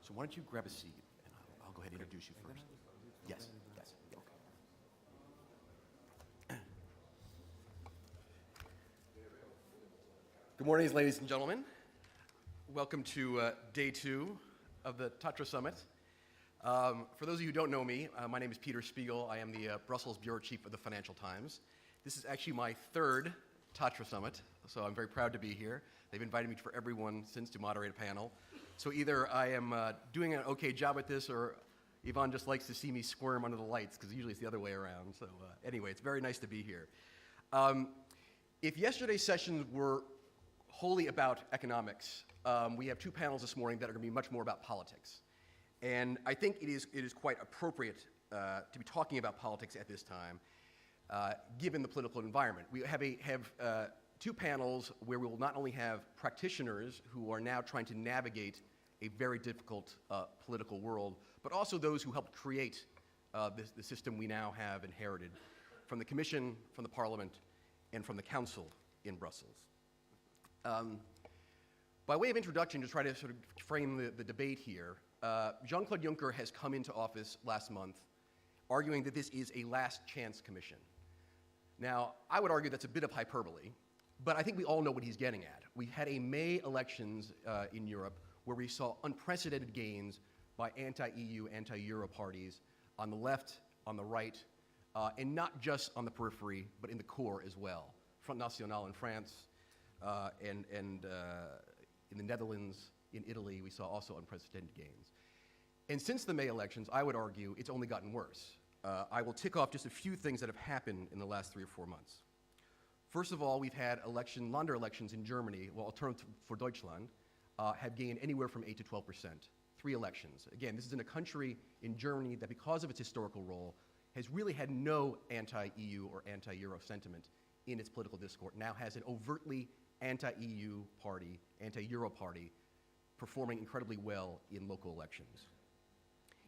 So why don't you grab a seat, and I'll go ahead and introduce you first. Yes, yes, okay. Good morning, ladies and gentlemen. Welcome to day 2 of the TATRA Summit. For those of you who don't know me, my name is Peter Spiegel. I am the Brussels Bureau Chief of the Financial Times. This is actually my 3rd TATRA Summit, so I'm very proud to be here. They've invited me for everyone since to moderate a panel. So either I am doing an okay job at this, or Yvonne just likes to see me squirm under the lights, because usually it's the other way around. So anyway, it's very nice to be here. If yesterday's sessions were wholly about economics, we have 2 panels this morning that are going to be much more about politics. And I think it is quite appropriate to be talking about politics at this time, given the political environment. We have 2 panels where we will not only have practitioners who are now trying to navigate a very difficult political world, but also those who helped create the system we now have inherited from the Commission, from the Parliament, and from the Council in Brussels. By way of introduction, to try to sort of frame the debate here, Jean-Claude Juncker has come into office last month arguing that this is a last chance commission. Now, I would argue that's a bit of hyperbole, but I think we all know what he's getting at. We had a May elections in Europe where we saw unprecedented gains by anti-EU, anti-Euro parties on the left, on the right, and not just on the periphery, but in the core as well. Front National in France, and in the Netherlands, in Italy, we saw also unprecedented gains. And since the May elections, I would argue it's only gotten worse. I will tick off just a few things that have happened in the last 3 or 4 months. First of all, we've had Länder elections in Germany, well, Alternative for Deutschland, have gained anywhere from 8 to 12%. 3 elections. Again, this is in a country in Germany that, because of its historical role, has really had no anti-EU or anti-Euro sentiment in its political discourse. Now has an overtly anti-EU party, anti-Euro party, performing incredibly well in local elections.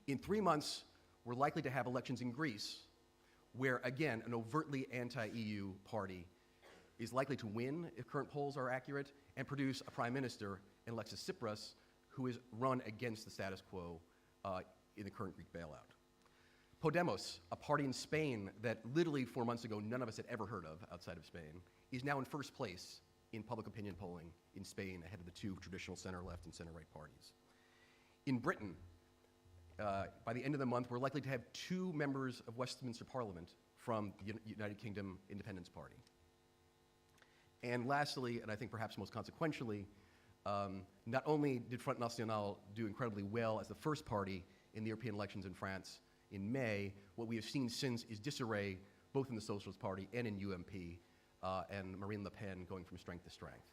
In 3 months, we're likely to have elections in Greece, where, again, an overtly anti-EU party is likely to win, if current polls are accurate, and produce a prime minister, Alexis Tsipras, who is run against the status quo in the current Greek bailout. Podemos, a party in Spain that literally 4 months ago none of us had ever heard of outside of Spain, is now in first place in public opinion polling in Spain, ahead of the 2 traditional center-left and center-right parties. In Britain, by the end of the month, we're likely to have 2 members of Westminster Parliament from the United Kingdom Independence Party. And lastly, and I think perhaps most consequentially, not only did Front National do incredibly well as the first party in the European elections in France in May, what we have seen since is disarray both in the Socialist Party and in UMP, and Marine Le Pen going from strength to strength.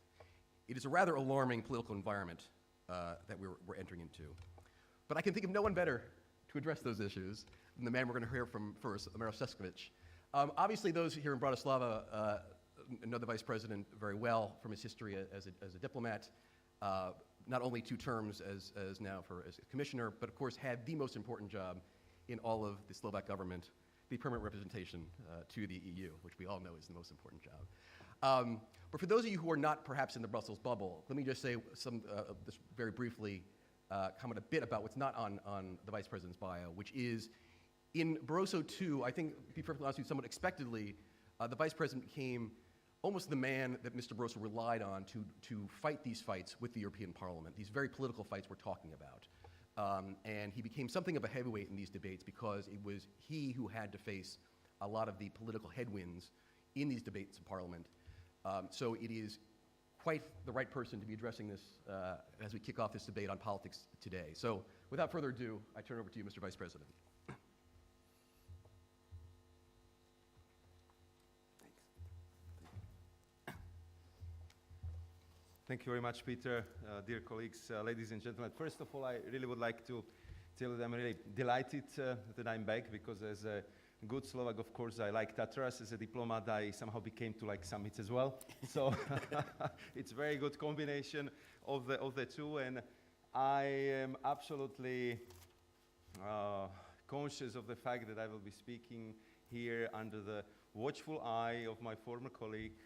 It is a rather alarming political environment that we're entering into. But I can think of no one better to address those issues than the man we're going to hear from first, Miroslav Šefčovič. Obviously, those here in Bratislava know the Vice President very well from his history as a diplomat, not only 2 terms as a commissioner, but of course had the most important job in all of the Slovak government, the permanent representation to the EU, which we all know is the most important job. But for those of you who are not perhaps in the Brussels bubble, let me just say just very briefly, comment a bit about what's not on the Vice President's bio, which is in Barroso II, I think, to be perfectly honest with you, somewhat expectedly, the Vice President became almost the man that Mr. Barroso relied on to fight these fights with the European Parliament, these very political fights we're talking about. And he became something of a heavyweight in these debates because it was he who had to face a lot of the political headwinds in these debates in Parliament. So it is quite the right person to be addressing this as we kick off this debate on politics today. So without further ado, I turn over to you, Mr. Vice President. Thank you very much, Peter. Dear colleagues, ladies and gentlemen, first of all, I really would like to tell you that I'm really delighted that I'm back, because as a good Slovak, of course, I like TATRAs. As a diplomat, I somehow became to like summits as well. So it's a very good combination of the 2, and I am absolutely conscious of the fact that I will be speaking here under the watchful eye of my former colleague,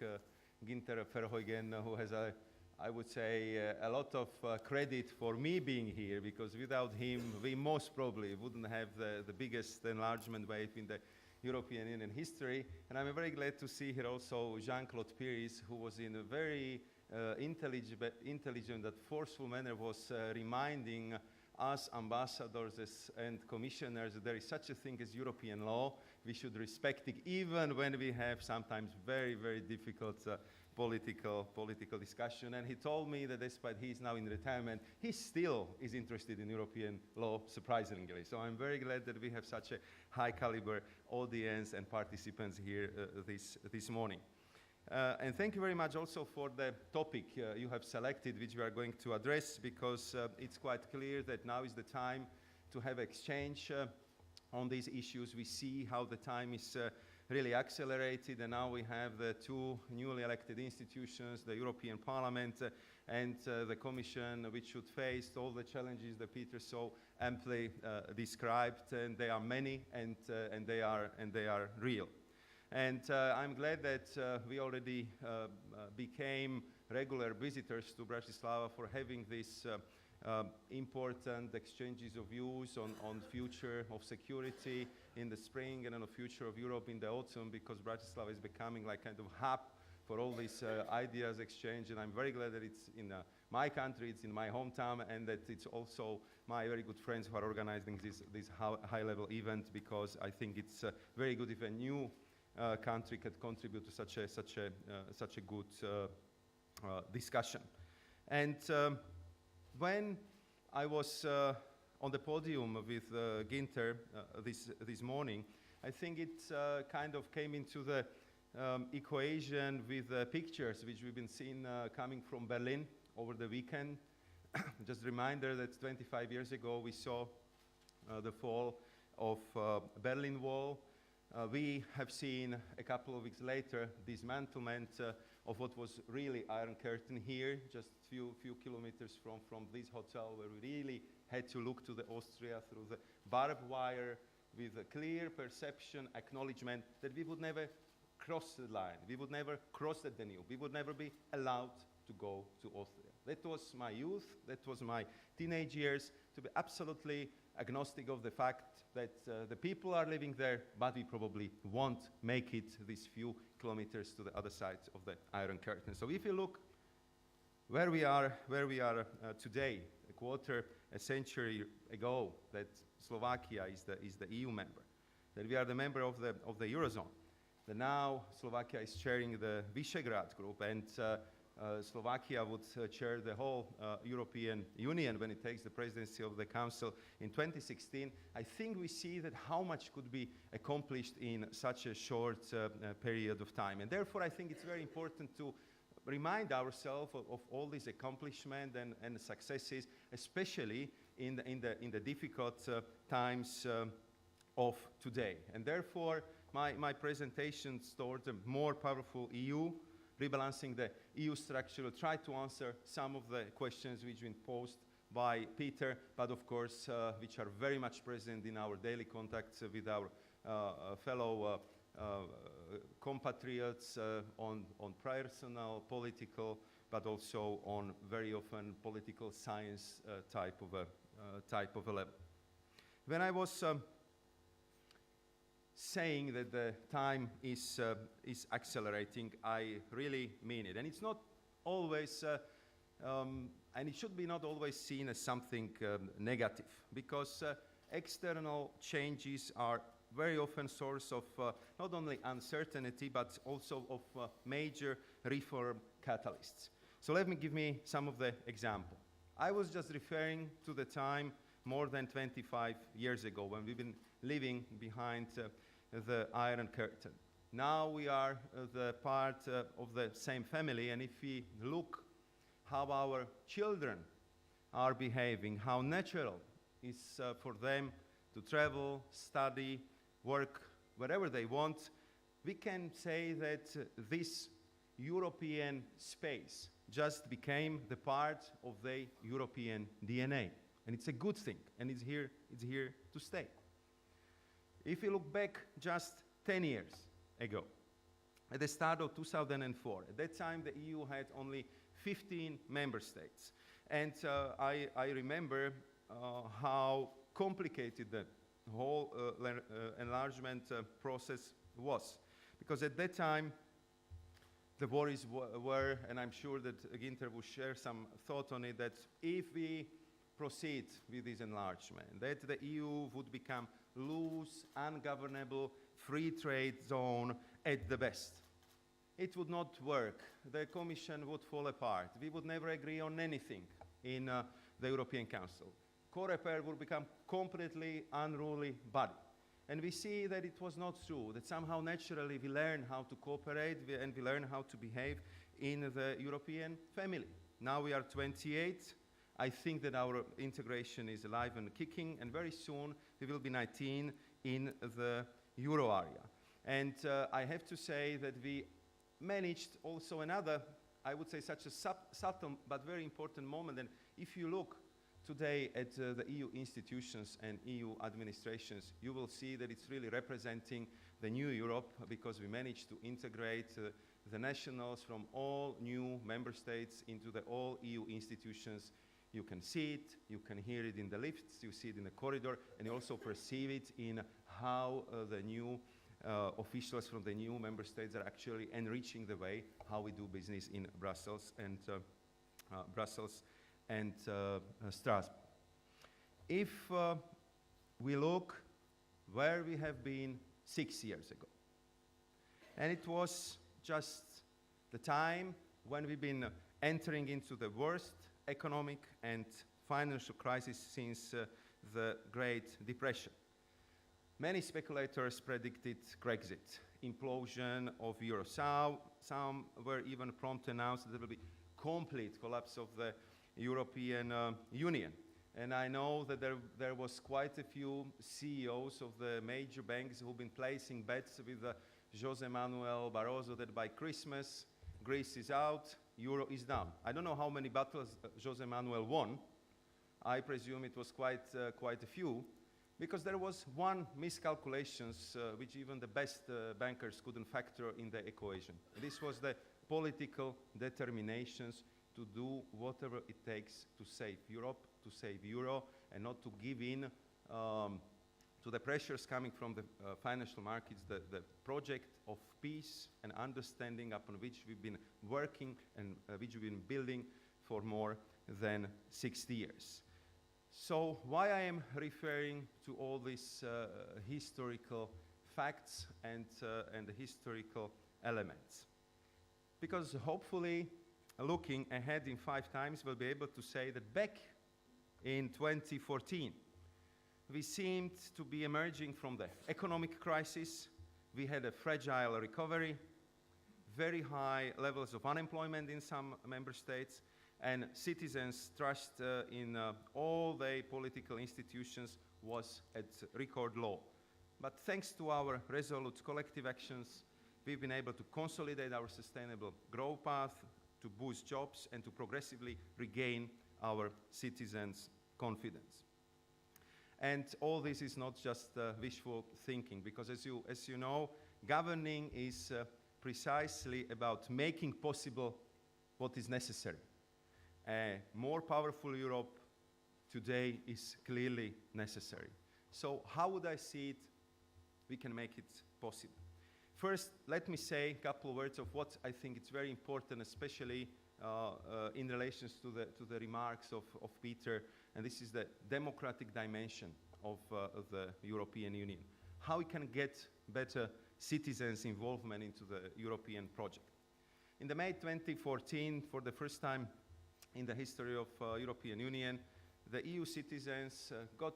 GÜNTER, VERHEUGEN, who has I would say, a lot of credit for me being here, because without him, we most probably wouldn't have the biggest enlargement wave in the European Union history. And I'm very glad to see here also Jean-Claude PIRIS, who was in a very intelligent and forceful manner was reminding us ambassadors and commissioners that there is such a thing as European law. We should respect it even when we have sometimes very, very difficult political discussion. And he told me that despite he is now in retirement, he still is interested in European law, surprisingly. So I'm very glad that we have such a high caliber audience and participants here this morning. And thank you very much also for the topic you have selected, which we are going to address, because it's quite clear that now is the time to have exchange on these issues. We see how the time is really accelerated, and now we have the two newly elected institutions, the European Parliament and the Commission, which should face all the challenges that Peter so amply described, and they are many, and they are real. And I'm glad that we already became regular visitors to Bratislava for having these important exchanges of views on future of security in the spring and on the future of Europe in the autumn, because Bratislava is becoming like kind of hub for all these ideas exchange. And I'm very glad that it's in my country, it's in my hometown, and that it's also my very good friends who are organizing this high-level event, because I think it's very good if a new country could contribute to such a good discussion. And when I was on the podium with Günther this morning, I think it kind of came into the equation with pictures which we've been seeing coming from Berlin over the weekend. Just a reminder that 25 years ago we saw the fall of Berlin Wall. We have seen a couple of weeks later dismantlement of what was really Iron Curtain here, just few kilometers from this hotel, where we really had to look to the Austria through the barbed wire with a clear perception, acknowledgement that we would never cross the line, we would never cross the Danube, we would never be allowed to go to Austria. That was my youth, that was my teenage years, to be absolutely agnostic of the fact that the people are living there, but we probably won't make it these few kilometers to the other side of the Iron Curtain. So if you look where we are today, a century ago, that Slovakia is the EU member, that we are the member of the Eurozone, that now Slovakia is chairing the Visegrad group, and Slovakia would chair the whole European Union when it takes the presidency of the Council in 2016. I think we see that how much could be accomplished in such a short period of time. And therefore, I think it's very important to remind ourselves of all these accomplishments and successes, especially in the difficult times of today. And therefore, my presentation towards a more powerful EU, rebalancing the EU structure, will try to answer some of the questions which have been posed by Peter, but of course which are very much present in our daily contacts with our fellow compatriots on personal, political, but also on very often political science type of a level. When I was saying that the time is accelerating, I really mean it. And it's not always, and it should be not always seen as something negative, because external changes are very often source of not only uncertainty, but also of major reform catalysts. So let me give some of the example. I was just referring to the time more than 25 years ago when we've been living behind the Iron Curtain. Now we are the part of the same family, and if we look how our children are behaving, how natural is for them to travel, study, work wherever they want, we can say that this European space just became the part of the European DNA. And it's a good thing, and it's here to stay. If you look back just 10 years ago, at the start of 2004. At that time, the EU had only 15 member states. And I remember how complicated the whole enlargement process was. Because at that time, the worries were, and I'm sure that Günther will share some thought on it, that if we proceed with this enlargement, that the EU would become loose, ungovernable, free trade zone at the best. It would not work. The Commission would fall apart. We would never agree on anything in the European Council. Coreper would become completely unruly body. And we see that it was not true, that somehow naturally we learn how to cooperate and we learn how to behave in the European family. Now we are 28. I think that our integration is alive and kicking, and very soon we will be 19 in the Euro area. And I have to say that we managed also another, I would say, such a subtle but very important moment. And if you look today at the EU institutions and EU administrations, you will see that it's really representing the new Europe, because we managed to integrate the nationals from all new member states into the all EU institutions. You can see it, you can hear it in the lifts, you see it in the corridor, and you also perceive it in how the new officials from the new member states are actually enriching the way how we do business in Brussels and Strasbourg. If we look where we have been 6 years ago, and it was just the time when we've been entering into the worst economic and financial crisis since the Great Depression. Many speculators predicted Brexit, implosion of Euro. Some were even prompt to announce that there will be complete collapse of the European Union. And I know that there was quite a few CEOs of the major banks who've been placing bets with Jose Manuel Barroso that by Christmas, Greece is out, Euro is down. I don't know how many battles Jose Manuel won. I presume it was quite a few, because there was one miscalculations which even the best bankers couldn't factor in the equation. This was the political determinations to do whatever it takes to save Europe, to save Euro, and not to give in to the pressures coming from the financial markets, the project of peace and understanding upon which we've been working and which we've been building for more than 60 years. So why I am referring to all these historical facts and the historical elements? Because hopefully, looking ahead in 5 times, we'll be able to say that back in 2014, we seemed to be emerging from the economic crisis. We had a fragile recovery, very high levels of unemployment in some member states, and citizens' trust in all the political institutions was at record low. But thanks to our resolute collective actions, we've been able to consolidate our sustainable growth path, to boost jobs, and to progressively regain our citizens' confidence. And all this is not just wishful thinking, because as you know, governing is precisely about making possible what is necessary. A more powerful Europe today is clearly necessary. So how would I see it? We can make it possible. First, let me say a couple of words of what I think is very important, especially in relation to the remarks of Peter, and this is the democratic dimension of the European Union. How we can get better citizens' involvement into the European project. In the May 2014, for the first time in the history of European Union, the EU citizens got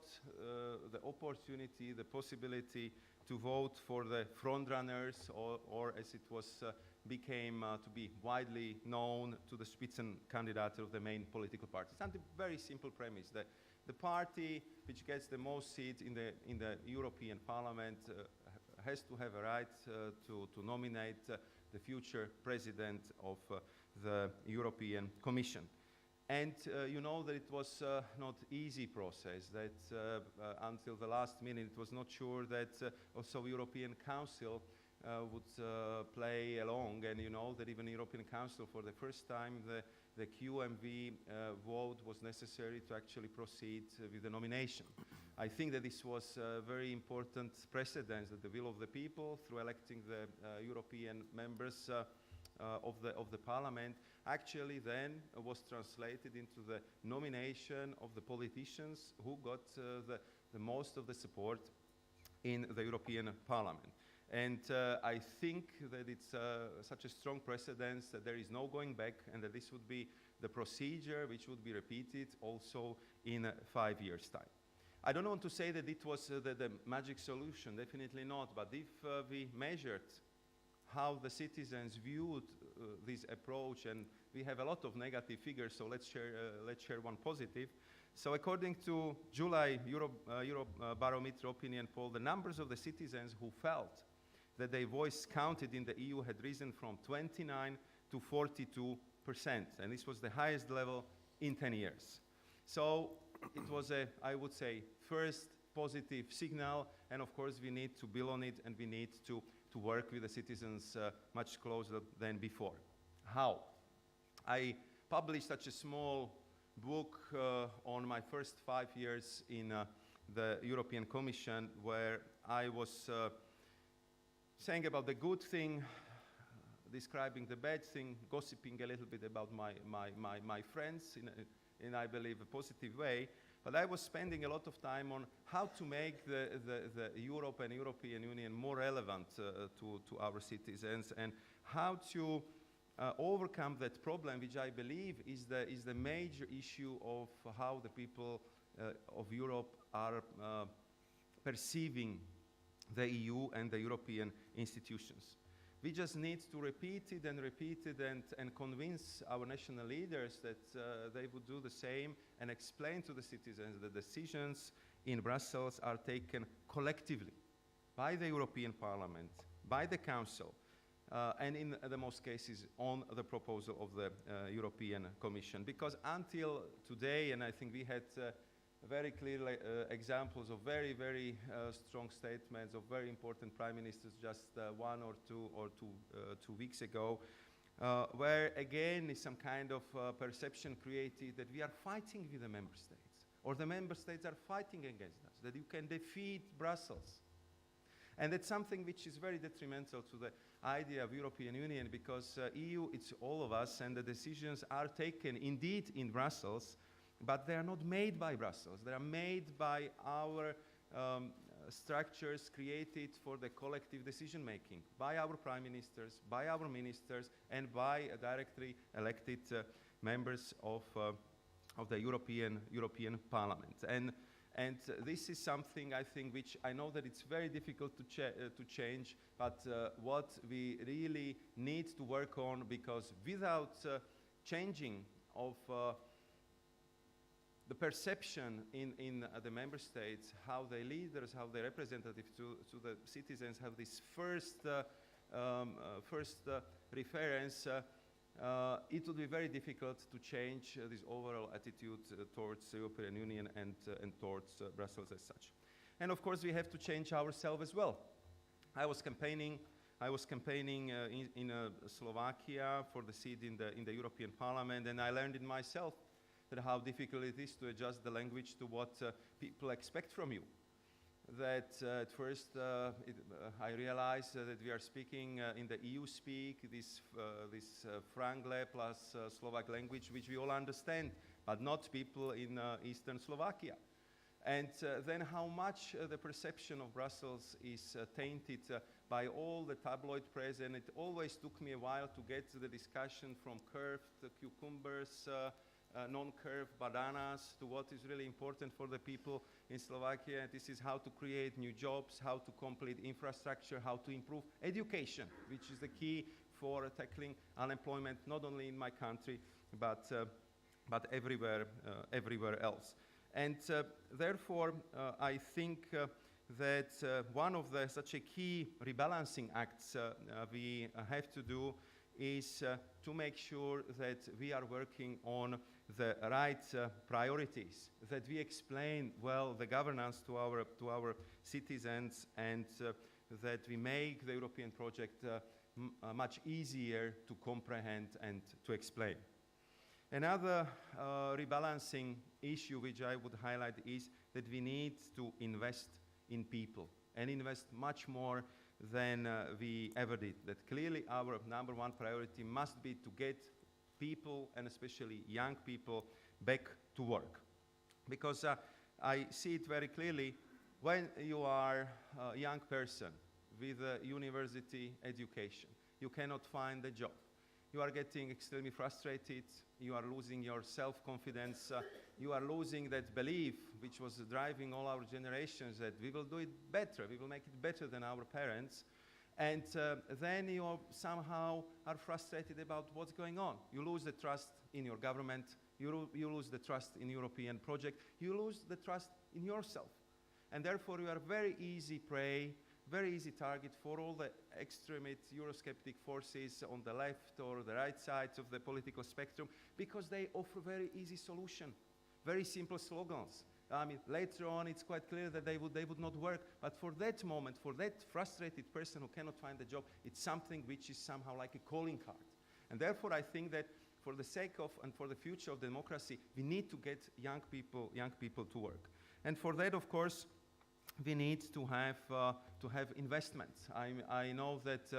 the opportunity, the possibility to vote for the frontrunners, or as it was became to be widely known, to the Spitzenkandidat of the main political parties. And a very simple premise that the party which gets the most seats in the European Parliament has to have a right to nominate the future president of the European Commission. And you know that it was not easy process, that until the last minute it was not sure that also European Council would play a and you know that even European Council, for the first time, the QMV vote was necessary to actually proceed with the nomination. I think that this was a very important precedent, that the will of the people, through electing the European members of the parliament, actually then was translated into the nomination of the politicians who got the most of the support in the European Parliament. And I think that it's such a strong precedent that there is no going back, and that this would be the procedure which would be repeated also in 5 years' time. I don't want to say that it was the magic solution, definitely not, but if we measured how the citizens viewed this approach, and we have a lot of negative figures, so let's share one positive. So according to July Eurobarometer opinion poll, the numbers of the citizens who felt that their voice counted in the EU had risen from 29 to 42%, and this was the highest level in 10 years. So it was I would say, first positive signal, and of course we need to build on it, and we need to work with the citizens much closer than before. How? I published such a small book on my first 5 years in the European Commission, where I was saying about the good thing, describing the bad thing, gossiping a little bit about my friends in I believe, a positive way. But I was spending a lot of time on how to make the Europe and European Union more relevant to our citizens, and how to overcome that problem, which I believe is the major issue of how the people of Europe are perceiving the EU and the European institutions. We just need to repeat it and convince our national leaders that they would do the same, and explain to the citizens that decisions in Brussels are taken collectively by the European Parliament, by the Council, and in the most cases on the proposal of the European Commission. Because until today, and I think we had very clear examples of very strong statements of very important prime ministers just 1 or 2 weeks ago, where again is some kind of perception created that we are fighting with the member states, or the member states are fighting against us, that you can defeat Brussels. And that's something which is very detrimental to the idea of European Union, because EU, it's all of us, and the decisions are taken indeed in Brussels, but they are not made by Brussels. They are made by our structures created for the collective decision-making, by our prime ministers, by our ministers, and by directly elected members of the European Parliament. And this is something, I think, which I know that it's very difficult to change, but what we really need to work on, because without changing of the perception in the member states, how their leaders, how their representatives to the citizens have this first reference, it would be very difficult to change this overall attitude towards the European Union and towards Brussels as such. And of course we have to change ourselves as well. I was campaigning in Slovakia for the seat in the European Parliament, and I learned it myself that how difficult it is to adjust the language to what people expect from you. That at first I realized that we are speaking in the EU speak, this Frangle plus Slovak language, which we all understand, but not people in Eastern Slovakia. And then how much the perception of Brussels is tainted by all the tabloid press, and it always took me a while to get to the discussion from curved cucumbers, non-curved bananas, to what is really important for the people in Slovakia. This is how to create new jobs, how to complete infrastructure, how to improve education, which is the key for tackling unemployment, not only in my country, but everywhere else. And therefore, I think that one of the such a key rebalancing acts we have to do is to make sure that we are working on the right priorities, that we explain well the governance to our citizens, and that we make the European project much easier to comprehend and to explain. Another rebalancing issue which I would highlight is that we need to invest in people and invest much more than we ever did. That clearly our number one priority must be to get people, and especially young people, back to work. Because I see it very clearly, when you are a young person with a university education, you cannot find a job. You are getting extremely frustrated, you are losing your self-confidence, you are losing that belief which was driving all our generations that we will do it better, we will make it better than our parents. And then you somehow are frustrated about what's going on. You lose the trust in your government, you lose the trust in European project, you lose the trust in yourself. And therefore you are very easy prey, very easy target for all the extremist Eurosceptic forces on the left or the right sides of the political spectrum, because they offer very easy solution, very simple slogans. I mean, later on it's quite clear that they would not work, but for that moment, for that frustrated person who cannot find a job, it's something which is somehow like a calling card. And therefore I think that for the sake of and for the future of democracy, we need to get young people to work. And for that, of course, we need to have investments. I know that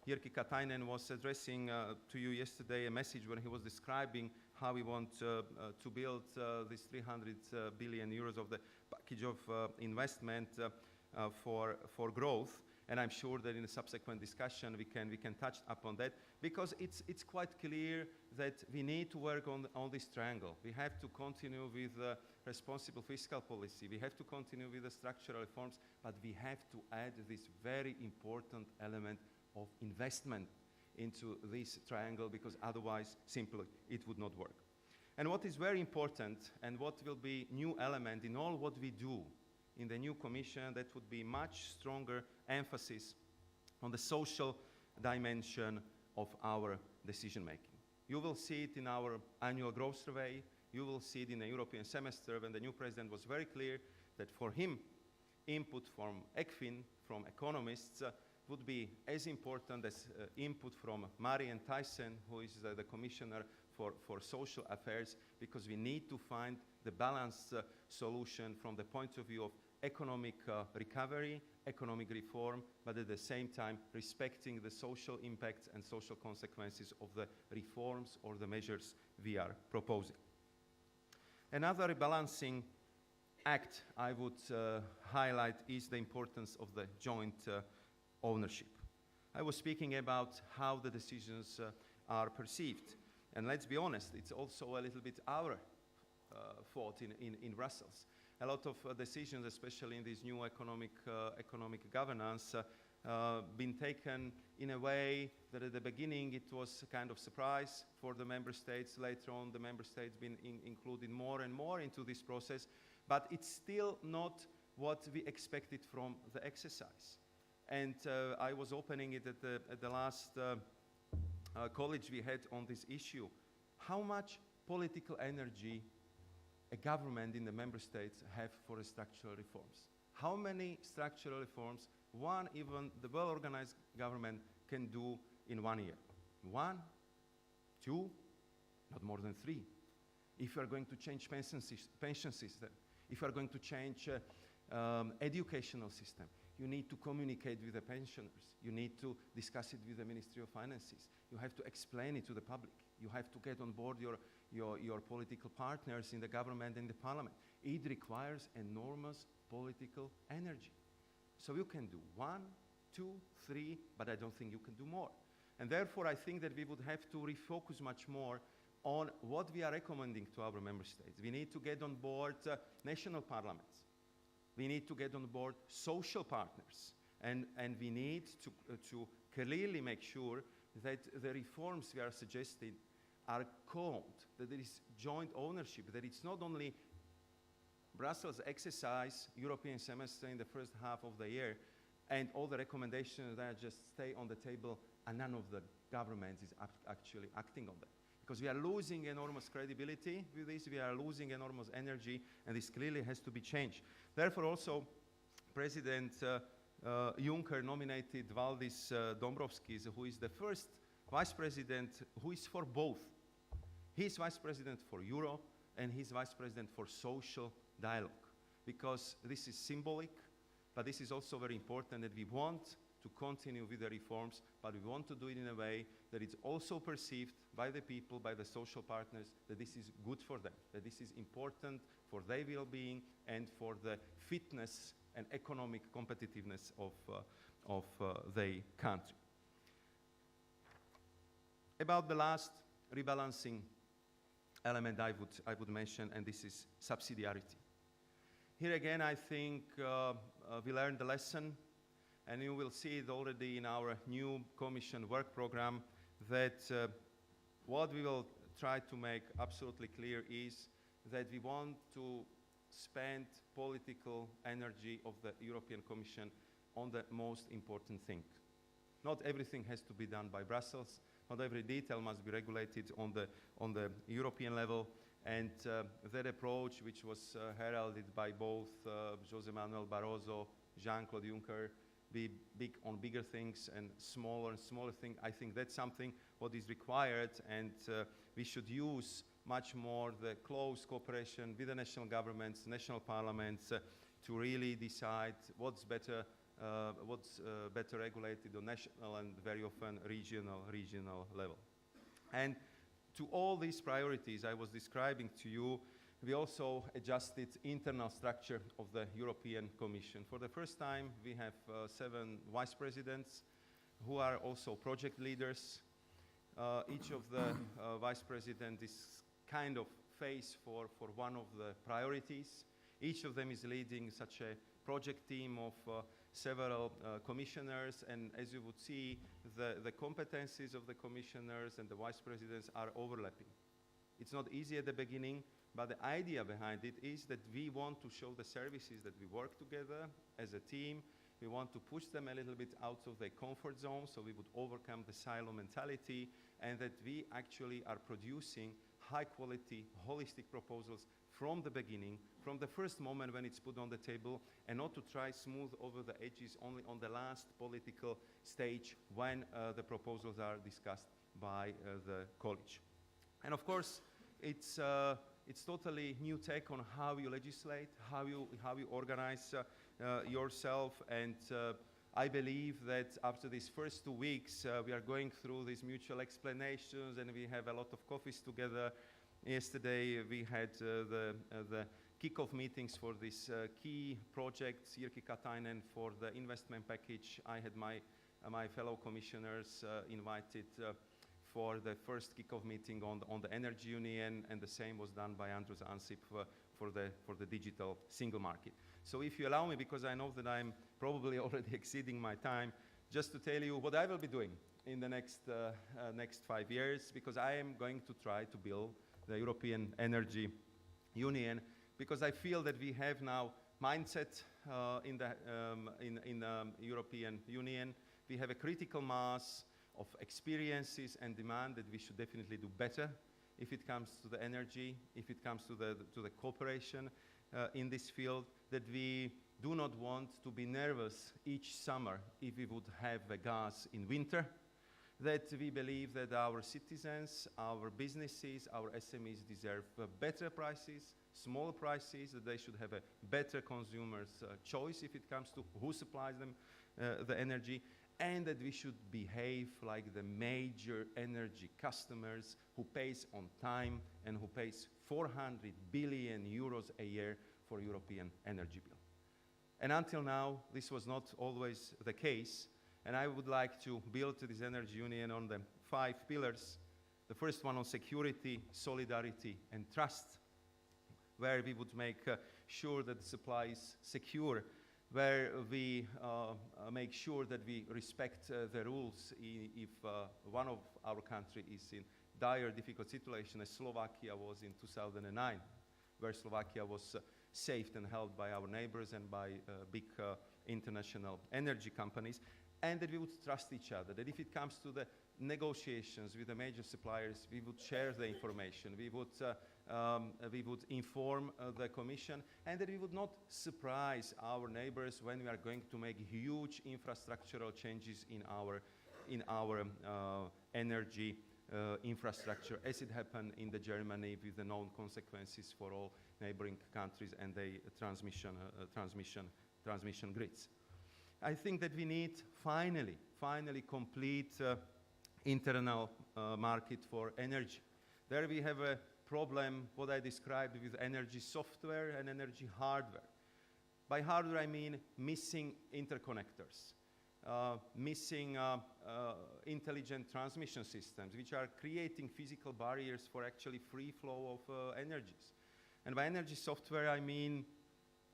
Jyrki Katainen was addressing to you yesterday a message when he was describing how we want to build this 300 billion euros of the package of investment for growth. And I'm sure that in a subsequent discussion we can touch upon that, because it's quite clear that we need to work on this triangle. We have to continue with responsible fiscal policy. We have to continue with the structural reforms, but we have to add this very important element of investment into this triangle, because otherwise simply it would not work. And what is very important, and what will be new element in all what we do in the new Commission, that would be much stronger emphasis on the social dimension of our decision making. You will see it in our annual growth survey, you will see it in the European semester, when the new president was very clear that for him, input from ECFIN, from economists, would be as important as input from Marianne Thyssen, who is the Commissioner for Social Affairs, because we need to find the balanced solution from the point of view of economic recovery, economic reform, but at the same time respecting the social impacts and social consequences of the reforms or the measures we are proposing. Another rebalancing act I would highlight is the importance of the joint ownership. I was speaking about how the decisions are perceived. And let's be honest, it's also a little bit our fault in Brussels. A lot of decisions, especially in this new economic governance, been taken in a way that at the beginning it was a kind of surprise for the member states. Later on, the member states been included more and more into this process, but it's still not what we expected from the exercise. And I was opening it at the last college we had on this issue. How much political energy a government in the member states have for the structural reforms? How many structural reforms even the well-organized government can do in 1 year? 1, 2, not more than 3. If you are going to change pension system, if you are going to change educational system, you need to communicate with the pensioners. You need to discuss it with the Ministry of Finances. You have to explain it to the public. You have to get on board your political partners in the government and the parliament. It requires enormous political energy. So you can do 1, 2, 3, but I don't think you can do more. And therefore, I think that we would have to refocus much more on what we are recommending to our member states. We need to get on board national parliaments. We need to get on board social partners. And we need to clearly make sure that the reforms we are suggesting are co-owned, that there is joint ownership, that it's not only Brussels exercise European semester in the first half of the year, and all the recommendations that just stay on the table, and none of the governments is actually acting on them. Because we are losing enormous credibility with this, we are losing enormous energy, and this clearly has to be changed. Therefore also, President Juncker nominated Valdis Dombrovskis, who is the first vice president who is for both. He's vice president for Euro and he's vice president for social dialogue, because this is symbolic, but this is also very important that we want to continue with the reforms, but we want to do it in a way that it's also perceived by the people, by the social partners, that this is good for them, that this is important for their well-being and for the fitness and economic competitiveness of their country. About the last rebalancing element I would mention, and this is subsidiarity. Here again, I think we learned the lesson, and you will see it already in our new Commission work program, that what we will try to make absolutely clear is that we want to spend political energy of the European Commission on the most important thing. Not everything has to be done by Brussels. Not every detail must be regulated on the European level. And that approach, which was heralded by both José Manuel Barroso, Jean-Claude Juncker, be big on bigger things and smaller things, I think that's something what is required, and we should use much more the close cooperation with the national governments, national parliaments, to really decide what's better regulated on national and very often regional level. And to all these priorities I was describing to you, we also adjusted internal structure of the European Commission. For the first time, we have 7 vice presidents who are also project leaders. Each of the vice presidents is kind of face for one of the priorities. Each of them is leading such a project team of several commissioners, and as you would see, the competencies of the commissioners and the vice presidents are overlapping. It's not easy at the beginning, but the idea behind it is that we want to show the services that we work together as a team. We want to push them a little bit out of their comfort zone, so we would overcome the silo mentality, and that we actually are producing high-quality, holistic proposals from the beginning, from the first moment when it's put on the table, and not to try smooth over the edges only on the last political stage when the proposals are discussed by the college. And of course, it's totally new take on how you legislate, how you organize yourself, and I believe that after these first 2 weeks, we are going through these mutual explanations, and we have a lot of coffees together. Yesterday, we had the kickoff meetings for this key projects, Jyrki Katainen for the investment package. I had my fellow commissioners invited for the first kickoff meeting on the energy union, and the same was done by Andrus Ansip for the digital single market. So if you allow me, because I know that I'm probably already exceeding my time, just to tell you what I will be doing in the next 5 years, because I am going to try to build the European Energy Union, because I feel that we have now mindset in the European Union. We have a critical mass of experiences and demand that we should definitely do better if it comes to the energy, if it comes to the cooperation in this field, that we do not want to be nervous each summer if we would have a gas in winter, that we believe that our citizens, our businesses, our SMEs deserve better prices, smaller prices, that they should have a better consumer's choice if it comes to who supplies them the energy, and that we should behave like the major energy customers who pays on time and who pays 400 billion euros a year for European energy bill. And until now, this was not always the case, and I would like to build this energy union on the 5 pillars. The first one on security, solidarity, and trust, where we would make sure that the supply is secure, where we make sure that we respect the rules if one of our country is in dire, difficult situation, as Slovakia was in 2009, where Slovakia was saved and held by our neighbors and by big international energy companies, and that we would trust each other, that if it comes to the negotiations with the major suppliers, we would share the information, we would inform the Commission, and that we would not surprise our neighbors when we are going to make huge infrastructural changes in our energy infrastructure, as it happened in Germany with the known consequences for all neighboring countries and the transmission grids. I think that we need finally complete internal market for energy. There we have a problem, what I described with energy software and energy hardware. By hardware I mean missing interconnectors, missing intelligent transmission systems, which are creating physical barriers for actually free flow of energies. And by energy software I mean,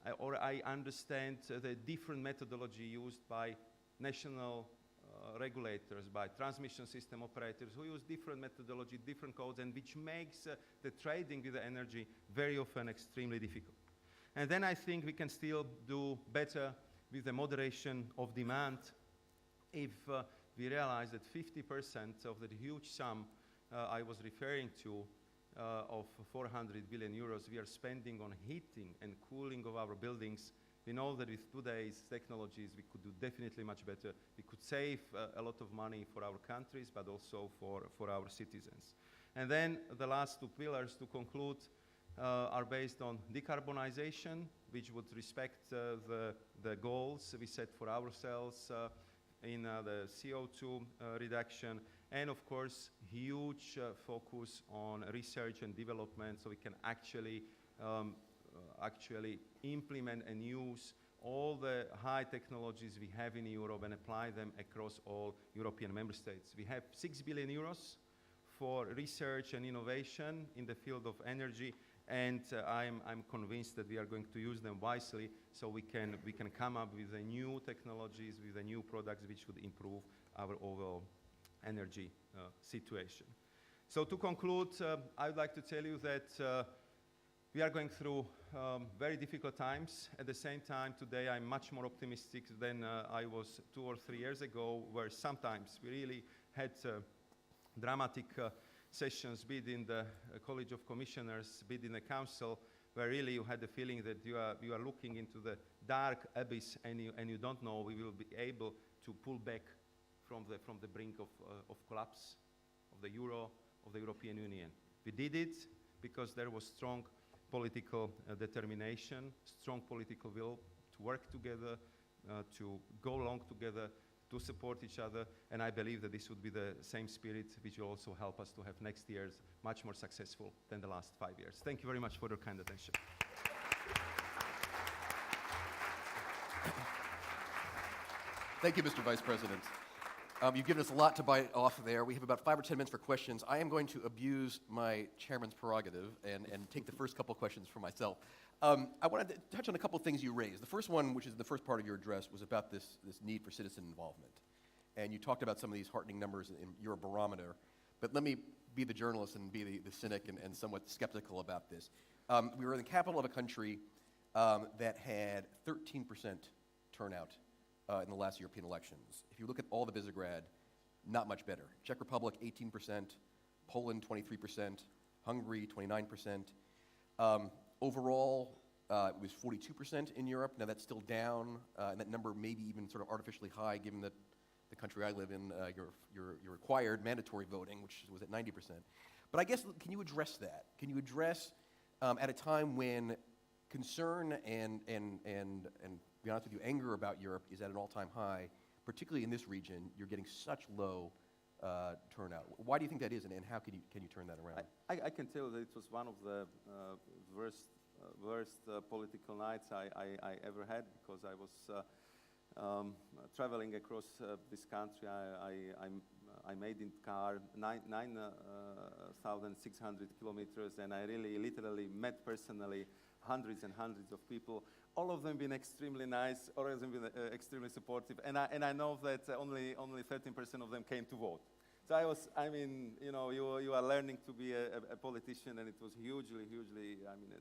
I understand the different methodology used by national regulators, by transmission system operators who use different methodology, different codes, and which makes the trading with the energy very often extremely difficult. And then I think we can still do better with the moderation of demand if we realize that 50% of the huge sum I was referring to of 400 billion euros we are spending on heating and cooling of our buildings. We know that with today's technologies we could do definitely much better. We could save a lot of money for our countries, but also for our citizens. And then the last two pillars to conclude are based on decarbonization, which would respect the goals we set for ourselves in the CO2 reduction, and of course huge focus on research and development so we can actually implement and use all the high technologies we have in Europe and apply them across all European member states. We have 6 billion euros for research and innovation in the field of energy, and I'm convinced that we are going to use them wisely so we can come up with the new technologies, with the new products which would improve our overall energy situation. So to conclude, I would like to tell you that we are going through very difficult times. At the same time, today I'm much more optimistic than I was 2 or 3 years ago, where sometimes we really had dramatic sessions, be it in the College of Commissioners, be it in the Council, where really you had the feeling that you are looking into the dark abyss and you don't know we will be able to pull back from the brink of collapse of the euro, of the European Union. We did it because there was strong political determination, strong political will to work together, to go along together, to support each other, and I believe that this would be the same spirit which will also help us to have next years much more successful than the last 5 years. Thank you very much for your kind attention. Thank you, Mr. Vice President. You've given us a lot to bite off there. We have about 5 or 10 minutes for questions. I am going to abuse my chairman's prerogative and take the first couple questions for myself. I wanted to touch on a couple of things you raised. The first one, which is the first part of your address, was about this need for citizen involvement. And you talked about some of these heartening numbers in your barometer. But let me be the journalist and be the cynic and somewhat skeptical about this. We were in the capital of a country that had 13% turnout in the last European elections. If you look at all the Visegrad, not much better. Czech Republic, 18%, Poland, 23%, Hungary, 29%. Overall, it was 42% in Europe. Now that's still down, and that number may be even sort of artificially high given that the country I live in, your required mandatory voting, which was at 90%. But I guess, can you address that? Can you address, at a time when concern and to be honest with you, anger about Europe is at an all-time high, particularly in this region, you're getting such low turnout. Why do you think that is, and how can you turn that around? I can tell that it was one of the worst political nights I ever had, because I was traveling across this country. I made in car 9,600 kilometers, and I really literally met personally hundreds and hundreds of people. All of them been extremely nice, all of them been extremely supportive, and I know that only 13% of them came to vote. So you are learning to be a politician, and it was hugely,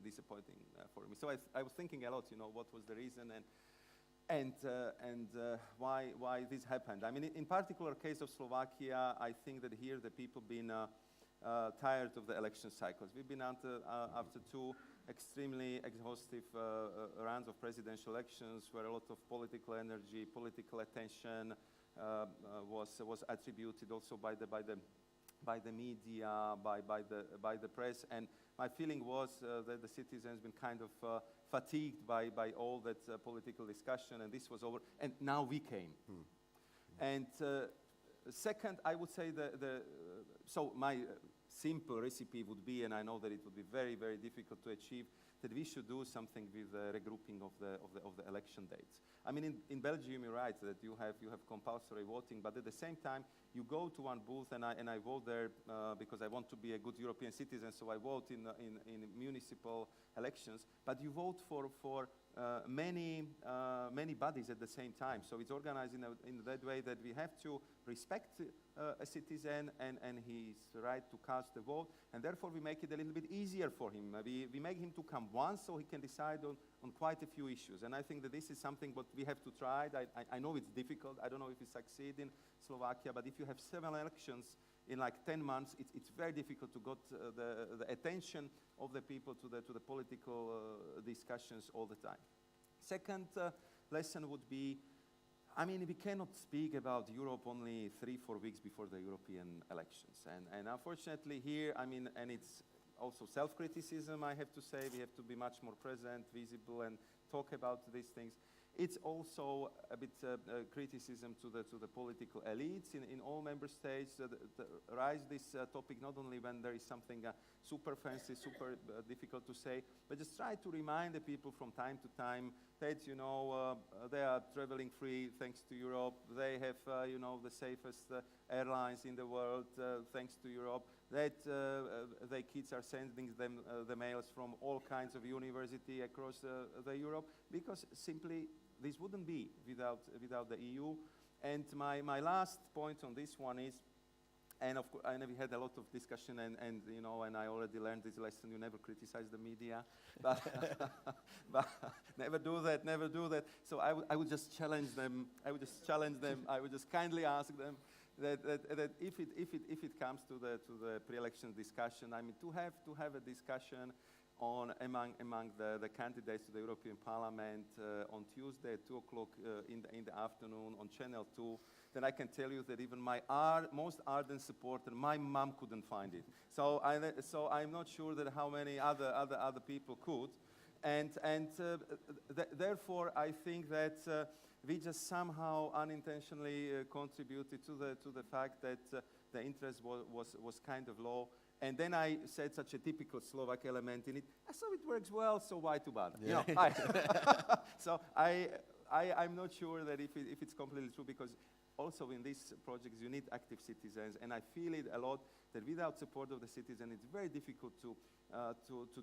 disappointing for me. So I was thinking a lot, what was the reason, why this happened. I mean, in particular case of Slovakia, I think that here the people been tired of the election cycles. We've been after two extremely exhaustive rounds of presidential elections where a lot of political energy, political attention was attributed also by the media, by the press, and my feeling was that the citizens been kind of fatigued by all that political discussion, and this was over, and now we came. And second, I would say so my simple recipe would be, and I know that it would be very, very difficult to achieve, that we should do something with the regrouping of the election dates. I mean, in Belgium, you're right that you have compulsory voting, but at the same time, you go to one booth, and I vote there because I want to be a good European citizen, so I vote in municipal elections. But you vote for many bodies at the same time. So it's organized in that way that we have to respect a citizen and his right to cast a vote, and therefore we make it a little bit easier for him. We make him to come once so he can decide on quite a few issues. And I think that this is something what we have to try. I know it's difficult. I don't know if we succeed in Slovakia, but if you have 7 elections in like 10 months, it's very difficult to get the attention of the people to the political discussions all the time. Second lesson would be, I mean, we cannot speak about Europe only 3-4 weeks before the European elections. And unfortunately here, I mean, and it's also self-criticism, I have to say. We have to be much more present, visible, and talk about these things. It's also a bit criticism to the political elites in all member states that raise this topic not only when there is something super fancy, super difficult to say, but just try to remind the people from time to time that, you know, they are traveling free thanks to Europe. They have, you know, the safest airlines in the world thanks to Europe. That their kids are sending them the mails from all kinds of university across the Europe, because simply this wouldn't be without the EU. And my last point on this one is, and of course, we had a lot of discussion, and you know, and I already learned this lesson: you never criticize the media, but never do that, never do that. So I would just challenge them. I would just kindly ask them that if it comes to the pre-election discussion, I mean, to have a discussion on among the candidates to the European Parliament on Tuesday at 2 o'clock in the afternoon on Channel 2, then I can tell you that even my most ardent supporter, my mom, couldn't find it. So I'm not sure that how many other people could, and therefore I think that we just somehow unintentionally contributed to the fact that the interest was kind of low. And then I said such a typical Slovak element in it. So it works well, so why too bad? Yeah. You know, so I'm not sure that if it's completely true, because also in these projects you need active citizens, and I feel it a lot that without support of the citizen, it's very difficult to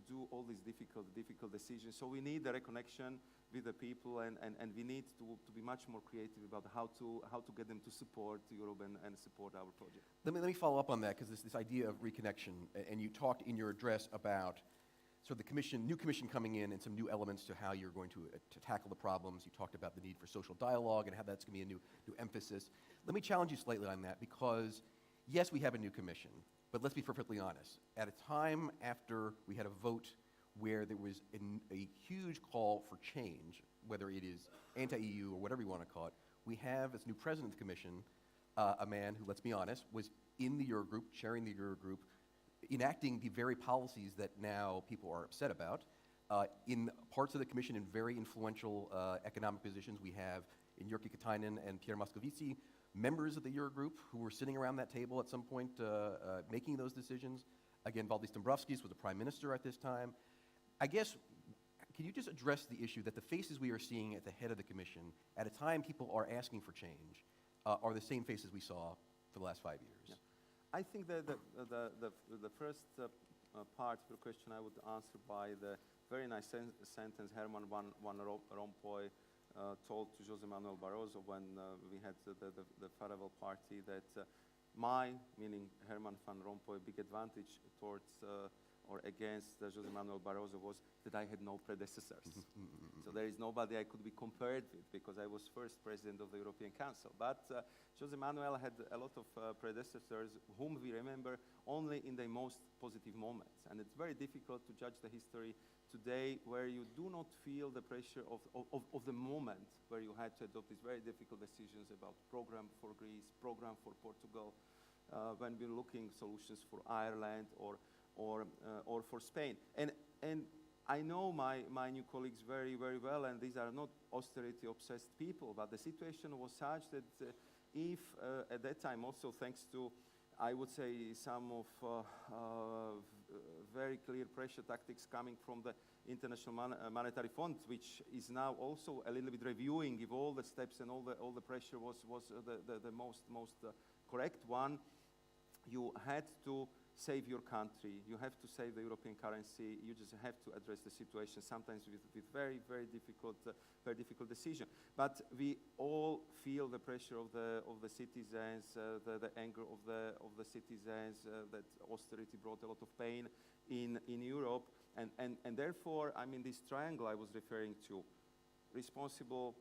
do all these difficult decisions. So we need the reconnection with the people, and we need to be much more creative about how to get them to support Europe and support our project. Let me follow up on that, because this idea of reconnection, and you talked in your address about sort of the new commission coming in and some new elements to how you're going to tackle the problems. You talked about the need for social dialogue and how that's going to be a new emphasis. Let me challenge you slightly on that, because yes, we have a new commission, but let's be perfectly honest. At a time after we had a vote where there was a huge call for change, whether it is anti-EU or whatever you want to call it, we have, as new president of the commission, a man who, let's be honest, was in the Eurogroup, chairing the Eurogroup, enacting the very policies that now people are upset about. In parts of the commission in very influential economic positions, we have in Jyrki Katainen and Pierre Moscovici, members of the Eurogroup who were sitting around that table at some point making those decisions. Again, Valdis Dombrovskis was the prime minister at this time. I guess, can you just address the issue that the faces we are seeing at the head of the commission, at a time people are asking for change, are the same faces we saw for the last 5 years? Yeah. I think that the first part of the question I would answer by the very nice sentence Herman Van Rompuy told to José Manuel Barroso when we had the farewell party, that my, meaning Herman Van Rompuy, big advantage towards or against Jose Manuel Barroso was that I had no predecessors. So there is nobody I could be compared with because I was first president of the European Council. But Jose Manuel had a lot of predecessors whom we remember only in the most positive moments. And it's very difficult to judge the history today where you do not feel the pressure of the moment where you had to adopt these very difficult decisions about program for Greece, program for Portugal, when we're looking solutions for Ireland or for Spain. And I know my new colleagues very, very well, and these are not austerity-obsessed people, but the situation was such that if at that time also thanks to, I would say, some of very clear pressure tactics coming from the International Monetary Fund, which is now also a little bit reviewing if all the steps and all the pressure was the most correct one. You had to save your country. You have to save the European currency. You just have to address the situation sometimes with very, very difficult decision. But we all feel the pressure of the citizens, the anger of the citizens, that austerity brought a lot of pain in Europe. And therefore, I mean, this triangle I was referring to, responsible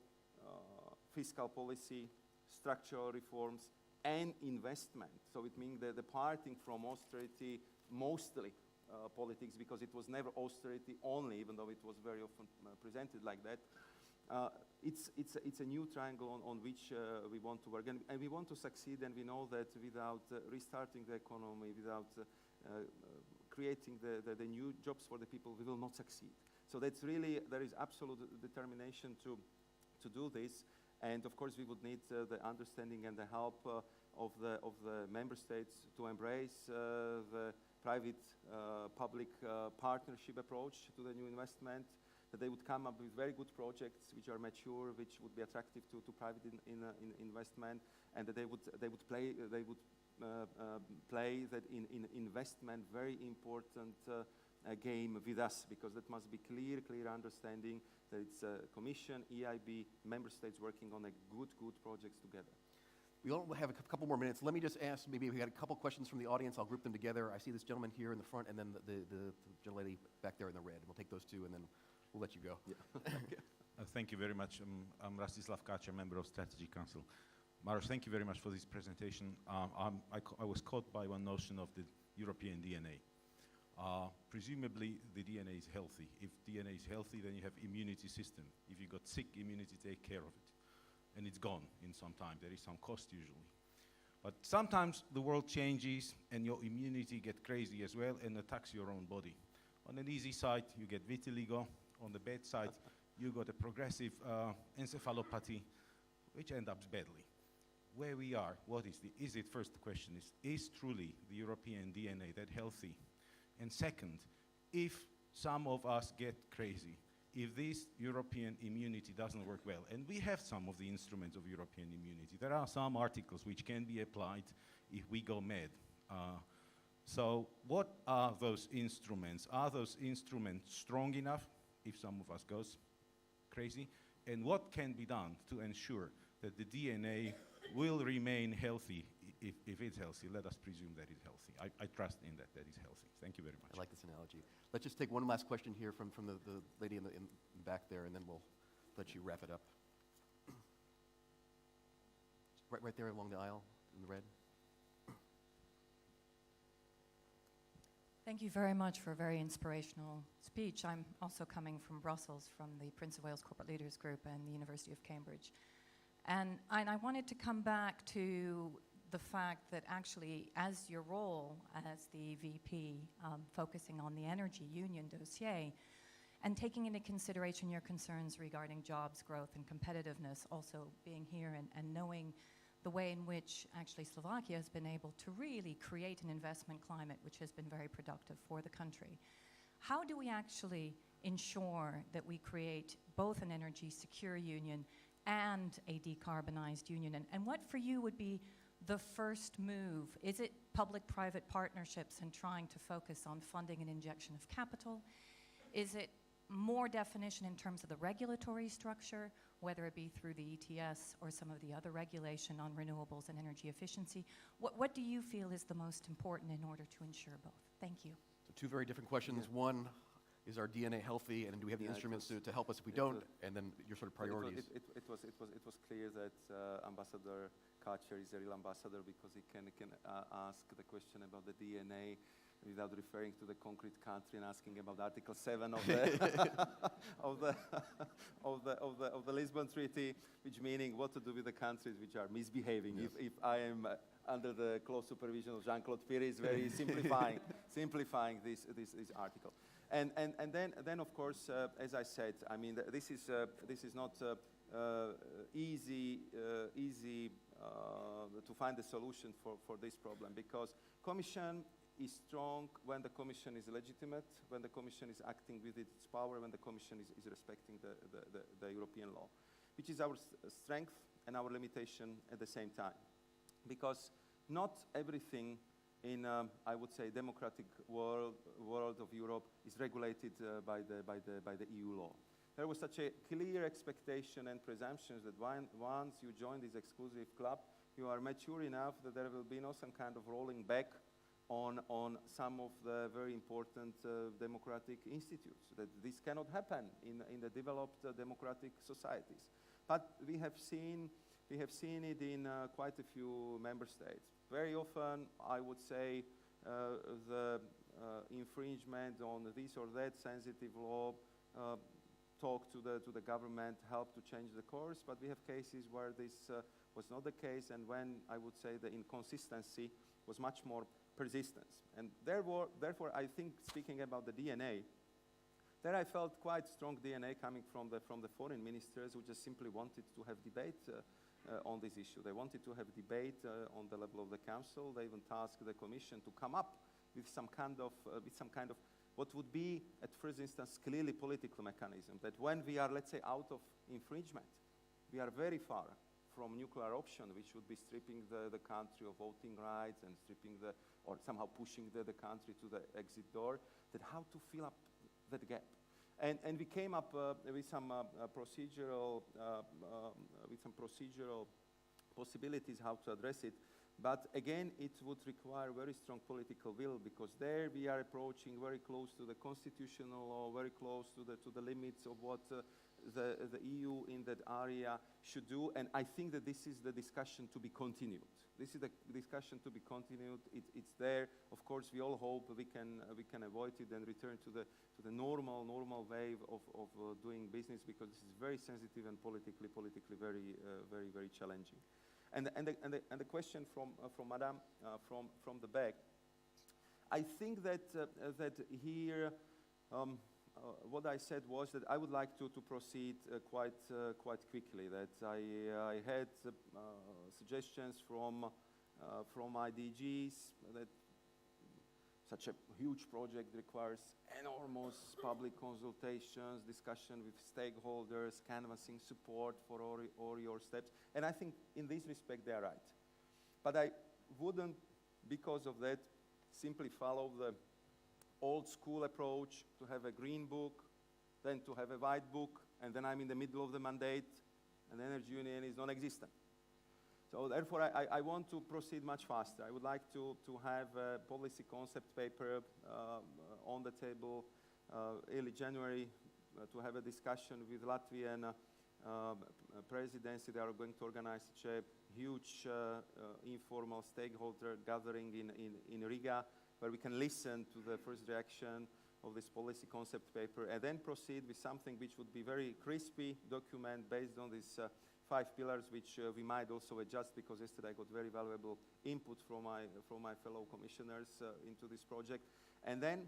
fiscal policy, structural reforms, and investment. So it means that departing from austerity, mostly politics, because it was never austerity only, even though it was very often presented like that. It's a new triangle on which we want to work, and we want to succeed, and we know that without restarting the economy, without creating the new jobs for the people, we will not succeed. So that's really, there is absolute determination to do this. And of course, we would need the understanding and the help of the member states to embrace the private-public partnership approach to the new investment, that they would come up with very good projects which are mature, which would be attractive to private investment, and that they would play that in investment very important game with us, because that must be clear understanding that it's Commission, EIB, member states working on a good projects together. We only have a couple more minutes. Let me just ask, maybe we got a couple questions from the audience. I'll group them together. I see this gentleman here in the front, and then the gentlelady back there in the red. We'll take those two, and then we'll let you go. Yeah. Thank you very much. I'm Rastislav Kača, member of Strategy Council. Maros, thank you very much for this presentation. I was caught by one notion of the European DNA. Presumably, the DNA is healthy. If DNA is healthy, then you have immunity system. If you got sick, immunity take care of it. And it's gone in some time. There is some cost usually. But sometimes the world changes and your immunity gets crazy as well and attacks your own body. On an easy side, you get vitiligo. On the bad side, you got a progressive encephalopathy, which ends up badly. Where we are, what is it, first question is truly the European DNA that healthy? And second, if some of us get crazy, if this European immunity doesn't work well, and we have some of the instruments of European immunity, there are some articles which can be applied if we go mad. So what are those instruments? Are those instruments strong enough if some of us goes crazy? And what can be done to ensure that the DNA will remain healthy? If it's healthy, let us presume that it's healthy. I trust in that is healthy. Thank you very much. I like this analogy. Let's just take one last question here from the lady in the back there, and then we'll let you wrap it up. Right there along the aisle in the red. Thank you very much for a very inspirational speech. I'm also coming from Brussels, from the Prince of Wales Corporate Leaders Group and the University of Cambridge. And I wanted to come back to the fact that actually, as your role as the VP, focusing on the energy union dossier, and taking into consideration your concerns regarding jobs, growth, and competitiveness, also being here and knowing the way in which actually Slovakia has been able to really create an investment climate which has been very productive for the country. How do we actually ensure that we create both an energy secure union and a decarbonized union? And what for you would be the first move? Is it public-private partnerships and trying to focus on funding and injection of capital? Is it more definition in terms of the regulatory structure? whether it be through the ETS or some of the other regulation on renewables and energy efficiency. What do you feel is the most important in order to ensure both? Thank you. So two very different questions. Yeah. One, is our DNA healthy, and do we have the Yeah, instruments it was- to help us if we it don't? was- And then your sort of But priorities. It was clear that Ambassador Kaczer is a real ambassador because he can ask the question about the DNA without referring to the concrete country and asking about Article 7 of the of the Lisbon Treaty, which meaning what to do with the countries which are misbehaving. Yes. If I am under the close supervision of Jean-Claude PIRIS, very simplifying this article. And then of course, as I said, I mean, this is not easy to find a solution for this problem, because Commission is strong when the Commission is legitimate, when the Commission is acting with its power, when the Commission is respecting the European law, which is our strength and our limitation at the same time. Because not everything in, I would say, democratic world of Europe is regulated by the EU law. There was such a clear expectation and presumptions that once you join this exclusive club, you are mature enough that there will be no some kind of rolling back on some of the very important democratic institutes. That this cannot happen in the developed democratic societies. But we have seen it in quite a few member states. Very often, I would say, the infringement on this or that sensitive law talk to the government, help to change the course, but we have cases where this was not the case, and when I would say the inconsistency was much more persistent. And therefore, I think, speaking about the DNA, there I felt quite strong DNA coming from the foreign ministers who just simply wanted to have debate on this issue. They wanted to have debate on the level of the Council. They even tasked the Commission to come up with some kind of what would be, at first instance, clearly political mechanism, that when we are, let's say, out of infringement, we are very far from nuclear option, which would be stripping the country of voting rights and or somehow pushing the country to the exit door, that how to fill up that gap. And we came up with some procedural possibilities how to address it. But again, it would require very strong political will, because there we are approaching very close to the constitutional law, very close to the limits of what the EU in that area should do. And I think that this is the discussion to be continued. This is the discussion to be continued. It's there. Of course, we all hope we can avoid it and return to the normal way of doing business, because this is very sensitive and politically very challenging. And the question from Madame from the back, I think that here what I said was that I would like to proceed quite quickly. That I had suggestions from IDGs that such a huge project requires enormous public consultations, discussion with stakeholders, canvassing support for all your steps. And I think in this respect they are right. But I wouldn't, because of that, simply follow the old school approach to have a green book, then to have a white book, and then I'm in the middle of the mandate, and the energy union is non-existent. So therefore, I want to proceed much faster. I would like to have a policy concept paper on the table early January to have a discussion with Latvian presidency. They are going to organize such a huge informal stakeholder gathering in Riga, where we can listen to the first reaction of this policy concept paper, and then proceed with something which would be very crispy document based on these 5 pillars, which we might also adjust, because yesterday I got very valuable input from my fellow commissioners into this project, and then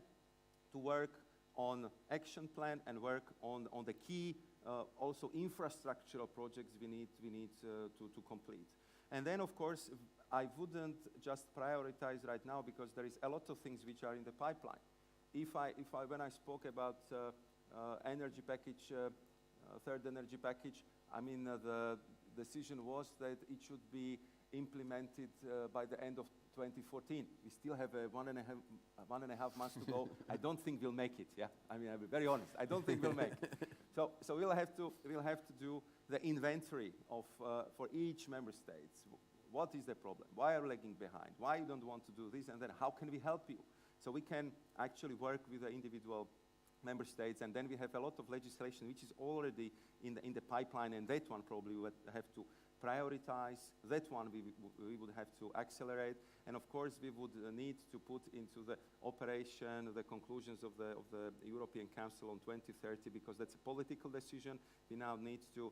to work on action plan and work on the key also infrastructural projects we need to complete. And then, of course, I wouldn't just prioritize right now, because there is a lot of things which are in the pipeline. When I spoke about energy package, third energy package, I mean, the decision was that it should be implemented by the end of 2014. We still have one and a half months to go. I don't think we'll make it. Yeah, I mean, I'll be very honest. I don't think we'll make it. So we'll have to do the inventory of, for each member state. What is the problem? Why are you lagging behind? Why you don't want to do this? And then how can we help you? So we can actually work with the individual member states, and then we have a lot of legislation which is already in the pipeline, and that one probably we would have to prioritize. That one we would have to accelerate, and of course we would need to put into the operation the conclusions of the European Council on 2030, because that's a political decision. We now need to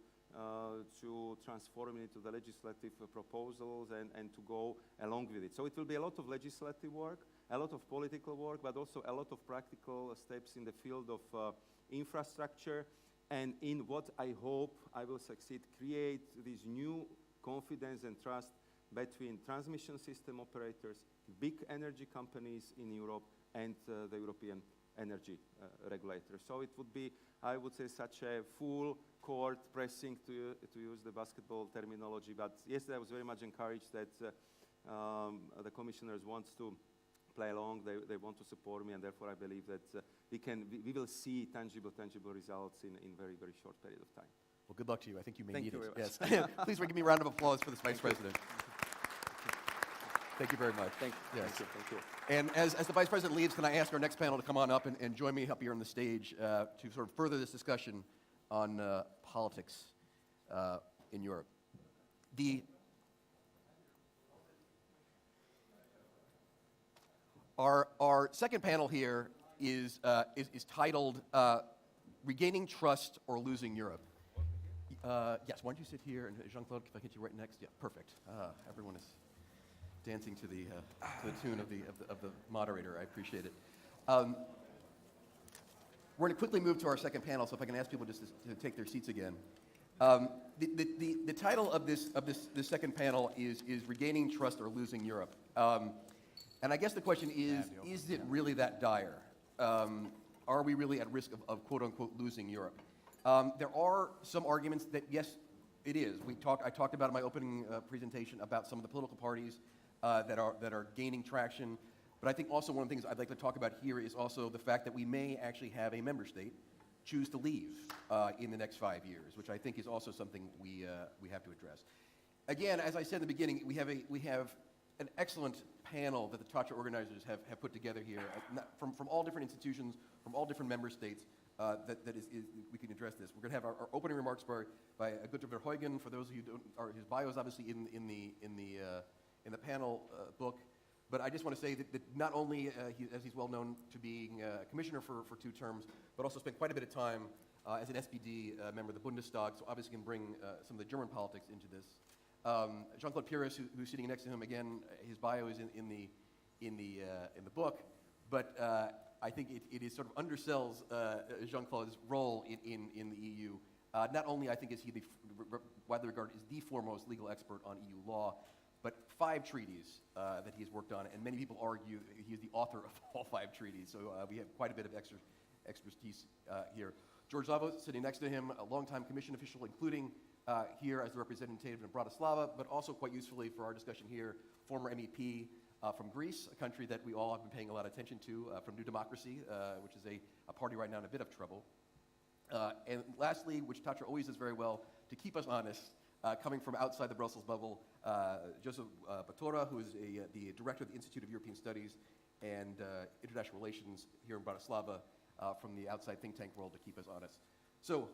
transform it into the legislative proposals and to go along with it. So it will be a lot of legislative work, a lot of political work, but also a lot of practical steps in the field of infrastructure, and in what I hope I will succeed, create this new confidence and trust between transmission system operators, big energy companies in Europe, and the European energy regulator. So it would be, I would say, such a full court pressing, to use the basketball terminology. But yesterday I was very much encouraged that the commissioners want to play along, they want to support me, and therefore I believe that we will see tangible results in very, very short period of time. Well, good luck to you. I think you may Thank need you it. very Yes. Please give me a round of applause for this Vice President. Thank you very much. Thank you. Yes. Thank you. And as the Vice President leaves, can I ask our next panel to come on up and join me up here on the stage to sort of further this discussion on politics in Europe. Our second panel here is titled Regaining Trust or Losing Europe. Yes, why don't you sit here, and Jean-Claude, if I get you right next. Yeah, perfect. Everyone is dancing to the tune of the moderator. I appreciate it. We're going to quickly move to our second panel, so if I can ask people just to take their seats again. The title of this second panel is Regaining Trust or Losing Europe. And I guess the question is it really that dire? Are we really at risk of quote-unquote losing Europe? There are some arguments that, yes, it is. I talked about in my opening presentation about some of the political parties that are gaining traction. But I think also one of the things I'd like to talk about here is also the fact that we may actually have a member state choose to leave in the next 5 years, which I think is also something we have to address. Again, as I said in the beginning, we have an excellent panel that the TATRA organizers have put together here from all different institutions, from all different member states, we can address this. We're going to have our opening remarks by GÜNTER VERHEUGEN. For those of you who don't, his bio is obviously in the panel book. But I just want to say that not only, as he's well known to being a commissioner for 2 terms, but also spent quite a bit of time as an SPD member of the Bundestag, so obviously can bring some of the German politics into this. Jean-Claude PIRIS, who's sitting next to him, again, his bio is in the book, but I think it is sort of undersells Jean-Claude's role in the EU. Not only, I think, is he widely regarded as the foremost legal expert on EU law, but 5 treaties that he has worked on, and many people argue he is the author of all 5 treaties, so we have quite a bit of expertise here. George ZAVVOS, sitting next to him, a longtime commission official, including here as the representative in Bratislava, but also quite usefully for our discussion here, former MEP from Greece, a country that we all have been paying a lot of attention to, from New Democracy, which is a party right now in a bit of trouble. And lastly, which TATRA always does very well, to keep us honest, coming from outside the Brussels bubble, JOZEF BÁTORA, who is the director of the Institute of European Studies and International Relations here in Bratislava, from the outside think tank world, to keep us honest. So,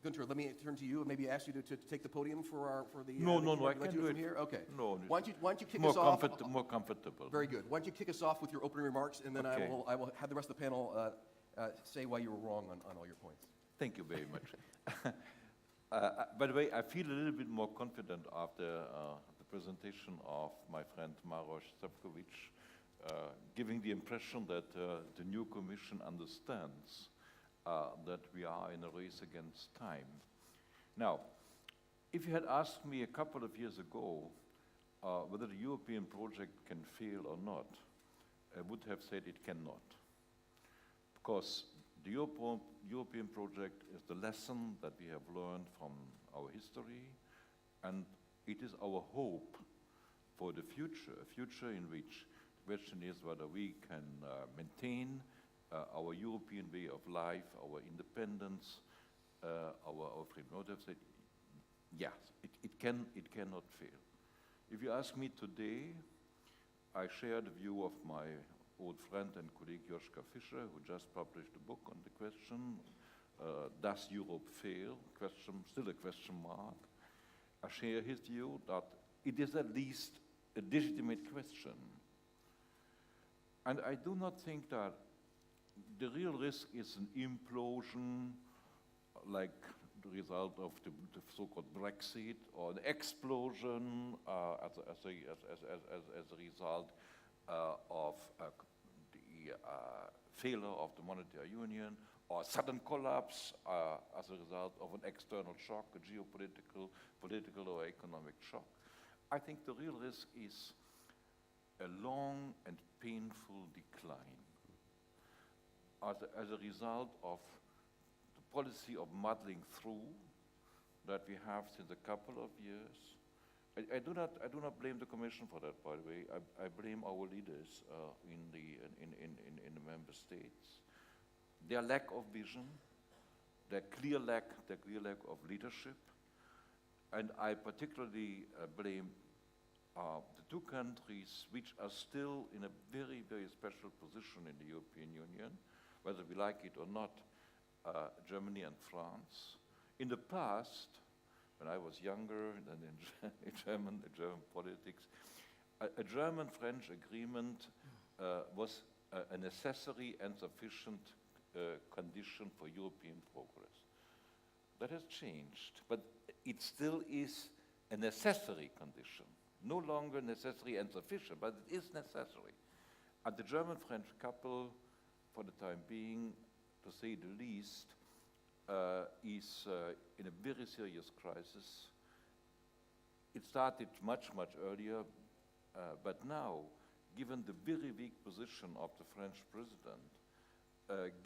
Günther, let me turn to you and maybe ask you to take the podium for the. No, I can can do it here. Okay. No, Why don't you kick us off? More comfortable. Very good. Why don't you kick us off with your opening remarks, and then Okay. I will have the rest of the panel say why you were wrong on all your points. Thank you very much. By the way, I feel a little bit more confident after the presentation of my friend Maroš Šefčovič, giving the impression that the new Commission understands that we are in a race against time. Now, if you had asked me a couple of years ago whether the European project can fail or not, I would have said it cannot. Because the European project is the lesson that we have learned from our history, and it is our hope for the future, a future in which the question is whether we can maintain our European way of life, our independence, our friend Joseph said, yes, it cannot fail. If you ask me today, I share the view of my old friend and colleague Joschka Fischer, who just published a book on the question, does Europe fail? Still a question mark. I share his view that it is at least a legitimate question. And I do not think that the real risk is an implosion like the result of the so-called Brexit, or an explosion as a result of the failure of the monetary union, or sudden collapse as a result of an external shock, a geopolitical, political or economic shock. I think the real risk is a long and painful decline as a result of the policy of muddling through that we have since a couple of years. I do not blame the Commission for that, by the way. I blame our leaders in the member states. Their lack of vision, their clear lack of leadership, and I particularly blame the two countries which are still in a very, very special position in the European Union, whether we like it or not, Germany and France. In the past, when I was younger than in German politics, a German-French agreement was a necessary and sufficient condition for European progress. That has changed, but it still is a necessary condition. No longer necessary and sufficient, but it is necessary. And the German-French couple, for the time being, to say the least, is in a very serious crisis. It started much, much earlier, but now, given the very weak position of the French president,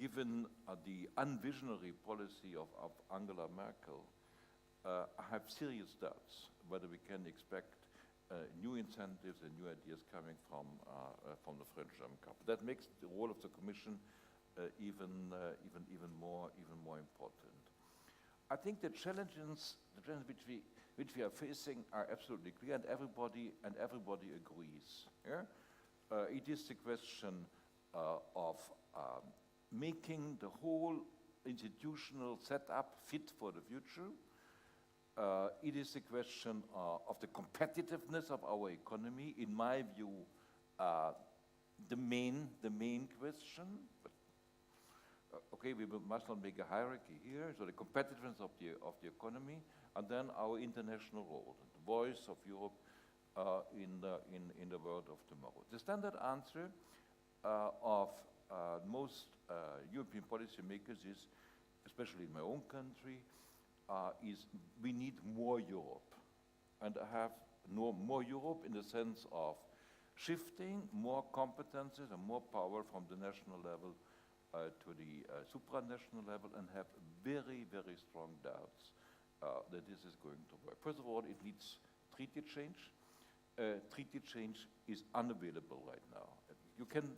given the unvisionary policy of Angela Merkel, I have serious doubts whether we can expect new incentives and new ideas coming from the French-German couple. That makes the role of the Commission even more important. I think the challenges which we are facing are absolutely clear, and everybody agrees. Yeah? It is the question of making the whole institutional setup fit for the future. It is a question of the competitiveness of our economy. In my view, the main question. But, okay, we must not make a hierarchy here. So the competitiveness of the economy, and then our international role, the voice of Europe in the world of tomorrow. The standard answer of most European policymakers is, especially in my own country, is we need more Europe. And I have more Europe in the sense of shifting more competences and more power from the national level to the supranational level, and have very, very strong doubts that this is going to work. First of all, it needs treaty change. Treaty change is unavailable right now. You can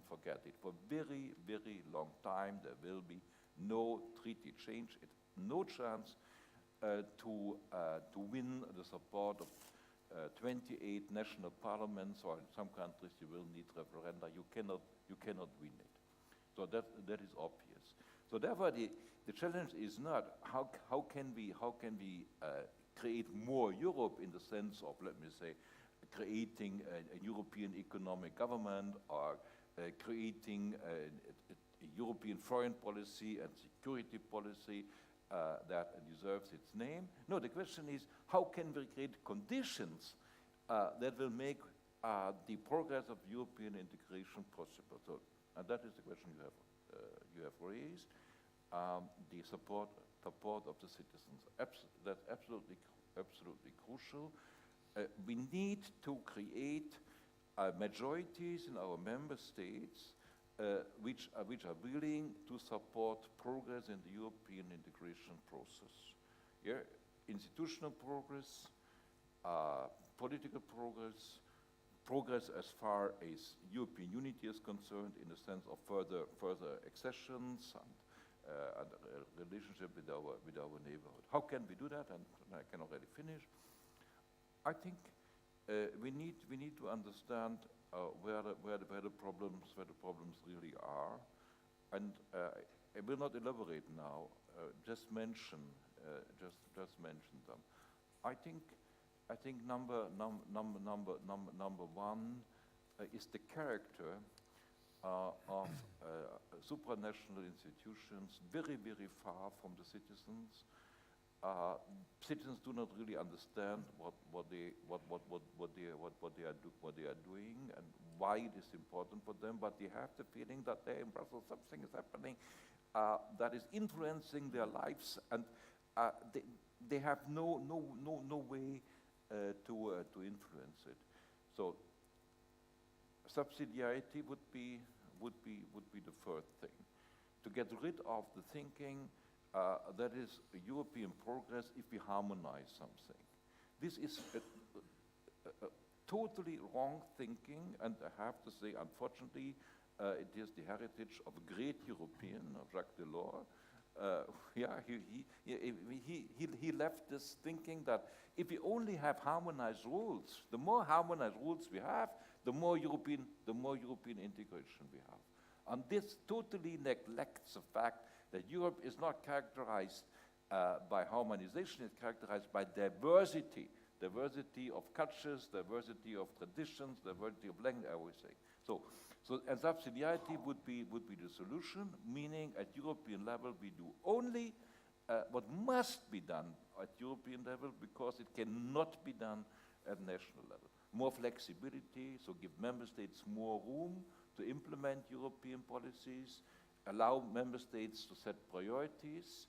forget it. For very, very long time, there will be no treaty change. No chance to win the support of 28 national parliaments, or in some countries you will need referenda. You cannot win it. So that is obvious. So therefore, the challenge is not how can we create more Europe in the sense of, let me say, creating a European economic government, or creating a European foreign policy and security policy that deserves its name. No, the question is, how can we create conditions that will make the progress of European integration possible? So, and that is the question you have raised. The support of the citizens. That's absolutely crucial. We need to create majorities in our member states which are willing to support progress in the European integration process. Yeah? Institutional progress, political progress as far as European unity is concerned, in the sense of further accessions relationship with our neighborhood. How can we do that? And I can already finish. I think we need to understand where the problems really are, and I will not elaborate now. Just mention them. I think number one is the character of supranational institutions, very far from the citizens. Citizens do not really understand what they are doing and why it is important for them, but they have the feeling that there in Brussels something is happening that is influencing their lives, and they have no way to influence it. So subsidiarity would be the first thing. To get rid of the thinking that is European progress if we harmonize something. This is a totally wrong thinking, and I have to say, unfortunately, it is the heritage of a great European, of Jacques Delors. He left this thinking that if we only have harmonized rules, the more harmonized rules we have, the more European integration we have. And this totally neglects the fact that Europe is not characterized by harmonization, it's characterized by diversity of cultures, diversity of traditions, diversity of language, I would say. And subsidiarity would be the solution, meaning at European level we do only what must be done at European level because it cannot be done at national level. More flexibility, so give member states more room to implement European policies, allow member states to set priorities.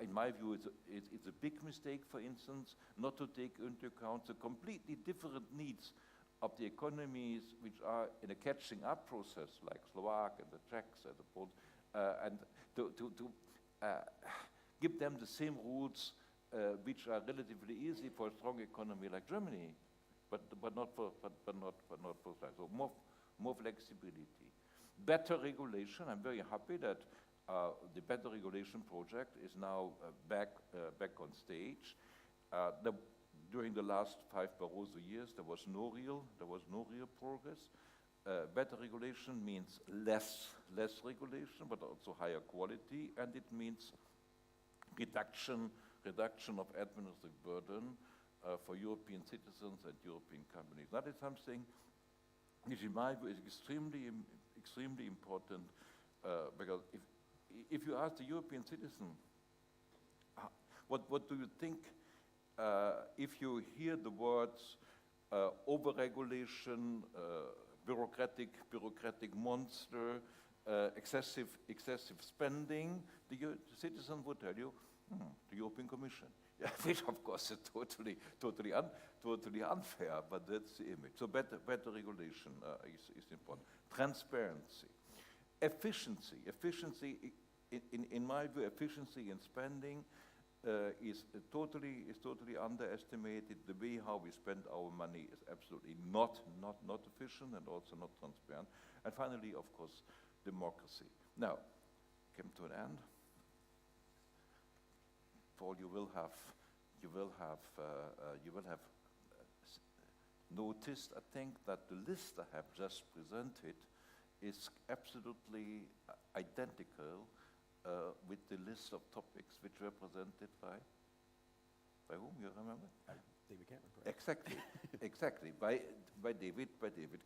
In my view, it's a big mistake, for instance, not to take into account the completely different needs of the economies which are in a catching up process, like Slovak and the Czechs and the Poles, and to give them the same rules which are relatively easy for a strong economy like Germany, but not for so more flexibility. Better regulation. I'm very happy that the better regulation project is now back on stage. During the last 5 Barroso years, there was no real progress. Better regulation means less regulation, but also higher quality, and it means reduction of administrative burden for European citizens and European companies. That is something which, in my view, is extremely important, because if you ask the European citizen, what do you think if you hear the words overregulation, bureaucratic monster, excessive spending, the citizen would tell you, the European Commission. Yeah, which of course is totally unfair, but that's the image. So better regulation is important. Transparency, efficiency. In my view, efficiency in spending is totally underestimated. The way how we spend our money is absolutely not efficient and also not transparent. And finally, of course, democracy. Now, came to an end. Paul, you will have noticed, I think, that the list I have just presented is absolutely identical with the list of topics which were presented by whom, you remember? David Cameron. Exactly, by David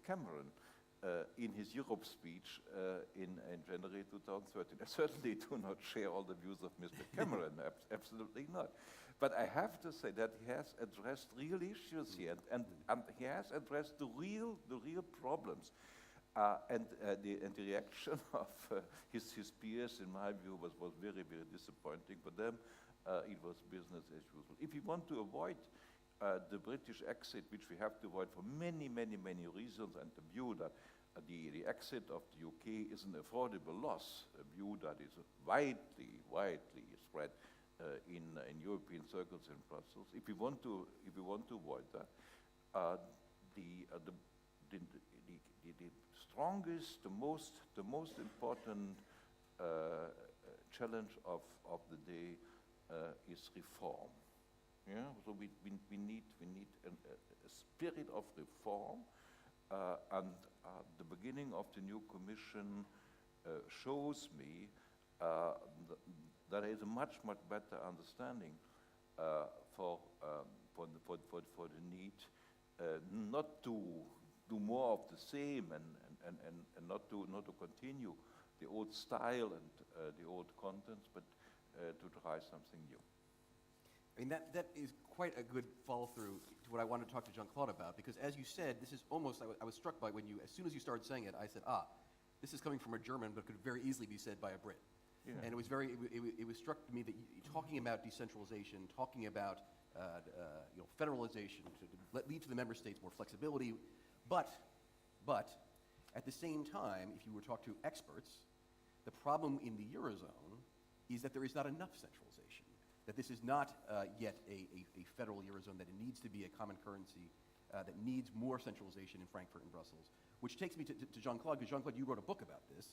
Cameron in his Europe speech in January 2013. I certainly do not share all the views of Mr. Cameron, absolutely not. But I have to say that he has addressed real issues here, and he has addressed the real problems. And the reaction of his peers, in my view, was very disappointing. For them, it was business as usual. If we want to avoid the British exit, which we have to avoid for many reasons, and the view that the exit of the UK is an affordable loss, a view that is widely spread in European circles in Brussels. If we want to avoid that, the strongest, the most important challenge of the day is reform. Yeah, so we need a spirit of reform, and the beginning of the new Commission shows me that there is a much better understanding for the need not to do more of the same and not to continue the old style and the old contents, but to try something new. I mean, that is quite a good follow-through to what I wanted to talk to Jean-Claude about, because as you said, this is almost, I was struck by when you, as soon as you started saying it, I said, this is coming from a German, but could very easily be said by a Brit. Yeah. And it was struck to me that talking about decentralization, talking about federalization to lead to the member states more flexibility, but at the same time, if you were to talk to experts, the problem in the Eurozone is that there is not enough centralization, that this is not yet a federal Eurozone, that it needs to be a common currency, that needs more centralization in Frankfurt and Brussels, which takes me to Jean-Claude, because Jean-Claude, you wrote a book about this,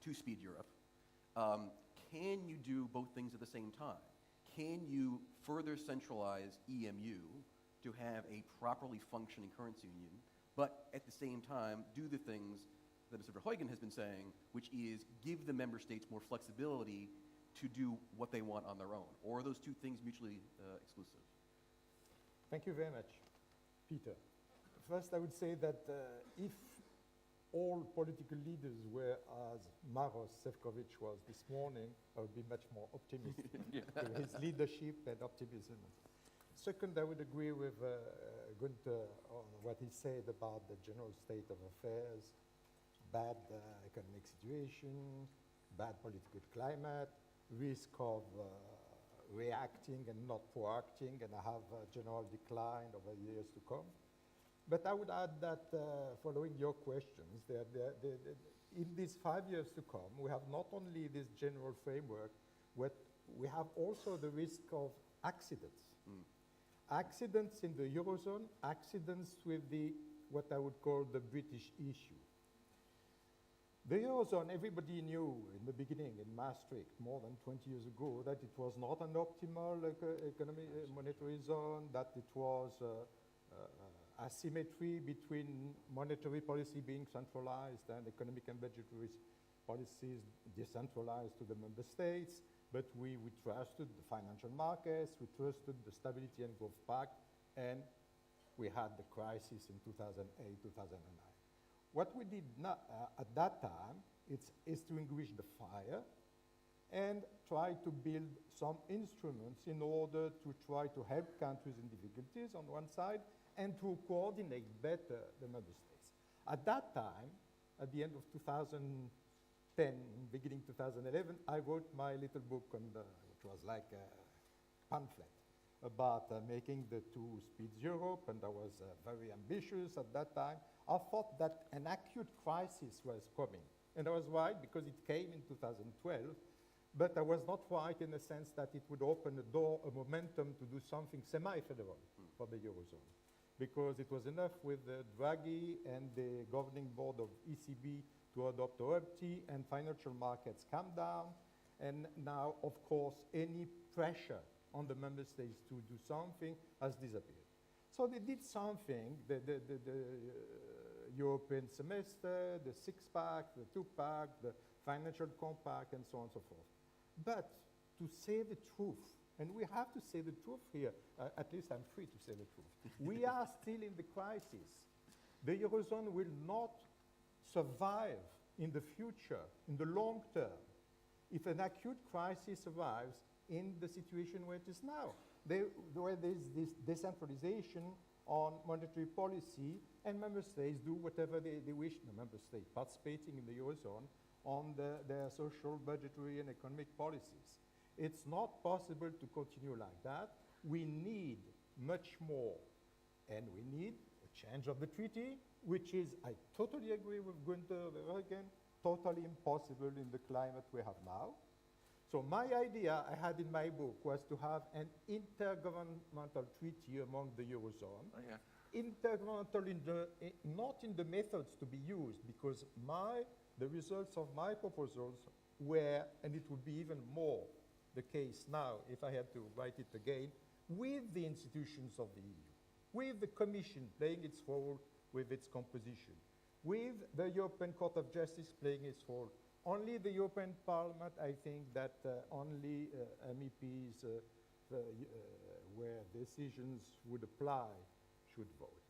Two-Speed Europe. Can you do both things at the same time? Can you further centralize EMU to have a properly functioning currency union, but at the same time do the things that Mr. Verheugen has been saying, which is give the member states more flexibility to do what they want on their own? Or are those two things mutually exclusive? Thank you very much, Peter. First, I would say that if all political leaders were as Maros Sefcovic was this morning, I would be much more optimistic to his leadership and optimism. Second, I would agree with Günther on what he said about the general state of affairs, bad economic situation, bad political climate, risk of reacting and not proacting, and have a general decline over years to come. But I would add that, following your questions, in these 5 years to come, we have not only this general framework, but we have also the risk of accidents. Accidents in the Eurozone, accidents with what I would call the British issue. The Eurozone, everybody knew in the beginning, in Maastricht, more than 20 years ago, that it was not an optimal economic monetary zone, that it was asymmetry between monetary policy being centralized and economic and budgetary policies decentralized to the member states. But we trusted the financial markets, we trusted the Stability and Growth Pact, and we had the crisis in 2008, 2009. What we did not, at that time is to extinguish the fire and try to build some instruments in order to try to help countries in difficulties on one side and to coordinate better the member states. At that time, at the end of 2010, beginning 2011, I wrote my little book, which was like a pamphlet, about making the two speeds Europe, and I was very ambitious at that time. I thought that an acute crisis was coming, and I was right because it came in 2012, but I was not right in the sense that it would open a door, a momentum to do something semi-federal for the Eurozone, because it was enough with Draghi and the governing board of ECB to adopt OEPT and financial markets come down, and now, of course, any pressure on the member states to do something has disappeared. So they did something, the European semester, the six-pack, the two-pack, the financial compact, and so on and so forth. But to say the truth, and we have to say the truth here, at least I'm free to say the truth. We are still in the crisis. The Eurozone will not survive in the future, in the long term, if an acute crisis arrives in the situation where it is now, where there's this decentralization on monetary policy, and member states do whatever they wish, the member state participating in the Eurozone, on their social, budgetary, and economic policies. It's not possible to continue like that. We need much more, and we need a change of the treaty, which is, I totally agree with Günther Verheugen, totally impossible in the climate we have now. So my idea I had in my book was to have an intergovernmental treaty among the Eurozone. Oh, yeah. Intergovernmental not in the methods to be used, because the results of my proposals where, and it would be even more the case now if I had to write it again, with the institutions of the EU, with the Commission playing its role with its composition, with the European Court of Justice playing its role. Only the European Parliament, I think that only MEPs where decisions would apply should vote.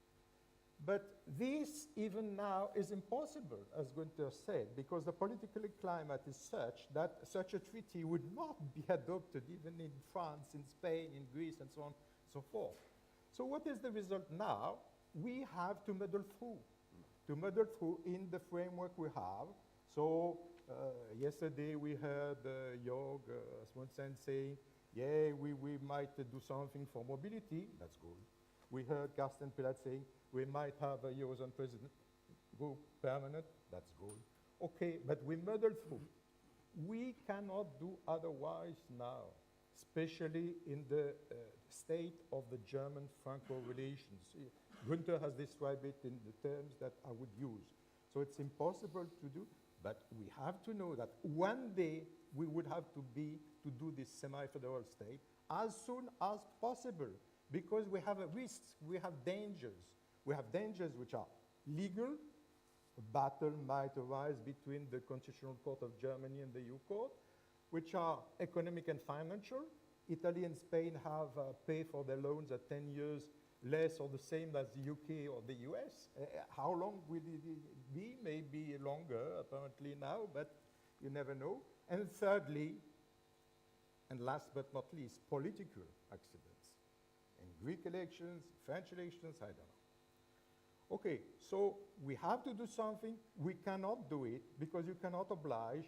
But this, even now, is impossible, as Günther said, because the political climate is such that such a treaty would not be adopted even in France, in Spain, in Greece, and so on and so forth. So what is the result now? We have to muddle through in the framework we have. So yesterday we heard Jörg Asmussen saying, yeah, we might do something for mobility. That's good. We heard Carsten Pilat saying, we might have a Eurozone president group permanent. That's good. Okay, but we muddle through. We cannot do otherwise now, especially in the state of the German-Franco relations. Günther has described it in the terms that I would use. So it's impossible to do, but we have to know that one day we would have to do this semi-federal state as soon as possible, because we have risks, we have dangers. We have dangers which are legal. A battle might arise between the Constitutional Court of Germany and the EU Court, which are economic and financial. Italy and Spain have paid for their loans at 10 years less or the same as the UK or the US. How long will it be? Maybe longer, apparently now, but you never know. And thirdly, and last but not least, political accidents. In Greek elections, French elections, I don't know. Okay, so we have to do something. We cannot do it because you cannot oblige.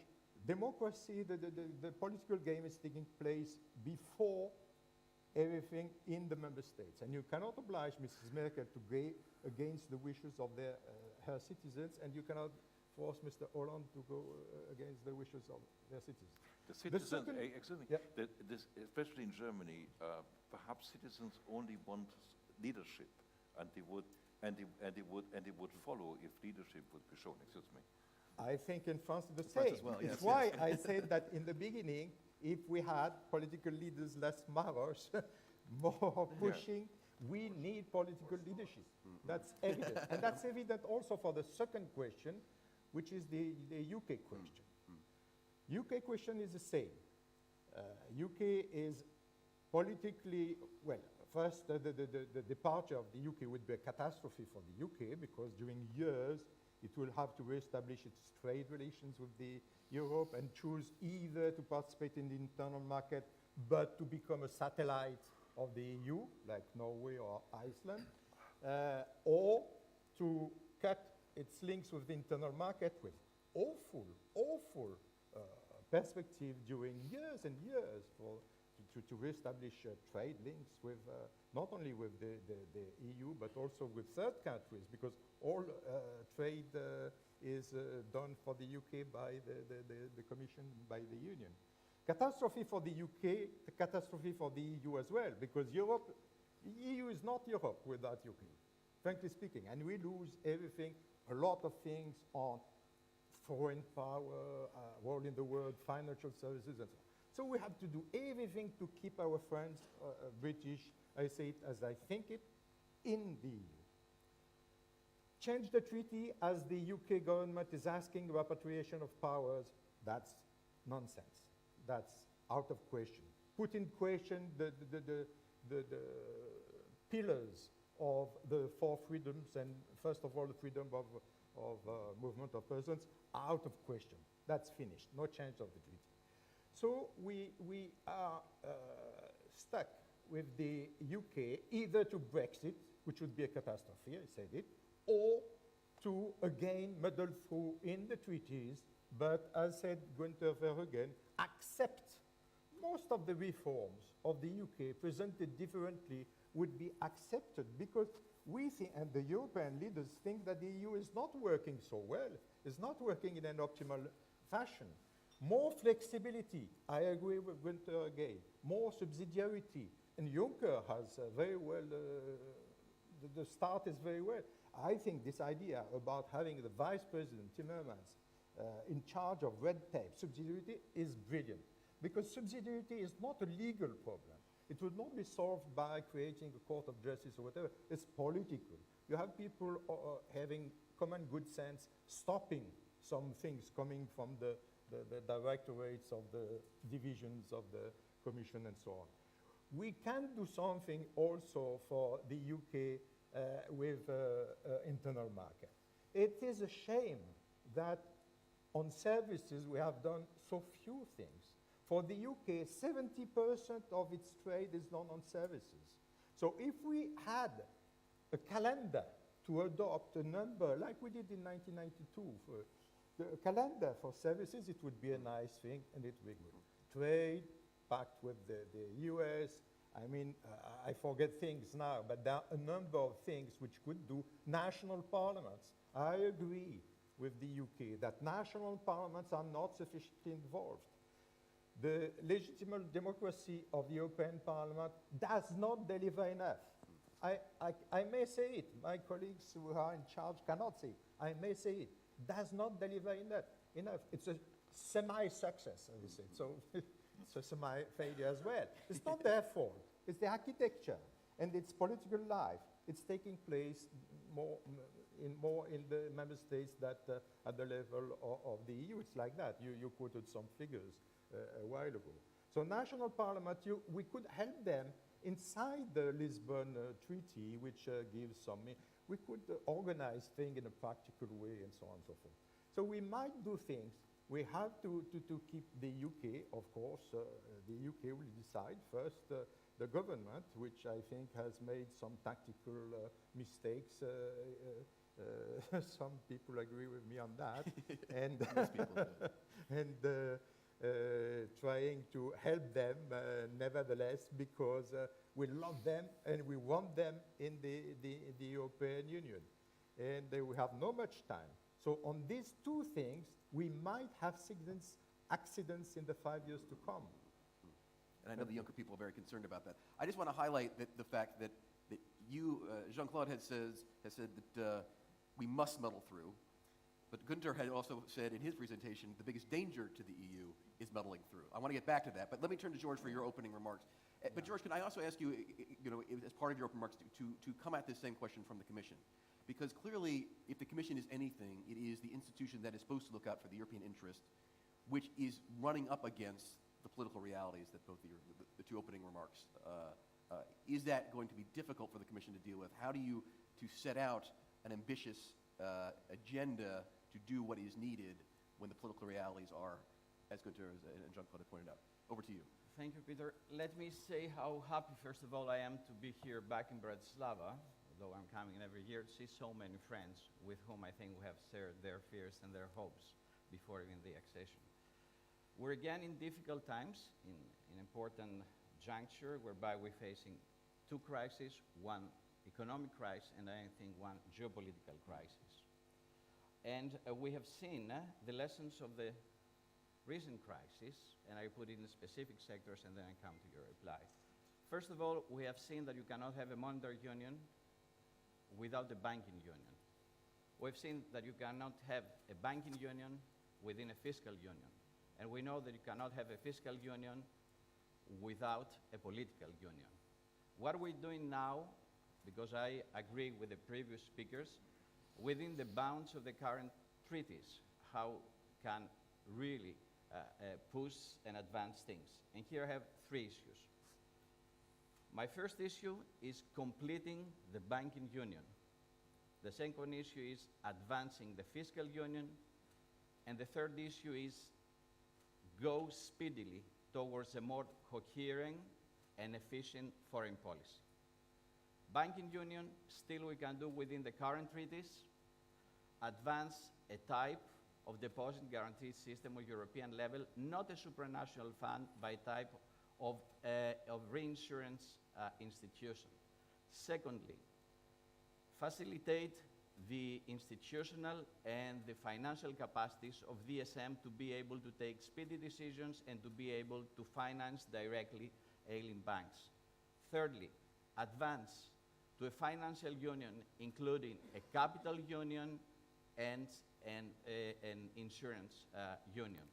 Democracy, the political game is taking place before everything in the member states. And you cannot oblige Mrs. Merkel to go against the wishes of her citizens, and you cannot force Mr. Hollande to go against the wishes of their citizens. The citizens, excuse me, yeah. Especially in Germany, perhaps citizens only want leadership, and they would follow if leadership would be shown. Excuse me. I think in France the France same. as well, It's yes, why yes. I said that in the beginning, if we had political leaders less Maros, more pushing, we need political leadership. That's evident. And that's evident also for the second question, which is the UK question. UK question is the same. UK is politically, well, first, the departure of the UK would be a catastrophe for the UK because during years it will have to reestablish its trade relations with Europe and choose either to participate in the internal market but to become a satellite of the EU, like Norway or Iceland, or to cut its links with the internal market with awful perspective during years and years to reestablish trade links with not only with the EU but also with third countries, because all trade is done for the UK by the Commission, by the Union. Catastrophe for the UK, catastrophe for the EU as well, because EU is not Europe without UK, frankly speaking, and we lose everything, a lot of things on foreign power, role in the world, financial services, and so on. So we have to do everything to keep our friends, British, I say it as I think it, in the EU. Change the treaty as the UK government is asking repatriation of powers, that's nonsense. That's out of question. Put in question the pillars of the four freedoms, and first of all, the freedom of movement of persons, out of question. That's finished, no change of the treaty. So we are stuck with the UK either to Brexit, which would be a catastrophe, I said it, or to again muddle through in the treaties, but as said Günther Verheugen, accept most of the reforms of the UK presented differently would be accepted because we think, and the European leaders think that the EU is not working so well, is not working in an optimal fashion. More flexibility, I agree with Günther again. More subsidiarity, and Juncker has very well, the start is very well. I think this idea about having the Vice President, Timmermans, in charge of red tape. Subsidiarity is brilliant because subsidiarity is not a legal problem. It would not be solved by creating a court of justice or whatever. It's political. You have people having common good sense, stopping some things coming from the directorates of the divisions of the Commission and so on. We can do something also for the UK with internal market. It is a shame that on services we have done so few things. For the UK, 70% of its trade is done on services. So if we had a calendar to adopt a number like we did in 1992, for the calendar for services, it would be a nice thing and it would be good. Trade, pact with the US, I mean, I forget things now, but there are a number of things which could do national parliaments. I agree with the UK that national parliaments are not sufficiently involved. The legitimate democracy of the European Parliament does not deliver enough. I may say it, my colleagues who are in charge cannot say it. I may say it, does not deliver enough. It's a semi-success, I would say. So it's a semi-failure as well. It's not their fault. It's the architecture and its political life. It's taking place more in the member states that at the level of the EU. It's like that. You quoted some figures a while ago. So national parliament, we could help them inside the Lisbon Treaty, which gives some, we could organize things in a practical way and so on and so forth. So we might do things. We have to keep the UK, of course. The UK will decide first the government, which I think has made some tactical mistakes. Some people agree with me on that. And Most people do. and trying to help them, nevertheless, because we love them and we want them in the European Union. And we have not much time. So on these two things, we might have accidents in the 5 years to come. And I know the younger people are very concerned about that. I just want to highlight the fact that you, Jean-Claude, has said that we must muddle through. But Günther had also said in his presentation the biggest danger to the EU is muddling through. I want to get back to that, but let me turn to George for your opening remarks. But George, can I also ask you, as part of your opening remarks, to come at this same question from the Commission? Because clearly, if the Commission is anything, it is the institution that is supposed to look out for the European interest, which is running up against the political realities that both the two opening remarks. Is that going to be difficult for the Commission to deal with? How do you set out an ambitious agenda to do what is needed when the political realities are, as Günther and Jean-Claude pointed out? Over to you. Thank you, Peter. Let me say how happy, first of all, I am to be here back in Bratislava, although I'm coming every year to see so many friends with whom I think we have shared their fears and their hopes before even the accession. We're again in difficult times, in an important juncture whereby we're facing two crises, one economic crisis and I think one geopolitical crisis. And we have seen the lessons of the recent crisis, and I put it in specific sectors and then I come to your reply. First of all, we have seen that you cannot have a monetary union without the banking union. We've seen that you cannot have a banking union within a fiscal union. And we know that you cannot have a fiscal union without a political union. What we're doing now, because I agree with the previous speakers, within the bounds of the current treaties, how can really push and advance things. And here I have three issues. My first issue is completing the banking union. The second issue is advancing the fiscal union. And the third issue is go speedily towards a more coherent and efficient foreign policy. Banking union, still we can do within the current treaties, advance a type of deposit guarantee system at European level, not a supranational fund, by type of reinsurance institution. Secondly, facilitate the institutional and the financial capacities of DSM to be able to take speedy decisions and to be able to finance directly ailing banks. Thirdly, advance to a financial union, including a capital union and and an insurance union.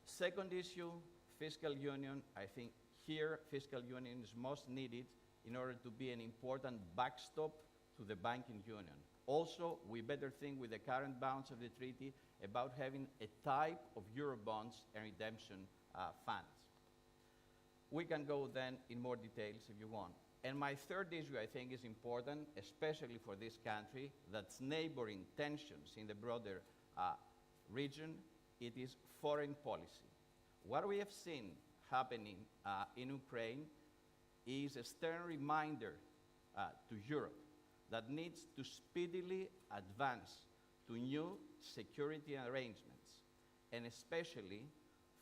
Second issue, fiscal union. I think here fiscal union is most needed in order to be an important backstop to the banking union. Also, we better think with the current bounds of the treaty about having a type of Eurobonds and redemption funds. We can go then in more details if you want. And my third issue I think is important, especially for this country, that's neighboring tensions in the broader region. It is foreign policy. What we have seen happening in Ukraine is a stern reminder to Europe that needs to speedily advance to new security arrangements, and especially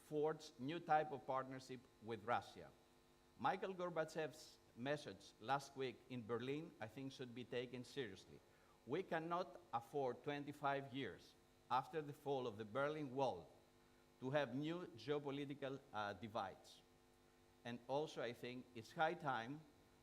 forge new type of partnership with Russia. Michael Gorbachev's message last week in Berlin, I think, should be taken seriously. We cannot afford 25 years after the fall of the Berlin Wall to have new geopolitical divides. And also, I think it's high time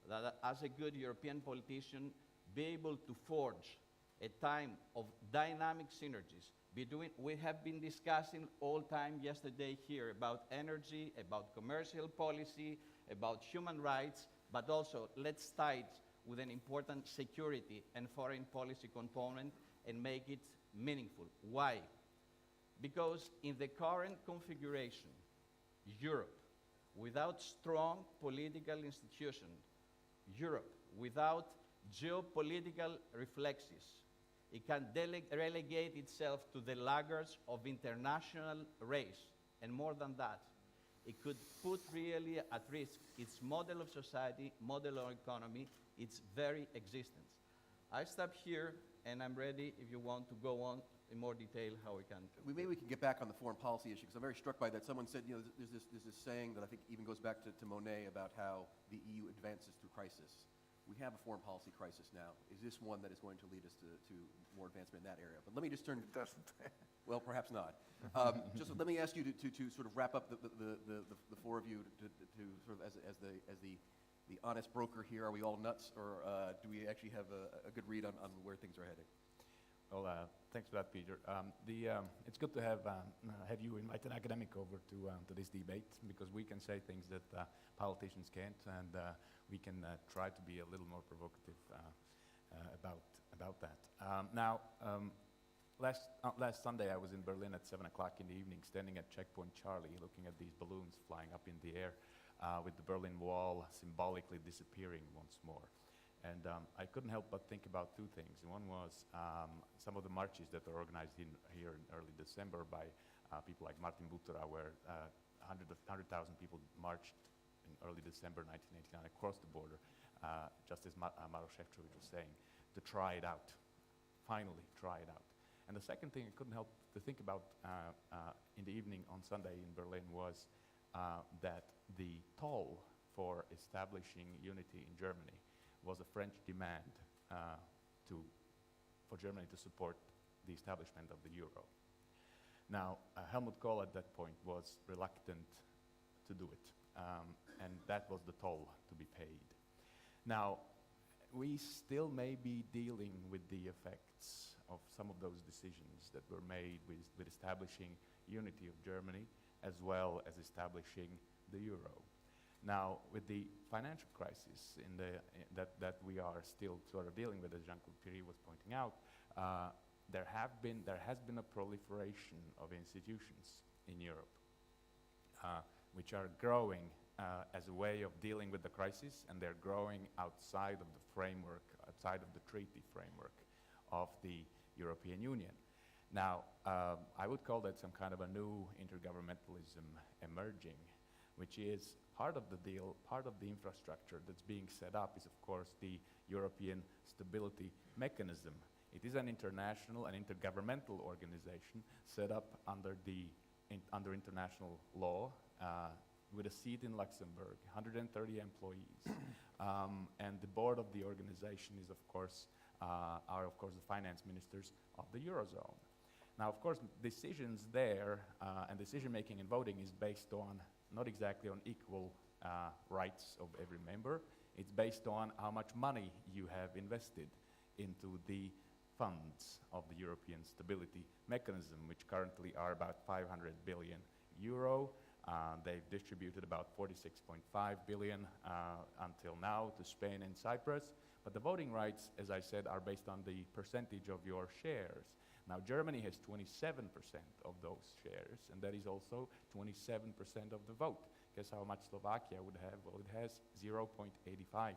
that as a good European politician, be able to forge a time of dynamic synergies between, we have been discussing all time yesterday here about energy, about commercial policy, about human rights, but also let's tie it with an important security and foreign policy component and make it meaningful. Why? Because in the current configuration, Europe, without strong political institutions, Europe, without geopolitical reflexes, it can relegate itself to the laggards of international race. And more than that, it could put really at risk its model of society, model of economy, its very existence. I stop here, and I'm ready if you want to go on in more detail how we can. Maybe we can get back on the foreign policy issue, because I'm very struck by that. Someone said, you know, there's this saying that I think even goes back to Monet about how the EU advances through crisis. We have a foreign policy crisis now. Is this one that is going to lead us to more advancement in that area? But let me just turn. It doesn't. Well, perhaps not. Just let me ask you to sort of wrap up the four of you to sort of as the honest broker here. Are we all nuts, or do we actually have a good read on where things are heading? Well, thanks for that, Peter. It's good to have you invite an academic over to this debate, because we can say things that politicians can't, and we can try to be a little more provocative about that. Last Sunday I was in Berlin at 7 o'clock in the evening, standing at Checkpoint Charlie, looking at these balloons flying up in the air, with the Berlin Wall symbolically disappearing once more. And I couldn't help but think about two things. One was some of the marches that are organized here in early December by people like Martin Butora, where 100,000 people marched in early December 1989 across the border, just as Maros Šefčovič was saying, to try it out, finally try it out. And the second thing I couldn't help to think about in the evening on Sunday in Berlin was that the toll for establishing unity in Germany was a French demand for Germany to support the establishment of the euro. Now, Helmut Kohl at that point was reluctant to do it, and that was the toll to be paid. Now, we still may be dealing with the effects of some of those decisions that were made with establishing unity of Germany, as well as establishing the euro. Now, with the financial crisis that we are still sort of dealing with, as Jean-Claude was pointing out, there has been a proliferation of institutions in Europe, which are growing as a way of dealing with the crisis, and they're growing outside of the framework, outside of the treaty framework of the European Union. Now, I would call that some kind of a new intergovernmentalism emerging, which is part of the deal, part of the infrastructure that's being set up is, of course, the European Stability Mechanism. It is an international and intergovernmental organization set up under international law, with a seat in Luxembourg, 130 employees, and the board of the organization is, of course, the finance ministers of the Eurozone. Now, of course, decisions there and decision-making and voting is based on not exactly on equal rights of every member. It's based on how much money you have invested into the funds of the European Stability Mechanism, which currently are about 500 billion euro. They've distributed about 46.5 billion until now to Spain and Cyprus. But the voting rights, as I said, are based on the percentage of your shares. Now, Germany has 27% of those shares, and that is also 27% of the vote. Guess how much Slovakia would have? Well, it has 0.85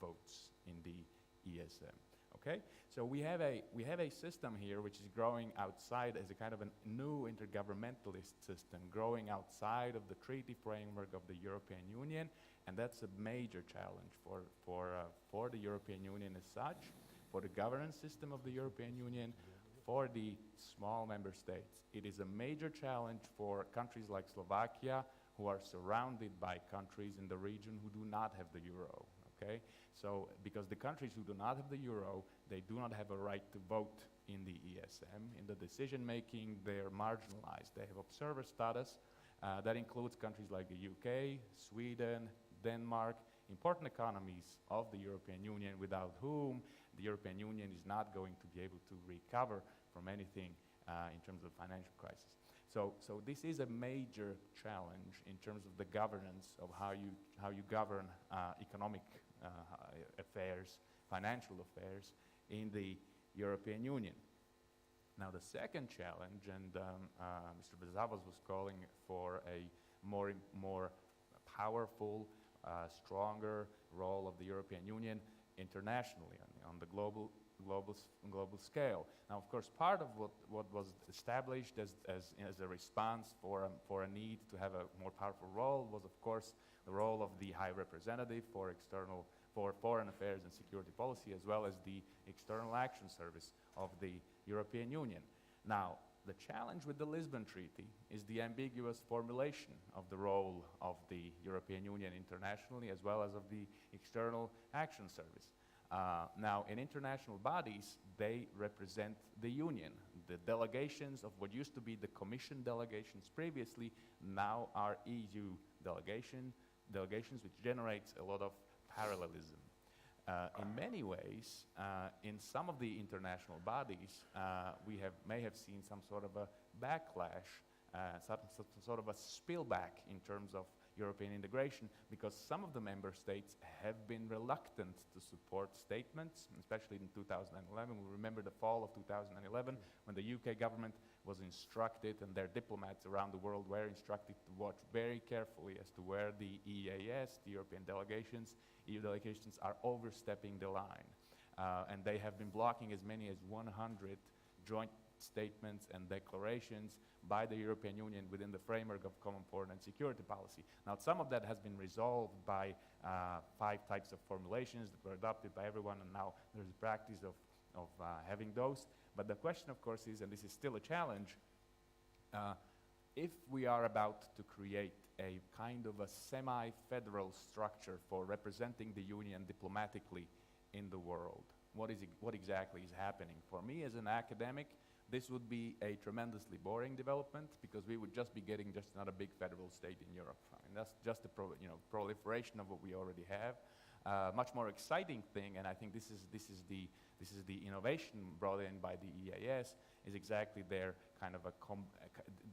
votes in the ESM. Okay, so we have a system here which is growing outside as a kind of a new intergovernmentalist system, growing outside of the treaty framework of the European Union, and that's a major challenge for the European Union as such, for the governance system of the European Union, for the small member states. It is a major challenge for countries like Slovakia, who are surrounded by countries in the region who do not have the euro. Okay, so because the countries who do not have the euro, they do not have a right to vote in the ESM. In the decision making, they're marginalized. They have observer status. That includes countries like the UK, Sweden, Denmark, important economies of the European Union, without whom the European Union is not going to be able to recover from anything in terms of financial crisis. So this is a major challenge in terms of the governance of how you govern economic affairs, financial affairs in the European Union. Now, the second challenge, and Mr. ZAVVOS was calling for a more powerful, stronger role of the European Union internationally on the global scale. Now, of course, part of what was established as a response for a need to have a more powerful role was, of course, the role of the High Representative for Foreign Affairs and Security Policy, as well as the External Action Service of the European Union. Now, the challenge with the Lisbon Treaty is the ambiguous formulation of the role of the European Union internationally, as well as of the External Action Service. Now, in international bodies, they represent the Union. The delegations of what used to be the Commission delegations previously now are EU delegations, which generates a lot of parallelism. In many ways, in some of the international bodies, we may have seen some sort of a backlash, some sort of a spillback in terms of European integration, because some of the member states have been reluctant to support statements, especially in 2011. We remember the fall of 2011 when the UK government was instructed, and their diplomats around the world were instructed to watch very carefully as to where the EAS, the European delegations, EU delegations are overstepping the line. And they have been blocking as many as 100 joint statements and declarations by the European Union within the framework of common foreign and security policy. Now, some of that has been resolved by 5 types of formulations that were adopted by everyone, and now there's a practice of having those. But the question, of course, is, and this is still a challenge, if we are about to create a kind of a semi-federal structure for representing the Union diplomatically in the world, what exactly is happening? For me as an academic, this would be a tremendously boring development, because we would just be getting just another big federal state in Europe. I mean, that's just a proliferation of what we already have. Much more exciting thing, and I think this is the innovation brought in by the EAS, is exactly their kind of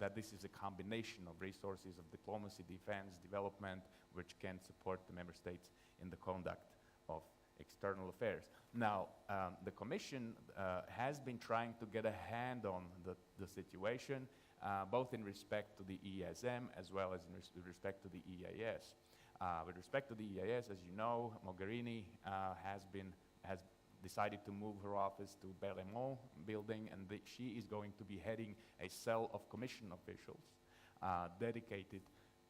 that this is a combination of resources of diplomacy, defense, development, which can support the member states in the conduct of external affairs. Now, the Commission has been trying to get a hand on the situation, both in respect to the ESM as well as in respect to the EAS. With respect to the EAS, as you know, Mogherini has decided to move her office to Berlaymont building, and she is going to be heading a cell of Commission officials dedicated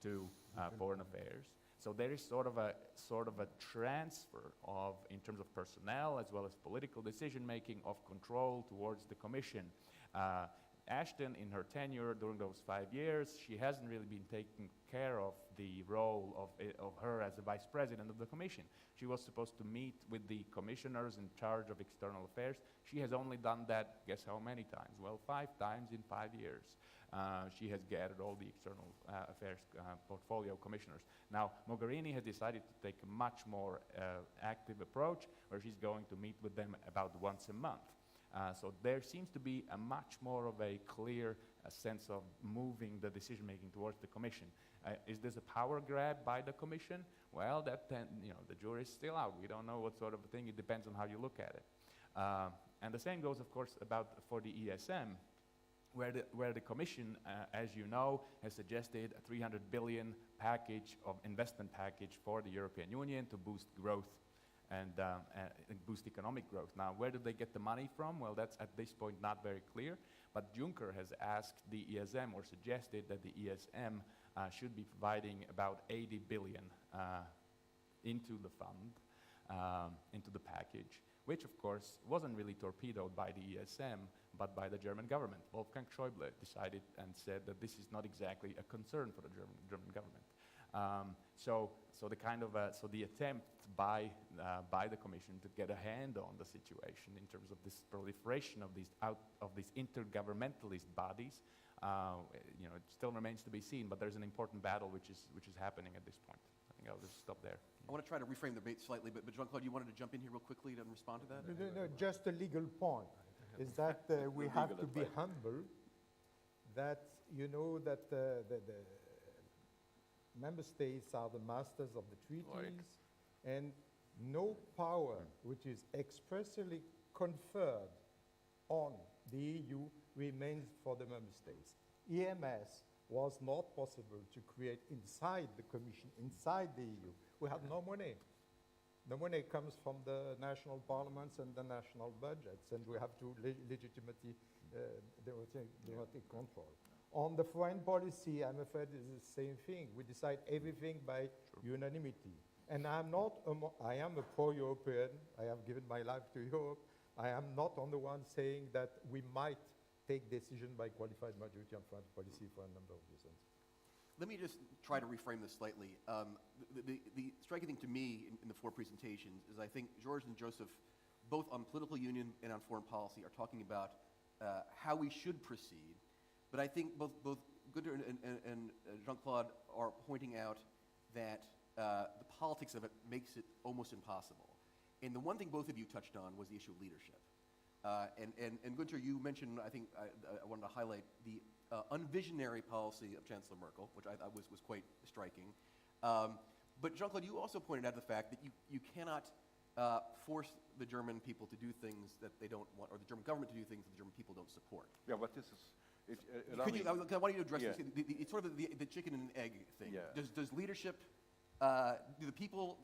to foreign affairs. So there is sort of a transfer of, in terms of personnel as well as political decision-making, of control towards the Commission. Ashton, in her tenure during those 5 years, she hasn't really been taking care of the role of her as the Vice President of the Commission. She was supposed to meet with the commissioners in charge of external affairs. She has only done that, guess how many times? Well, 5 times in 5 years. She has gathered all the external affairs portfolio commissioners. Now, Mogherini has decided to take a much more active approach, where she's going to meet with them about once a month. So there seems to be a much more of a clear sense of moving the decision-making towards the Commission. Is this a power grab by the Commission? Well, the jury's still out. We don't know what sort of a thing. It depends on how you look at it. And the same goes, of course, for the ESM, where the Commission, as you know, has suggested a 300 billion investment package for the European Union to boost growth and boost economic growth. Now, where do they get the money from? Well, that's at this point not very clear, but Juncker has asked the ESM, or suggested that the ESM should be providing about 80 billion into the fund, into the package, which of course wasn't really torpedoed by the ESM, but by the German government. Wolfgang Schäuble decided and said that this is not exactly a concern for the German government. So the attempt by the Commission to get a hand on the situation in terms of this proliferation of these intergovernmentalist bodies, it still remains to be seen. But there's an important battle which is happening at this point. I think I'll just stop there. I want to try to reframe the debate slightly, but Jean-Claude, you wanted to jump in here real quickly to respond to that? No, just a legal point is that we have to be humble, that you know that the member states are the masters of the treaties, and no power which is expressly conferred on the EU remains for the member states. EMS was not possible to create inside the Commission, inside the EU. We had no money. The money comes from the national parliaments and the national budgets, and we have to legitimacy democratic control. On the foreign policy, I'm afraid it's the same thing. We decide everything by unanimity. And I am a pro-European. I have given my life to Europe. I am not on the one saying that we might take decision by qualified majority on foreign policy for a number of reasons. Let me just try to reframe this slightly. The striking thing to me in the four presentations is I think George and Joseph, both on political union and on foreign policy, are talking about how we should proceed. But I think both Günter and Jean-Claude are pointing out that the politics of it makes it almost impossible. And the one thing both of you touched on was the issue of leadership. And Günter, you mentioned, I think I wanted to highlight the unvisionary policy of Chancellor Merkel, which I thought was quite striking. But Jean-Claude, you also pointed out the fact that you cannot force the German people to do things that they don't want, or the German government to do things that the German people don't support. Yeah, but this is... I want you to address this. It's sort of the chicken and egg thing. Yeah. Does leadership, do the people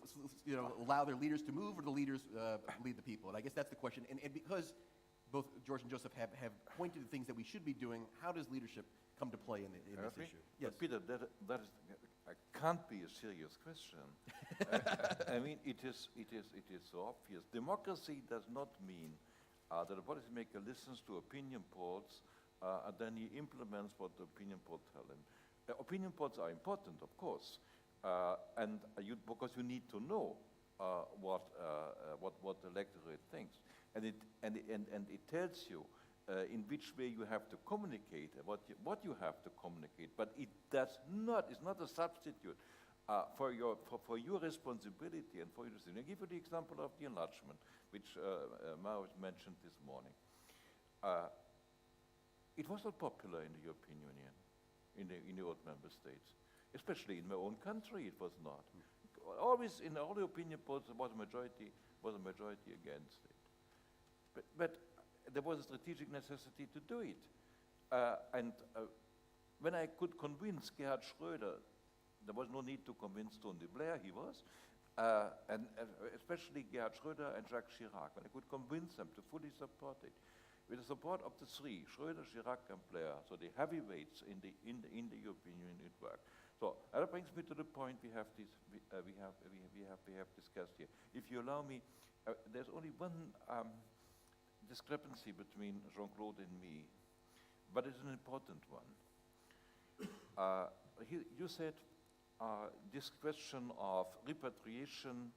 allow their leaders to move, or do the leaders lead the people? And I guess that's the question. And because both George and Joseph have pointed to things that we should be doing, how does leadership come to play in this issue? Yes. But Peter, that can't be a serious question. I mean, it is so obvious. Democracy does not mean that a policymaker listens to opinion polls and then he implements what the opinion polls tell him. Opinion polls are important, of course, because you need to know what the electorate thinks, and it tells you in which way you have to communicate, what you have to communicate. But it does not. It's not a substitute for your responsibility and for your decision. I give you the example of the enlargement, which Maros mentioned this morning. It was not popular in the European Union, in the old member states. Especially in my own country, it was not. Always in all the opinion polls, there was a majority against it. But there was a strategic necessity to do it. When I could convince Gerhard Schröder, there was no need to convince Tony Blair, he was, and especially Gerhard Schröder and Jacques Chirac. When I could convince them to fully support it, with the support of the three, Schröder, Chirac, and Blair, so the heavyweights in the European Union, it worked. So that brings me to the point we have discussed here. If you allow me, there's only one discrepancy between Jean-Claude and me, but it's an important one. You said this question of repatriation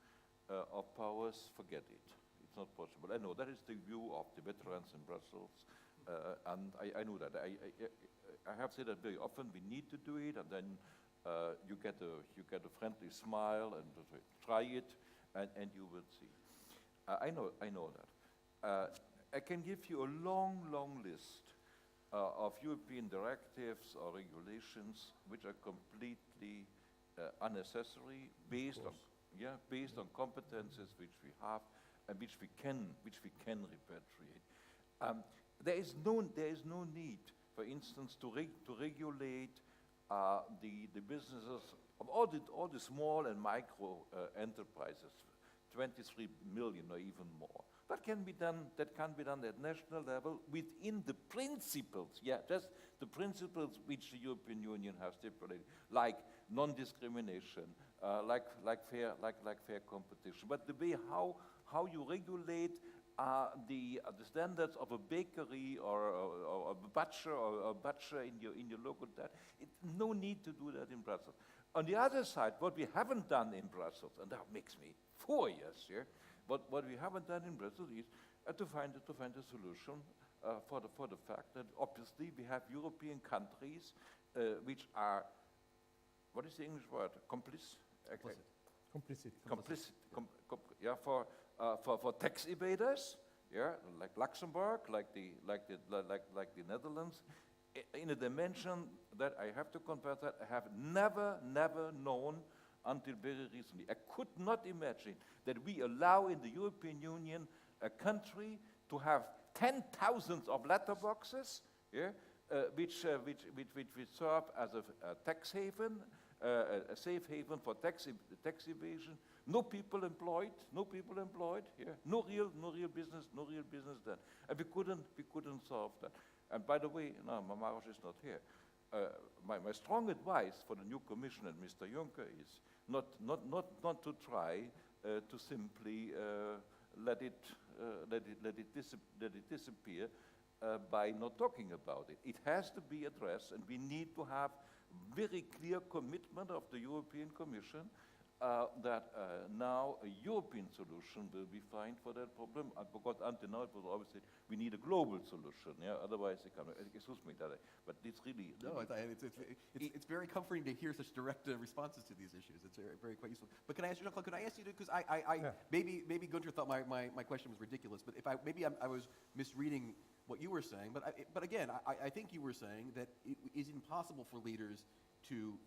of powers, forget it. It's not possible. I know that is the view of the veterans in Brussels, and I know that. I have said that very often. We need to do it, and then you get a friendly smile and try it, and you will see. I know that. I can give you a long list of European directives or regulations which are completely unnecessary, based on competences which we have and which we can repatriate. There is no need, for instance, to regulate the businesses of all the small and micro enterprises, 23 million or even more. That can be done at national level within the principles, just the principles which the European Union has stipulated, like non-discrimination, like fair competition. But the way how you regulate the standards of a bakery or a butcher in your local town, no need to do that in Brussels. On the other side, what we haven't done in Brussels, and that makes me furious here, but what we haven't done in Brussels is to find a solution for the fact that obviously we have European countries which are, what is the English word? Complicit. For tax evaders, like Luxembourg, like the Netherlands, in a dimension that I have to confess that I have never known until very recently. I could not imagine that we allow in the European Union a country to have 10,000s of letterboxes, which serve as a tax haven, a safe haven for tax evasion. No people employed. No real business done. And we couldn't solve that. And by the way, no, Maros is not here. My strong advice for the new Commission and Mr. Juncker is not to try to simply let it disappear by not talking about it. It has to be addressed, and we need to have very clear commitment of the European Commission that now a European solution will be found for that problem. Because until now it was always said we need a global solution. Otherwise, excuse me, but it's really it's very comforting to hear such direct responses to these issues. It's very quite useful. But can I ask you, Jean-Claude? Could I ask you because maybe Günther thought my question was ridiculous, but if I was misreading what you were saying. But again, I think you were saying that it is impossible for leaders to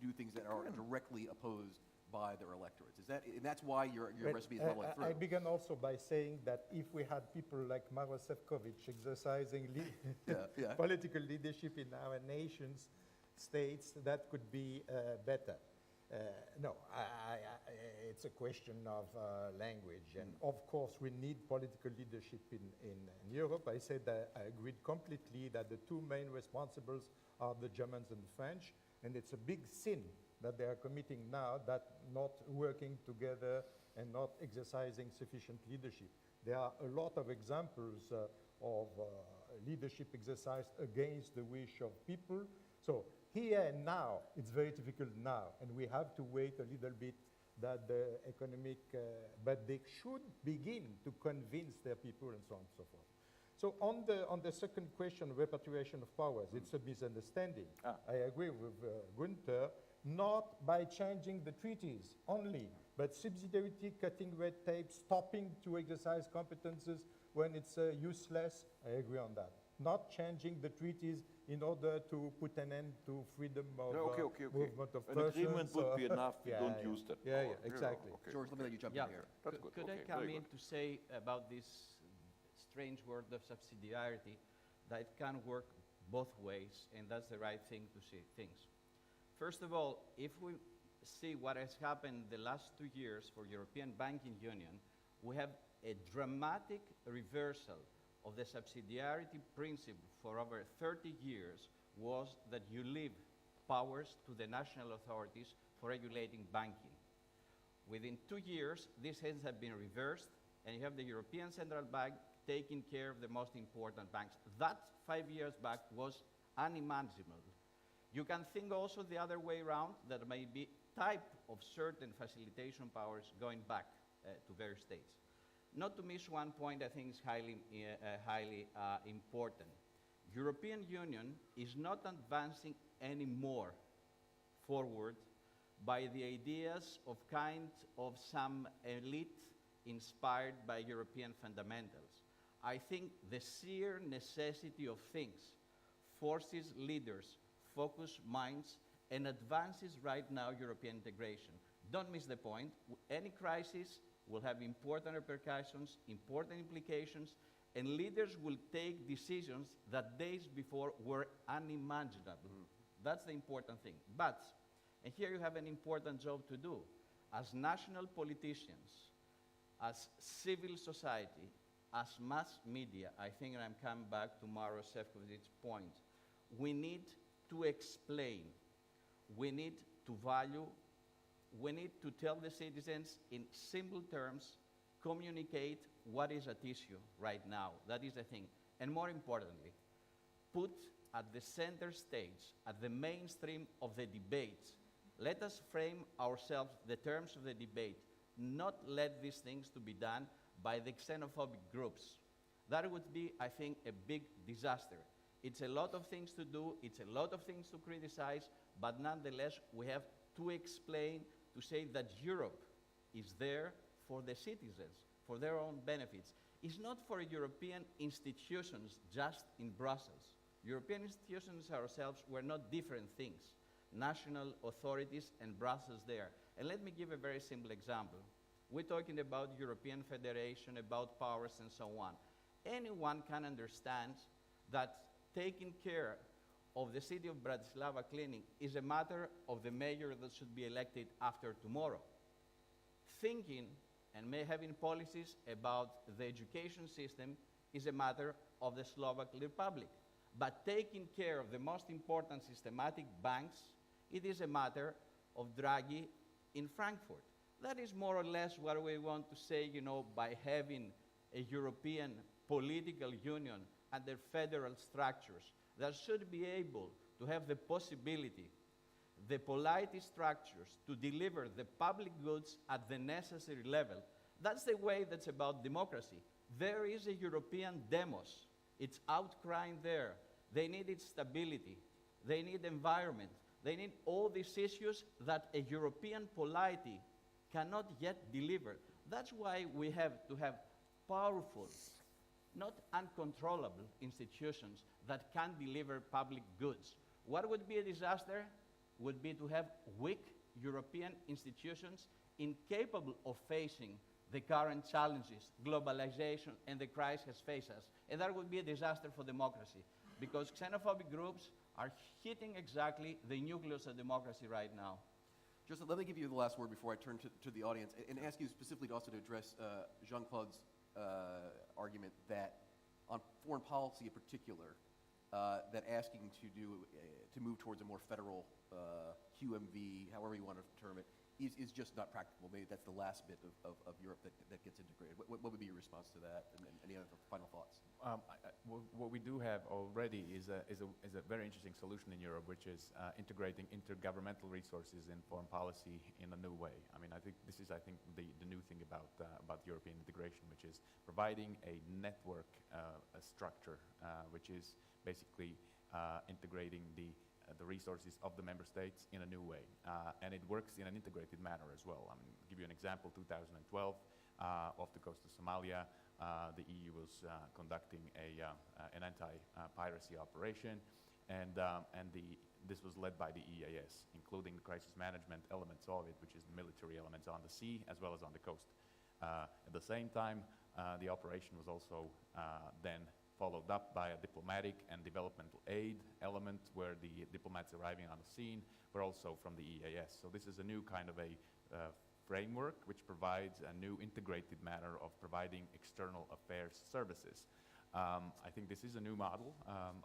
do things that are directly opposed by their electorates. And that's why your recipe is not went through. I began also by saying that if we had people like Maros Sefcovic exercising political leadership in our nations, states, that could be better. No, it's a question of language. And of course, we need political leadership in Europe. I said that I agreed completely that the two main responsibles are the Germans and the French. And it's a big sin that they are committing now, that not working together and not exercising sufficient leadership. There are a lot of examples of leadership exercised against the wish of people. So here and now, it's very difficult now, and we have to wait a little bit that the economic, but they should begin to convince their people and so on and so forth. So on the second question, repatriation of powers, it's a misunderstanding. I agree with Günther, not by changing the treaties only, but subsidiarity, cutting red tape, stopping to exercise competences when it's useless. I agree on that. Not changing the treaties in order to put an end to freedom of movement of persons. An agreement would be enough. We don't use that. Exactly. George, let me let you jump in here. That's good. Could I come in to say about this strange word of subsidiarity, that it can work both ways, and that's the right thing to see things. First of all, if we see what has happened the last 2 years for European Banking Union, we have a dramatic reversal of the subsidiarity principle for over 30 years was that you leave powers to the national authorities for regulating banking. Within 2 years, this has been reversed, and you have the European Central Bank taking care of the most important banks. That 5 years back was unimaginable. You can think also the other way around, that may be type of certain facilitation powers going back to various states. not to miss one point I think is highly important. European Union is not advancing anymore forward by the ideas of kind of some elite inspired by European fundamentals. I think the sheer necessity of things forces leaders, focus minds, and advances right now European integration. Don't miss the point. Any crisis will have important repercussions, important implications, and leaders will take decisions that days before were unimaginable. That's the important thing. But, and here you have an important job to do, as national politicians, as civil society, as mass media, I think I'm coming back to Maros Sefcovic's point, we need to explain, we need to value, we need to tell the citizens in simple terms, communicate what is at issue right now. That is the thing. And more importantly, put at the center stage, at the mainstream of the debates, let us frame ourselves the terms of the debate, not let these things to be done by the xenophobic groups. That would be, I think, a big disaster. It's a lot of things to do, it's a lot of things to criticize, but nonetheless, we have to explain, to say that Europe is there for the citizens, for their own benefits. It's not for European institutions just in Brussels. European institutions ourselves were not different things. National authorities and Brussels there. And let me give a very simple example. We're talking about European Federation, about powers and so on. Anyone can understand that taking care of the city of Bratislava cleaning is a matter of the mayor that should be elected after tomorrow. Thinking and having policies about the education system is a matter of the Slovak Republic. But taking care of the most important systematic banks, it is a matter of Draghi in Frankfurt. That is more or less what we want to say, you know, by having a European political union under federal structures that should be able to have the possibility, the polity structures to deliver the public goods at the necessary level. That's the way that's about democracy. There is a European demos. It's outcrying there. They need its stability. They need environment. They need all these issues that a European polity cannot yet deliver. That's why we have to have powerful, not uncontrollable institutions that can deliver public goods. What would be a disaster would be to have weak European institutions incapable of facing the current challenges, globalization, and the crisis faces us. And that would be a disaster for democracy, because xenophobic groups are hitting exactly the nucleus of democracy right now. Joseph, let me give you the last word before I turn to the audience and ask you specifically also to address Jean-Claude's argument that on foreign policy in particular, that asking to move towards a more federal QMV, however you want to term it, is just not practical. Maybe that's the last bit of Europe that gets integrated. What would be your response to that, and any other final thoughts? What we do have already is a very interesting solution in Europe, which is integrating intergovernmental resources in foreign policy in a new way. I mean, I think this is, the new thing about European integration, which is providing a network a structure, which is basically integrating the resources of the member states in a new way. And it works in an integrated manner as well. I mean, I'll give you an example, 2012, off the coast of Somalia, the EU was conducting an anti-piracy operation, and this was led by the EAS, including the crisis management elements of it, which is the military elements on the sea as well as on the coast. At the same time, the operation was also then followed up by a diplomatic and developmental aid element, where the diplomats arriving on the scene were also from the EAS. So this is a new kind of a framework which provides a new integrated manner of providing external affairs services. I think this is a new model.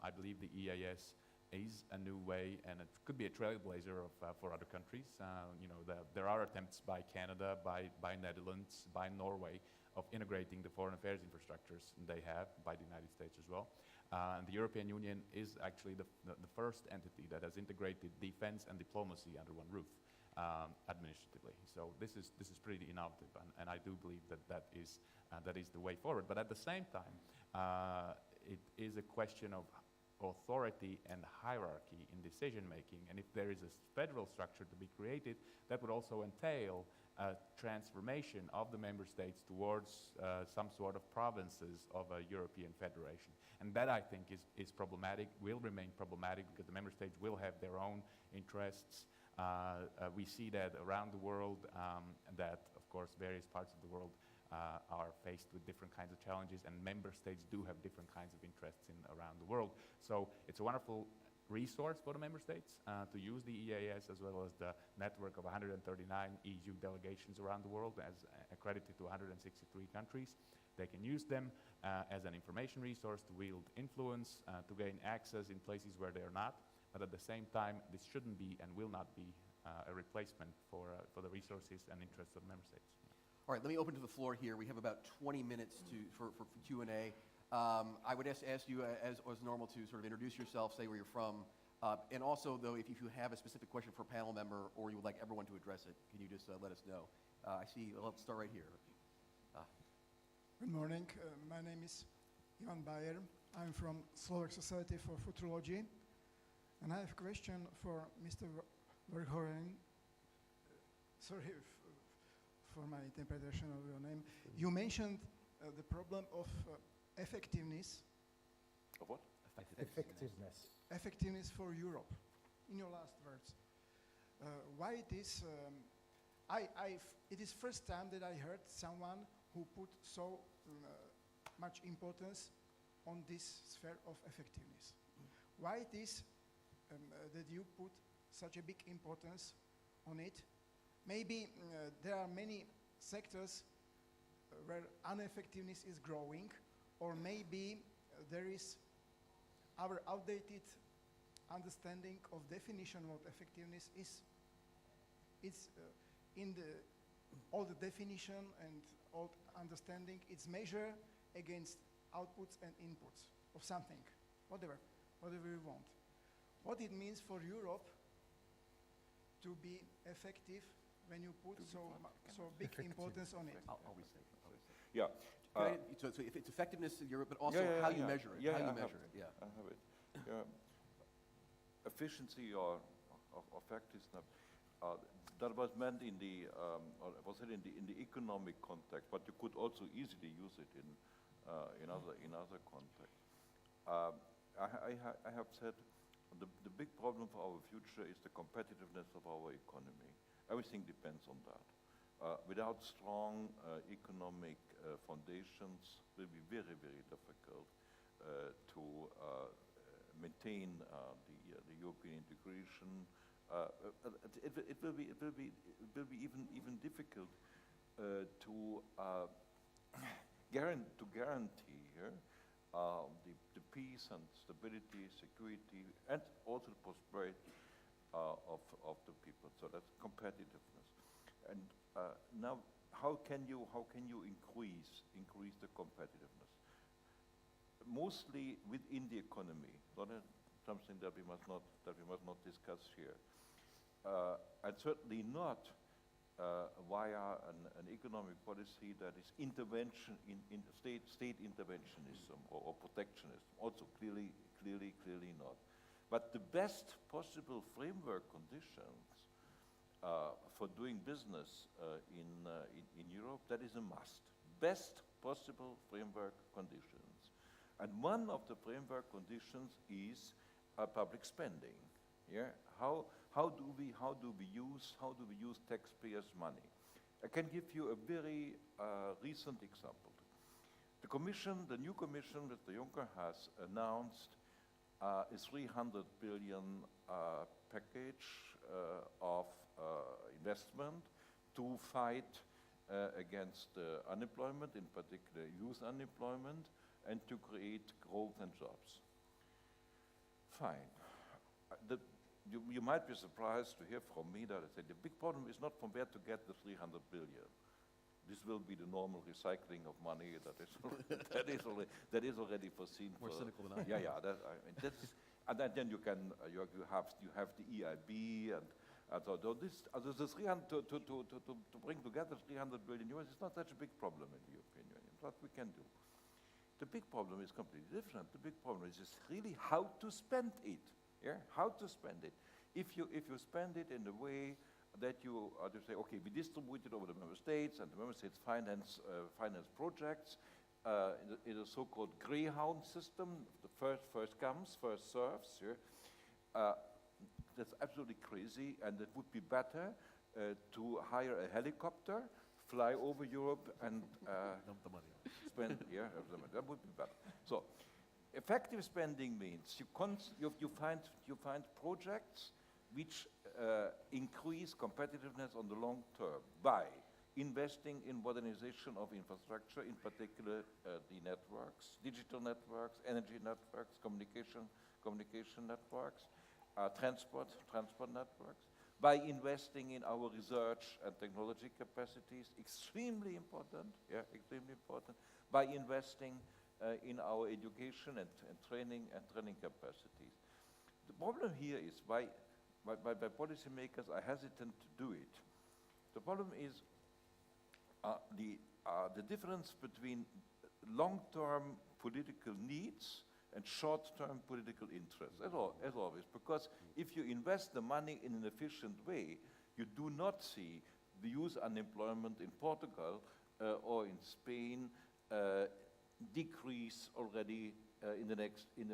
I believe the EAS is a new way, and it could be a trailblazer for other countries. There are attempts by Canada, by Netherlands, by Norway, of integrating the foreign affairs infrastructures they have, by the United States as well. And the European Union is actually the first entity that has integrated defense and diplomacy under one roof. administratively. So this is pretty innovative, and I do believe that is the way forward. But at the same time, it is a question of authority and hierarchy in decision making. And if there is a federal structure to be created, that would also entail a transformation of the member states towards some sort of provinces of a European federation. And that, I think, is problematic, will remain problematic, because the member states will have their own interests. We see that around the world, that, of course, various parts of the world are faced with different kinds of challenges, and member states do have different kinds of interests around the world. So it's a wonderful resource for the member states to use the EAS, as well as the network of 139 EU delegations around the world, as accredited to 163 countries. They can use them as an information resource to wield influence, to gain access in places where they are not. But at the same time, this shouldn't be and will not be a replacement for the resources and interests of member states. All right, let me open to the floor here. We have about 20 minutes for Q&A. I would ask you, as normal, to sort of introduce yourself, say where you're from, and also, though, if you have a specific question for a panel member or you would like everyone to address it, can you just let us know? I see, let's start right here. Good morning. My name is Ivan Bayer. I'm from Slovak Society for Futurology, and I have a question for Mr. Verheugen. Sorry for my interpretation of your name. You mentioned the problem of effectiveness. Of what? Effectiveness. Effectiveness for Europe, in your last words. Why it is? It is first time that I heard someone who put so much importance on this sphere of effectiveness. Why it is that you put such a big importance on it? Maybe there are many sectors where ineffectiveness is growing, or maybe there is our outdated understanding of definition of effectiveness is in the old definition and old understanding. It's measure against outputs and inputs of something, whatever we want. What it means for Europe to be effective when you put so big importance on it. I'll restate. Yeah. So if it's effectiveness in Europe, but also how you measure it. Yeah, how you I measure have it. Yeah. I have it. Efficiency or effectiveness. That was meant in the was it in the economic context, but you could also easily use it in other contexts. I have said the big problem for our future is the competitiveness of our economy. Everything depends on that. Without strong economic foundations, it will be very, very difficult to maintain the European integration. It will be even difficult to guarantee the peace and stability, security, and also the prosperity of the people. So that's competitiveness. And now, how can you increase the competitiveness? Mostly within the economy. Not something that we must not discuss here. And certainly not via an economic policy that is intervention in state interventionism or protectionism. Also clearly not. But the best possible framework conditions for doing business in Europe, that is a must. Best possible framework conditions. And one of the framework conditions is public spending. Yeah? How do we use taxpayers' money? I can give you a very recent example. The new commission, Mr. Juncker, has announced a 300 billion package of investment to fight against unemployment, in particular youth unemployment, and to create growth and jobs. Fine. You might be surprised to hear from me that I say the big problem is not from where to get the 300 billion. This will be the normal recycling of money that is already foreseen. More cynical than I am. Yeah. And then you have the EIB The 300 to bring together 300 billion euros is not such a big problem in the European Union. What we can do. The big problem is completely different. The big problem is just really how to spend it. Yeah, how to spend it. If you spend it in the way that you say, okay, we distribute it over the member states, and the member states finance projects in the so-called Greyhound system. The first comes, first serves. Yeah? That's absolutely crazy, and it would be better to hire a helicopter, fly over Europe, and spend. Yeah, that would be better. So, effective spending means you find projects which increase competitiveness on the long term by investing in modernization of infrastructure, in particular the networks, digital networks, energy networks, communication networks. Transport networks, by investing in our research and technology capacities, extremely important, by investing in our education and training capacities. The problem here is why policymakers are hesitant to do it. The problem is the difference between long-term political needs and short-term political interests, as always, because if you invest the money in an efficient way, you do not see the youth unemployment in Portugal or in Spain decrease already in the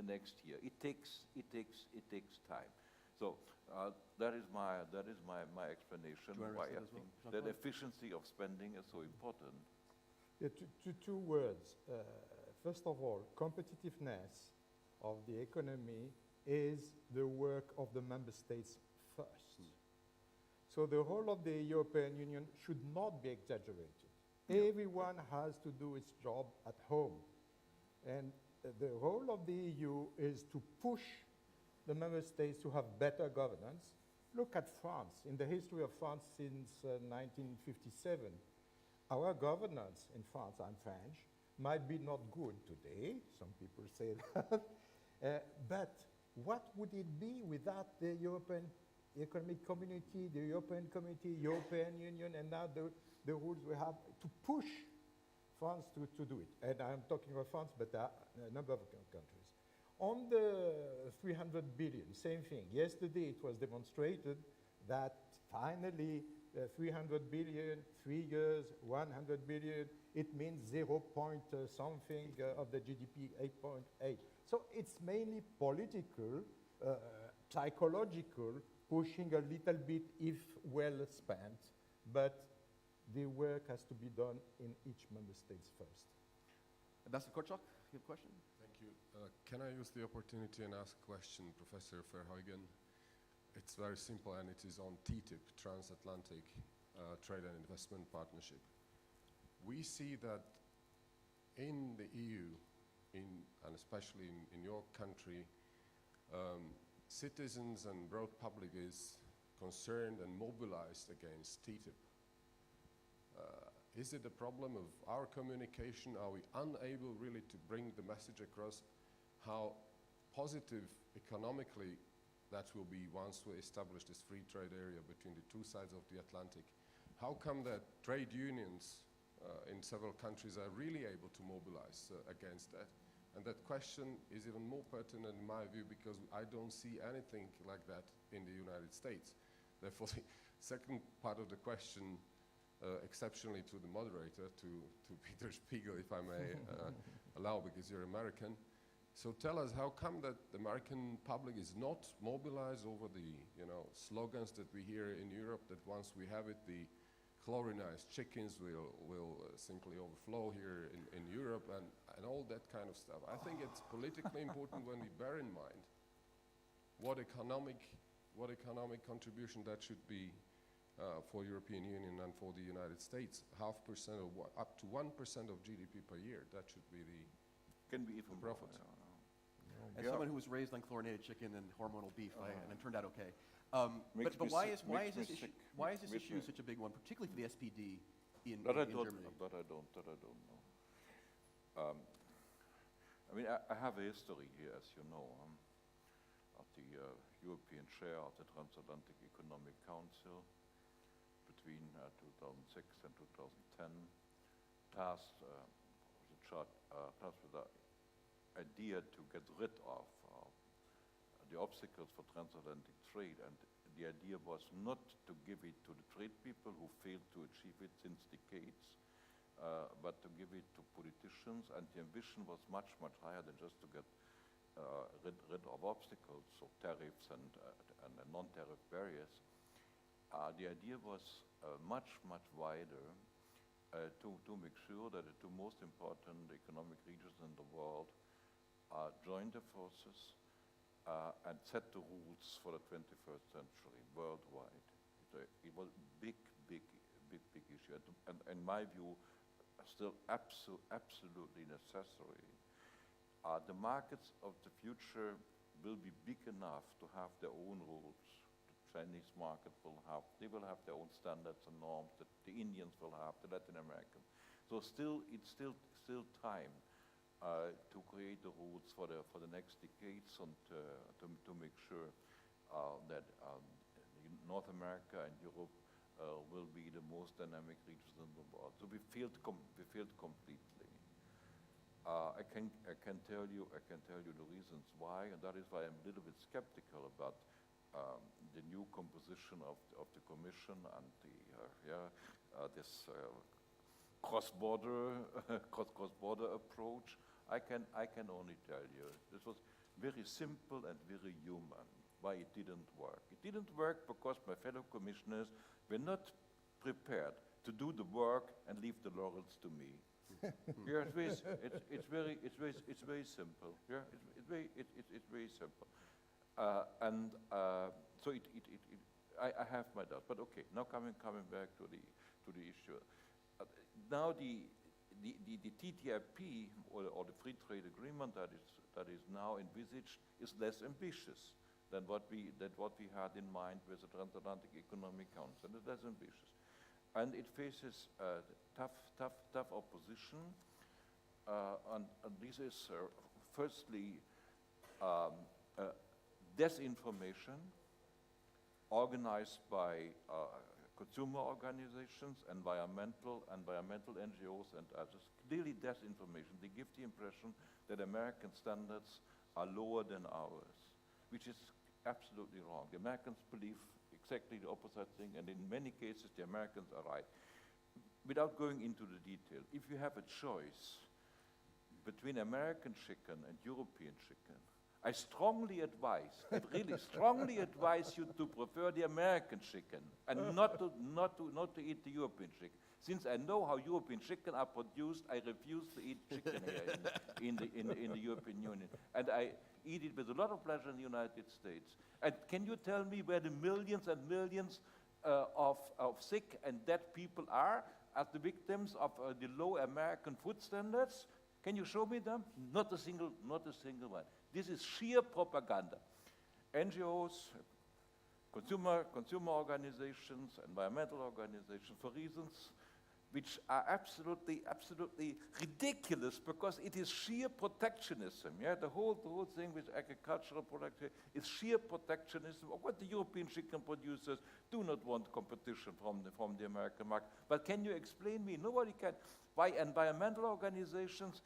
next year. It takes time. So that is my explanation why I think that efficiency of spending is so important. Yeah, two words. First of all, competitiveness of the economy is the work of the member states first. So the role of the European Union should not be exaggerated. Everyone has to do its job at home. And the role of the EU is to push the member states to have better governance. Look at France. In the history of France since 1957, our governance in France, I'm French, might be not good today, some people say that, but what would it be without the European Economic Community, the European Community, European Union, and now the rules we have to push France to do it. And I'm talking about France, but a number of countries. On the 300 billion, same thing. Yesterday it was demonstrated that finally 300 billion, 3 years, 100 billion, it means 0 point something of the GDP, 8.8. So it's mainly political, psychological, pushing a little bit if well spent, but the work has to be done in each member state first. Ambassador Korczak, you have a question? Thank you. Can I use the opportunity and ask a question, Professor VERHEUGEN? It's very simple, and it is on TTIP, Transatlantic Trade and Investment Partnership. We see that in the EU, and especially in your country, citizens and broad public is concerned and mobilized against TTIP. Is it a problem of our communication? Are we unable really to bring the message across how positive economically that will be once we establish this free trade area between the two sides of the Atlantic? How come that trade unions in several countries are really able to mobilize against that? And that question is even more pertinent in my view because I don't see anything like that in the United States. Therefore, the second part of the question, exceptionally to the moderator, to Peter Spiegel, if I may allow, because you're American. So tell us, how come that the American public is not mobilized over the slogans that we hear in Europe, that once we have it, the chlorinized chickens will simply overflow here in Europe and all that kind of stuff. I think it's politically important when we bear in mind what economic contribution that should be for European Union and for the United States. 0.5% or up to 1% of GDP per year. That should be the profit. As someone who was raised on chlorinated chicken and hormonal beef, and it turned out okay. But why is this issue such a big one, particularly for the SPD in Germany? That I don't know. I mean, I have a history here, as you know, of the European chair of the Transatlantic Economic Council between 2006 and 2010, tasked with the idea to get rid of the obstacles for transatlantic trade, and the idea was not to give it to the trade people who failed to achieve it since decades, but to give it to politicians, and the ambition was much, much higher than just to get rid of obstacles, so tariffs and non-tariff barriers. The idea was much, much wider to make sure that the two most important economic regions in the world join their forces and set the rules for the 21st century worldwide. It was a big issue, and in my view, still absolutely necessary. The markets of the future will be big enough to have their own rules. The Chinese market will have their own standards and norms that the Indians will have, the Latin American. So it's still time to create the rules for the next decades and to make sure that North America and Europe will be the most dynamic regions in the world. So we failed completely. I can tell you the reasons why, and that is why I'm a little bit skeptical about the new composition of the Commission and this cross-border approach. I can only tell you this was very simple and very human. Why it didn't work? It didn't work because my fellow commissioners were not prepared to do the work and leave the laurels to me. Yeah, it's very simple. Yeah, it's very simple. So I have my doubts. But okay, now coming back to the issue. Now the TTIP or the free trade agreement that is now envisaged is less ambitious than what we had in mind with the Transatlantic Economic Council. It's less ambitious, and it faces tough opposition. And this is firstly disinformation organized by consumer organizations, environmental NGOs, and others. Clearly disinformation. They give the impression that American standards are lower than ours, which is absolutely wrong. The Americans believe exactly the opposite thing, and in many cases the Americans are right. Without going into the detail, if you have a choice between American chicken and European chicken, I strongly advise, and really strongly advise you to prefer the American chicken and not to eat the European chicken. Since I know how European chicken are produced, I refuse to eat chicken here in the European Union, and I eat it with a lot of pleasure in the United States. And can you tell me where the millions and millions of sick and dead people are as the victims of the low American food standards? Can you show me them? Not a single one. This is sheer propaganda. NGOs, consumer organizations, environmental organizations, for reasons which are absolutely ridiculous, because it is sheer protectionism. Yeah, the whole thing with agricultural production is sheer protectionism. What the European chicken producers do not want competition from the American market. But can you explain me? Nobody can. Why environmental organizations,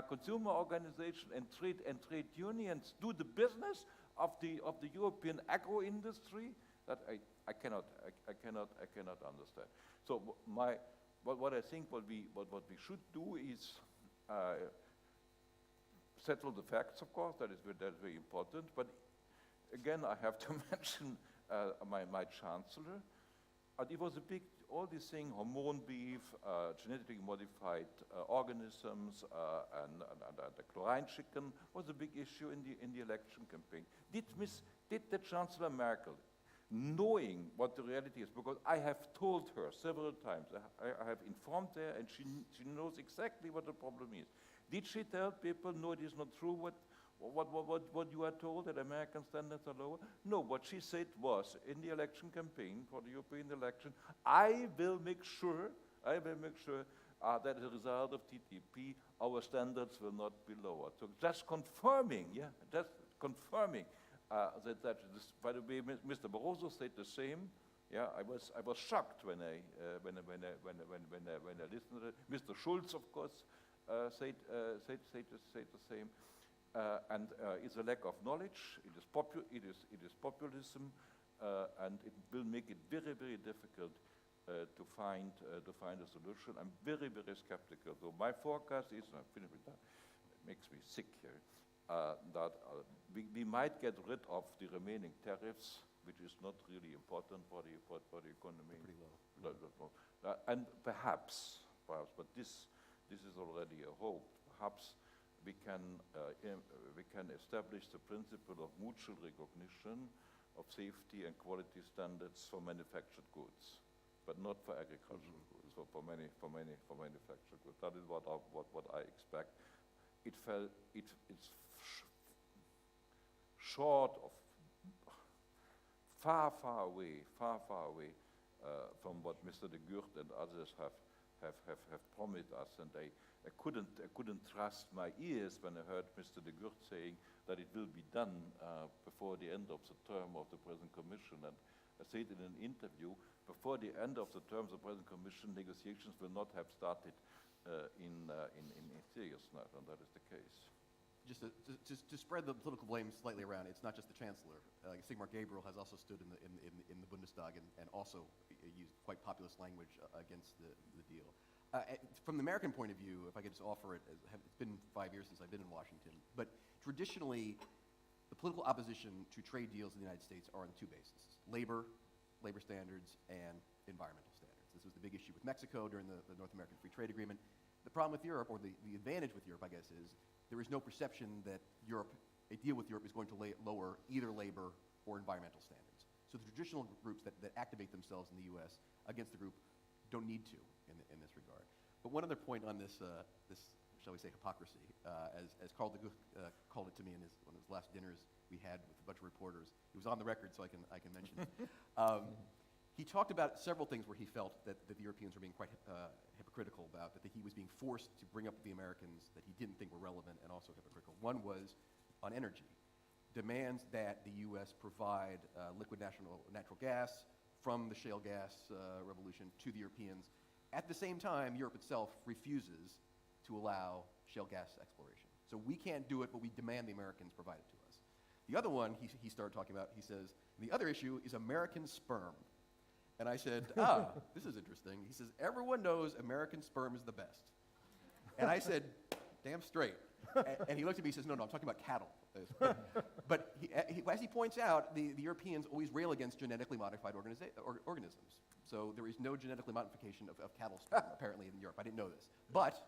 consumer organizations, and trade unions do the business of the European agro industry? That I cannot understand. So what I think what we should do is settle the facts. Of course, that is very important. But again, I have to mention my chancellor. It was a big, all these things, hormone beef, genetically modified organisms, and the chlorine chicken was a big issue in the election campaign. Did the Chancellor Merkel, knowing what the reality is, because I have told her several times, I have informed her, and she knows exactly what the problem is. Did she tell people, no, it is not true what you are told, that American standards are lower? No, what she said was, in the election campaign for the European election, I will make sure that as a result of TTIP, our standards will not be lowered. So just confirming By the way, Mr. Barroso said the same. Yeah, I was shocked when I listened to it. Mr. Schulz, of course, said the same. And it's a lack of knowledge. It is populism, and it will make it very, very difficult to find a solution. I'm very, very skeptical. So my forecast is, I'm finished with that. It makes me sick here. That we might get rid of the remaining tariffs, which is not really important for the economy. Pretty low. And perhaps, but this is already a hope. Perhaps we can establish the principle of mutual recognition of safety and quality standards for manufactured goods, but not for agricultural goods. So for manufactured goods, that is what I expect. It's short of far away from what Mr. de Gucht and others have promised us, and I couldn't trust my ears when I heard Mr. de Gucht saying that it will be done before the end of the term of the present Commission. And I said in an interview, before the end of the term of the present Commission, negotiations will not have started in seriousness, and that is the case. Just to spread the political blame slightly around, it's not just the Chancellor. Sigmar Gabriel has also stood in the Bundestag and also used quite populist language against the deal. From the American point of view, if I could just offer it, it's been 5 years since I've been in Washington, but traditionally, the political opposition to trade deals in the United States are on two bases: labor standards, and environmental standards. This was the big issue with Mexico during the North American Free Trade Agreement. The problem with Europe, or the advantage with Europe, I guess, is there is no perception that a deal with Europe is going to lower either labor or environmental standards. So the traditional groups that activate themselves in the U.S. against the group don't need to in this regard. But one other point on this shall we say, hypocrisy, as Karl de Gucht called it to me in one of his last dinners we had with a bunch of reporters. It was on the record, so I can mention it. He talked about several things where he felt that the Europeans were being quite hypocritical about, that he was being forced to bring up the Americans that he didn't think were relevant and also hypocritical. One was on energy. Demands that the U.S. provide liquid natural gas from the shale gas revolution to the Europeans. At the same time, Europe itself refuses to allow shale gas exploration. So we can't do it, but we demand the Americans provide it to us. The other one he started talking about, he says, the other issue is American sperm. And I said, this is interesting. He says, everyone knows American sperm is the best. And I said, damn straight. And he looked at me and says, no, I'm talking about cattle. But as he points out, the Europeans always rail against genetically modified organisms. So there is no genetically modification of cattle sperm, apparently, in Europe. I didn't know this. But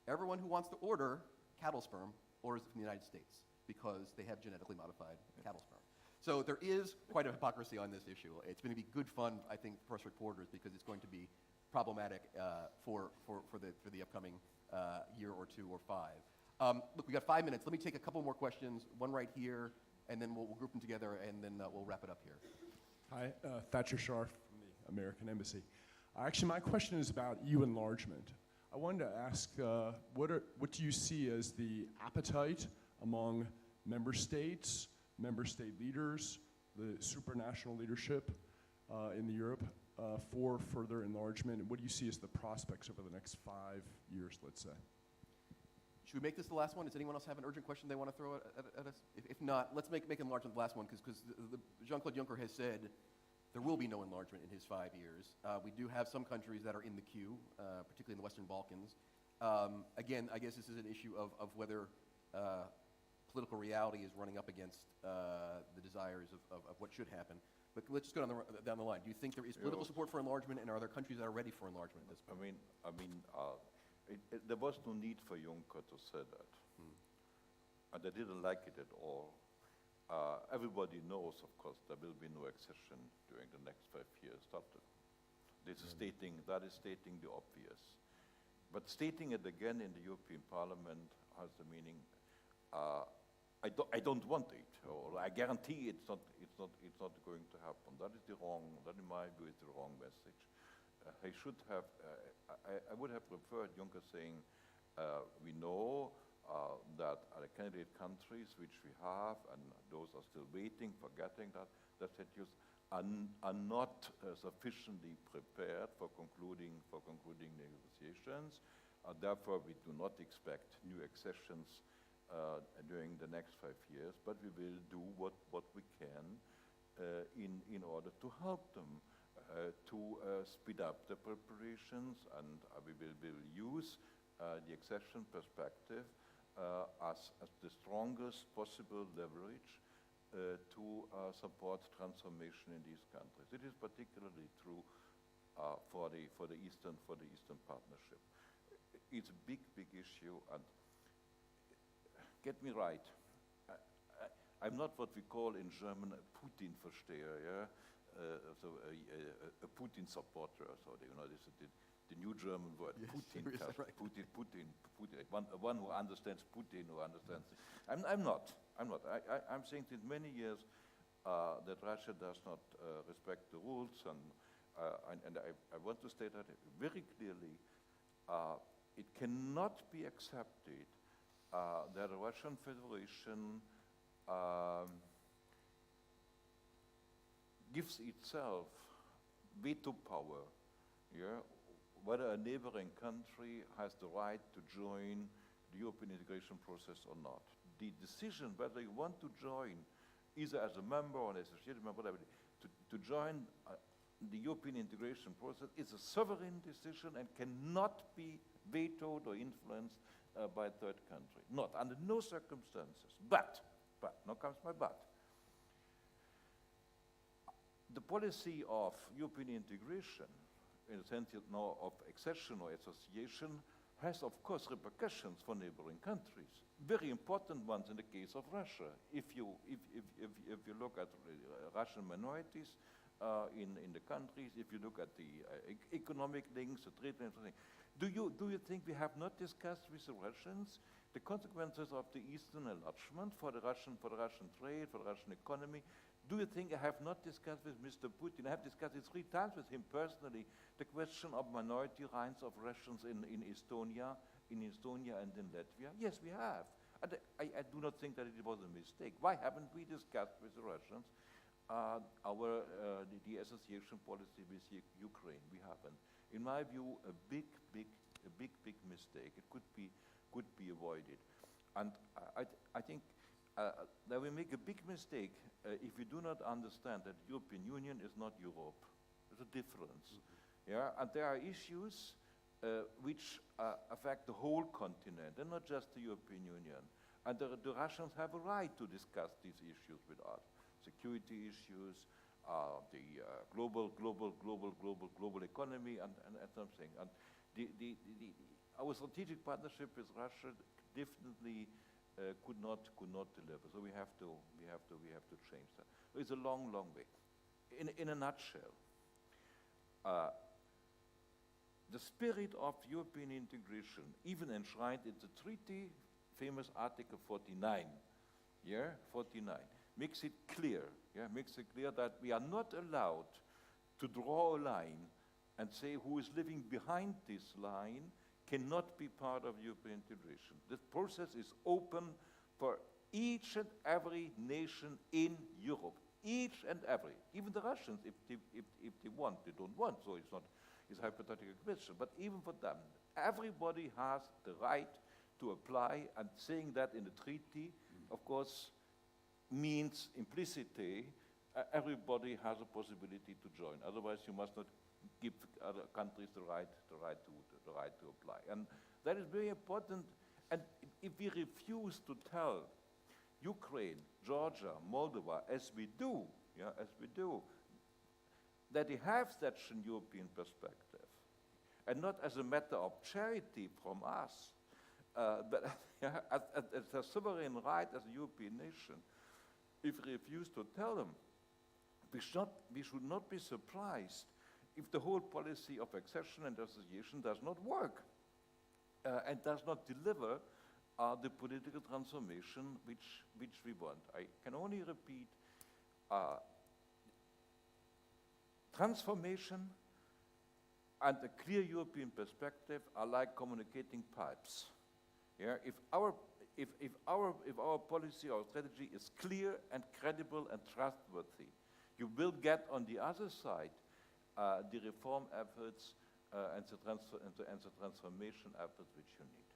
everyone who wants to order cattle sperm orders it from the United States because they have genetically modified cattle sperm. So there is quite a hypocrisy on this issue. It's going to be good fun, I think, for us reporters because it's going to be problematic for the upcoming year or two or five. Look, we got 5 minutes. Let me take a couple more questions, one right here, and then we'll group them together, and then we'll wrap it up here. Hi, Thatcher Scharf from the American Embassy. Actually, my question is about EU enlargement. I wanted to ask, what do you see as the appetite among member state leaders, the supranational leadership in Europe for further enlargement? And what do you see as the prospects over the next 5 years, let's say? Should we make this the last one? Does anyone else have an urgent question they want to throw at us? If not, let's make enlargement the last one because Jean-Claude Juncker has said there will be no enlargement in his 5 years. We do have some countries that are in the queue, particularly in the Western Balkans. Again, I guess this is an issue of whether political reality is running up against the desires of what should happen. But let's just go down the line. Do you think there is political support for enlargement, and are there countries that are ready for enlargement at this point? There was no need for Juncker to say that. And I didn't like it at all. Everybody knows, of course, there will be no accession during the next 5 years. That is stating the obvious. But stating it again in the European Parliament has the meaning, I don't want it, or I guarantee it's not going to happen. That in my view, is the wrong message. I would have preferred Juncker saying, we know that the candidate countries which we have, and those are still waiting for getting that status, are not sufficiently prepared for concluding negotiations. Therefore, we do not expect new accessions during the next 5 years, but we will do what we can in order to help them to speed up the preparations, and we will use the accession perspective as the strongest possible leverage to support transformation in these countries. It is particularly true for the Eastern Partnership. It's a big issue, and get me right, I'm not what we call in German a Putin-Versteher, yeah? So a Putin supporter, so this is the new German word, Yes, Putin, right. Putin, one who understands Putin, who understands. I'm not. I'm saying since many years that Russia does not respect the rules, and I want to state that very clearly. It cannot be accepted that the Russian Federation gives itself veto power, yeah, whether a neighboring country has the right to join the European integration process or not. The decision whether you want to join, either as a member or an associated member, whatever, to join the European integration process is a sovereign decision and cannot be vetoed or influenced by a third country. Not under no circumstances. But, now comes my but. The policy of European integration, in the sense now of accession or association, has of course repercussions for neighboring countries. Very important ones in the case of Russia. If you look at Russian minorities in the countries, if you look at the economic links, the trade links, do you think we have not discussed with the Russians the consequences of the Eastern enlargement for the Russian trade, for the Russian economy? Do you think I have not discussed with Mr. Putin? I have discussed it 3 times with him personally, the question of minority rights of Russians in Estonia and in Latvia. Yes, we have. And I do not think that it was a mistake. Why haven't we discussed with the Russians the association policy with Ukraine? We haven't. In my view, a big mistake. It could be avoided. And I think that we make a big mistake if we do not understand that the European Union is not Europe. There's a difference. Yeah? And there are issues which affect the whole continent and not just the European Union. And the Russians have a right to discuss these issues with us. Security issues, the global economy and something. And our strategic partnership with Russia definitely could not deliver. So we have to change that. It's a long way. In a nutshell, the spirit of European integration, even enshrined in the treaty, famous Article 49, 49, makes it clear, that we are not allowed to draw a line and say who is living behind this line cannot be part of European integration. This process is open for each and every nation in Europe. Each and every, even the Russians, if they want, they don't want, so it's a hypothetical question, but even for them, everybody has the right to apply, and saying that in the treaty, of course, means implicitly everybody has a possibility to join. Otherwise, you must not give other countries the right to apply. And that is very important. And if we refuse to tell Ukraine, Georgia, Moldova, as we do, that they have such a European perspective, and not as a matter of charity from us, but as a sovereign right as a European nation, if we refuse to tell them, we should not be surprised if the whole policy of accession and association does not work and does not deliver the political transformation which we want. I can only repeat, transformation and a clear European perspective are like communicating pipes. Yeah? if our policy or strategy is clear and credible and trustworthy, you will get on the other side the reform efforts and the transformation efforts which you need.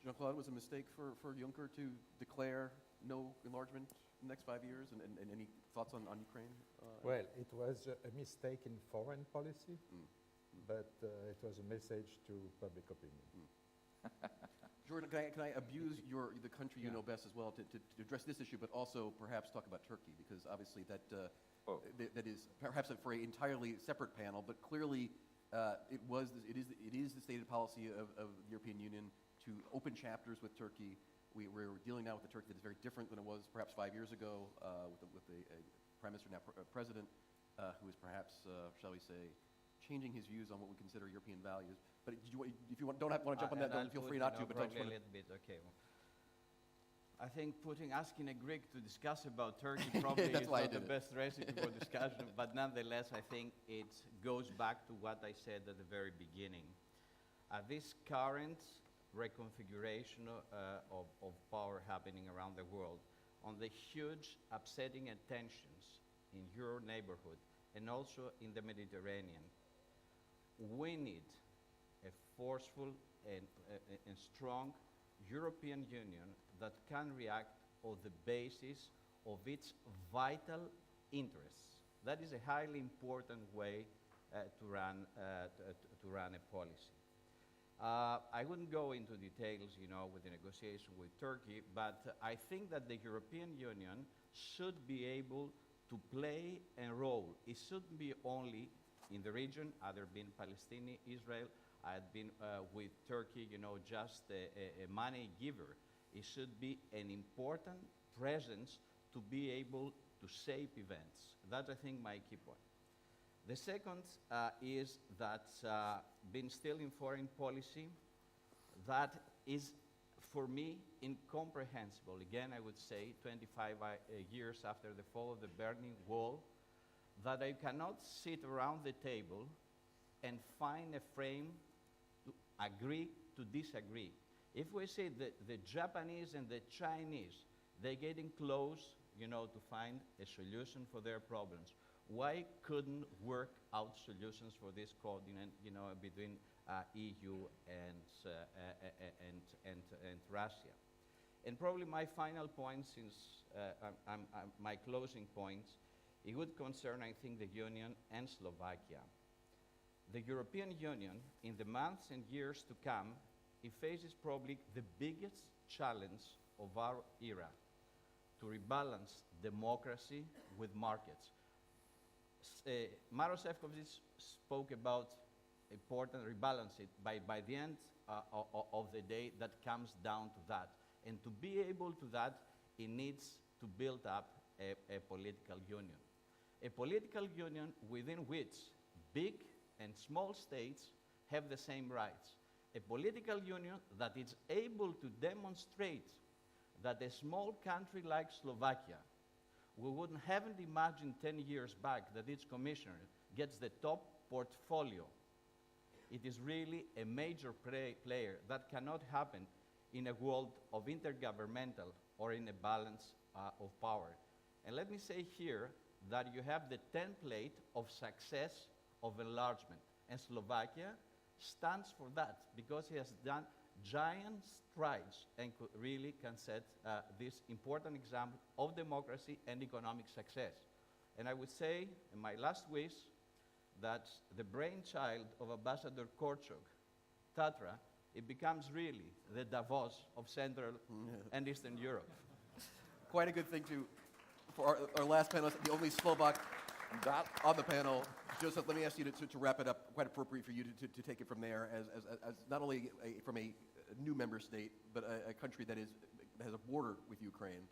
Jean-Claude, was it a mistake for Juncker to declare no enlargement in the next 5 years? And any thoughts on Ukraine? Well, it was a mistake in foreign policy, but it was a message to public opinion. Jordan, can I abuse the country you know best as well to address this issue, but also perhaps talk about Turkey, because obviously that is perhaps for an entirely separate panel, but clearly it is the stated policy of the European Union to open chapters with Turkey. We're dealing now with a Turkey that is very different than it was perhaps 5 years ago, with a prime minister, now president, who is perhaps, shall we say, changing his views on what we consider European values. But if you don't want to jump on that, don't feel free not to. But I just a little bit. Okay. Well, I think asking a Greek to discuss about Turkey probably is not the best recipe for discussion. But nonetheless, I think it goes back to what I said at the very beginning. This current reconfiguration of power happening around the world, on the huge upsetting tensions in your neighborhood and also in the Mediterranean, we need a forceful and strong European Union that can react on the basis of its vital interests. That is a highly important way to run a policy. I wouldn't go into details, with the negotiation with Turkey, but I think that the European Union should be able to play a role. It shouldn't be only in the region, either being Palestine, Israel. I had been with Turkey, just a money giver. It should be an important presence to be able to shape events. That's, I think, my key point. The second is that being still in foreign policy, that is, for me, incomprehensible. Again, I would say 25 years after the fall of the Berlin Wall, that I cannot sit around the table and find a frame to agree to disagree. If we say that the Japanese and the Chinese, they're getting close, to find a solution for their problems, why couldn't work out solutions for this continent, between EU and Russia? And probably my final point, since my closing points, it would concern, I think, the Union and Slovakia. The European Union, in the months and years to come, it faces probably the biggest challenge of our era, to rebalance democracy with markets. Maros Sefcovic spoke about important rebalance it. By the end of the day, that comes down to that. And to be able to that, it needs to build up a political union. A political union within which big and small states have the same rights. A political union that is able to demonstrate that a small country like Slovakia, we haven't imagined 10 years back that its commissioner gets the top portfolio. It is really a major player that cannot happen in a world of intergovernmental or in a balance of power. And let me say here that you have the template of success of enlargement. And Slovakia stands for that because it has done giant strides and really can set this important example of democracy and economic success. And I would say, in my last wish, that the brainchild of Ambassador Korczok, TATRA, it becomes really the Davos of Central and Eastern Europe. Quite a good thing for our last panelist, the only Slovak on the panel. Joseph, let me ask you to wrap it up. Quite appropriate for you to take it from there as not only from a new member state, but a country that has a border with Ukraine.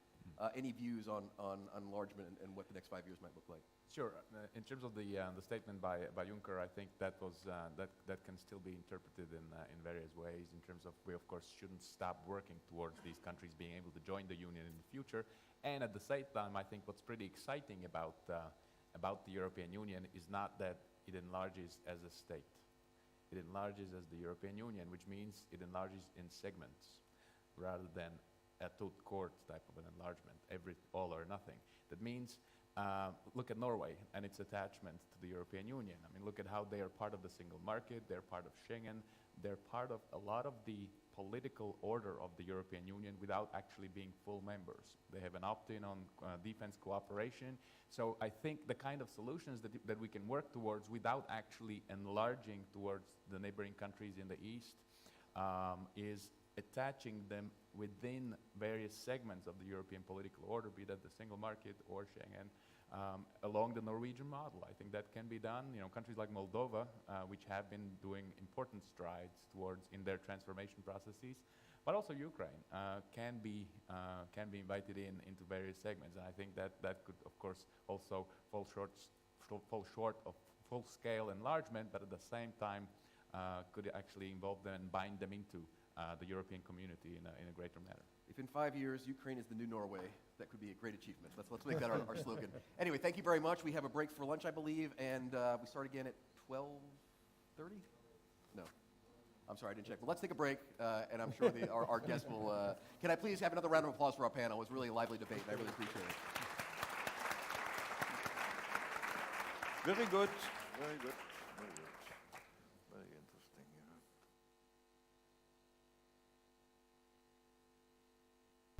Any views on enlargement and what the next 5 years might look like? Sure. In terms of the statement by Juncker, I think that can still be interpreted in various ways. In terms of, we of course shouldn't stop working towards these countries being able to join the Union in the future. And at the same time, I think what's pretty exciting about the European Union is not that it enlarges as a state. It enlarges as the European Union, which means it enlarges in segments rather than a tooth court type of an enlargement, all or nothing. That means, look at Norway and its attachment to the European Union. I mean, look at how they are part of the single market, they're part of Schengen, they're part of a lot of the political order of the European Union without actually being full members. They have an opt-in on defense cooperation. So I think the kind of solutions that we can work towards without actually enlarging towards the neighboring countries in the east is attaching them within various segments of the European political order, be that the single market or Schengen, along the Norwegian model. I think that can be done. You know, countries like Moldova, which have been doing important strides towards in their transformation processes, but also Ukraine can be invited into various segments. And I think that could, of course, also fall short of full-scale enlargement, but at the same time could actually involve them and bind them into the European community in a greater manner. If in 5 years Ukraine is the new Norway, that could be a great achievement. Let's make that our slogan. Anyway, thank you very much. We have a break for lunch, I believe, and we start again at 12:30? No. I'm sorry, I didn't check. Well, let's take a break, and I'm sure our guests will... can I please have another round of applause for our panel? It was really a lively debate, and I really appreciate it. Very good, very good.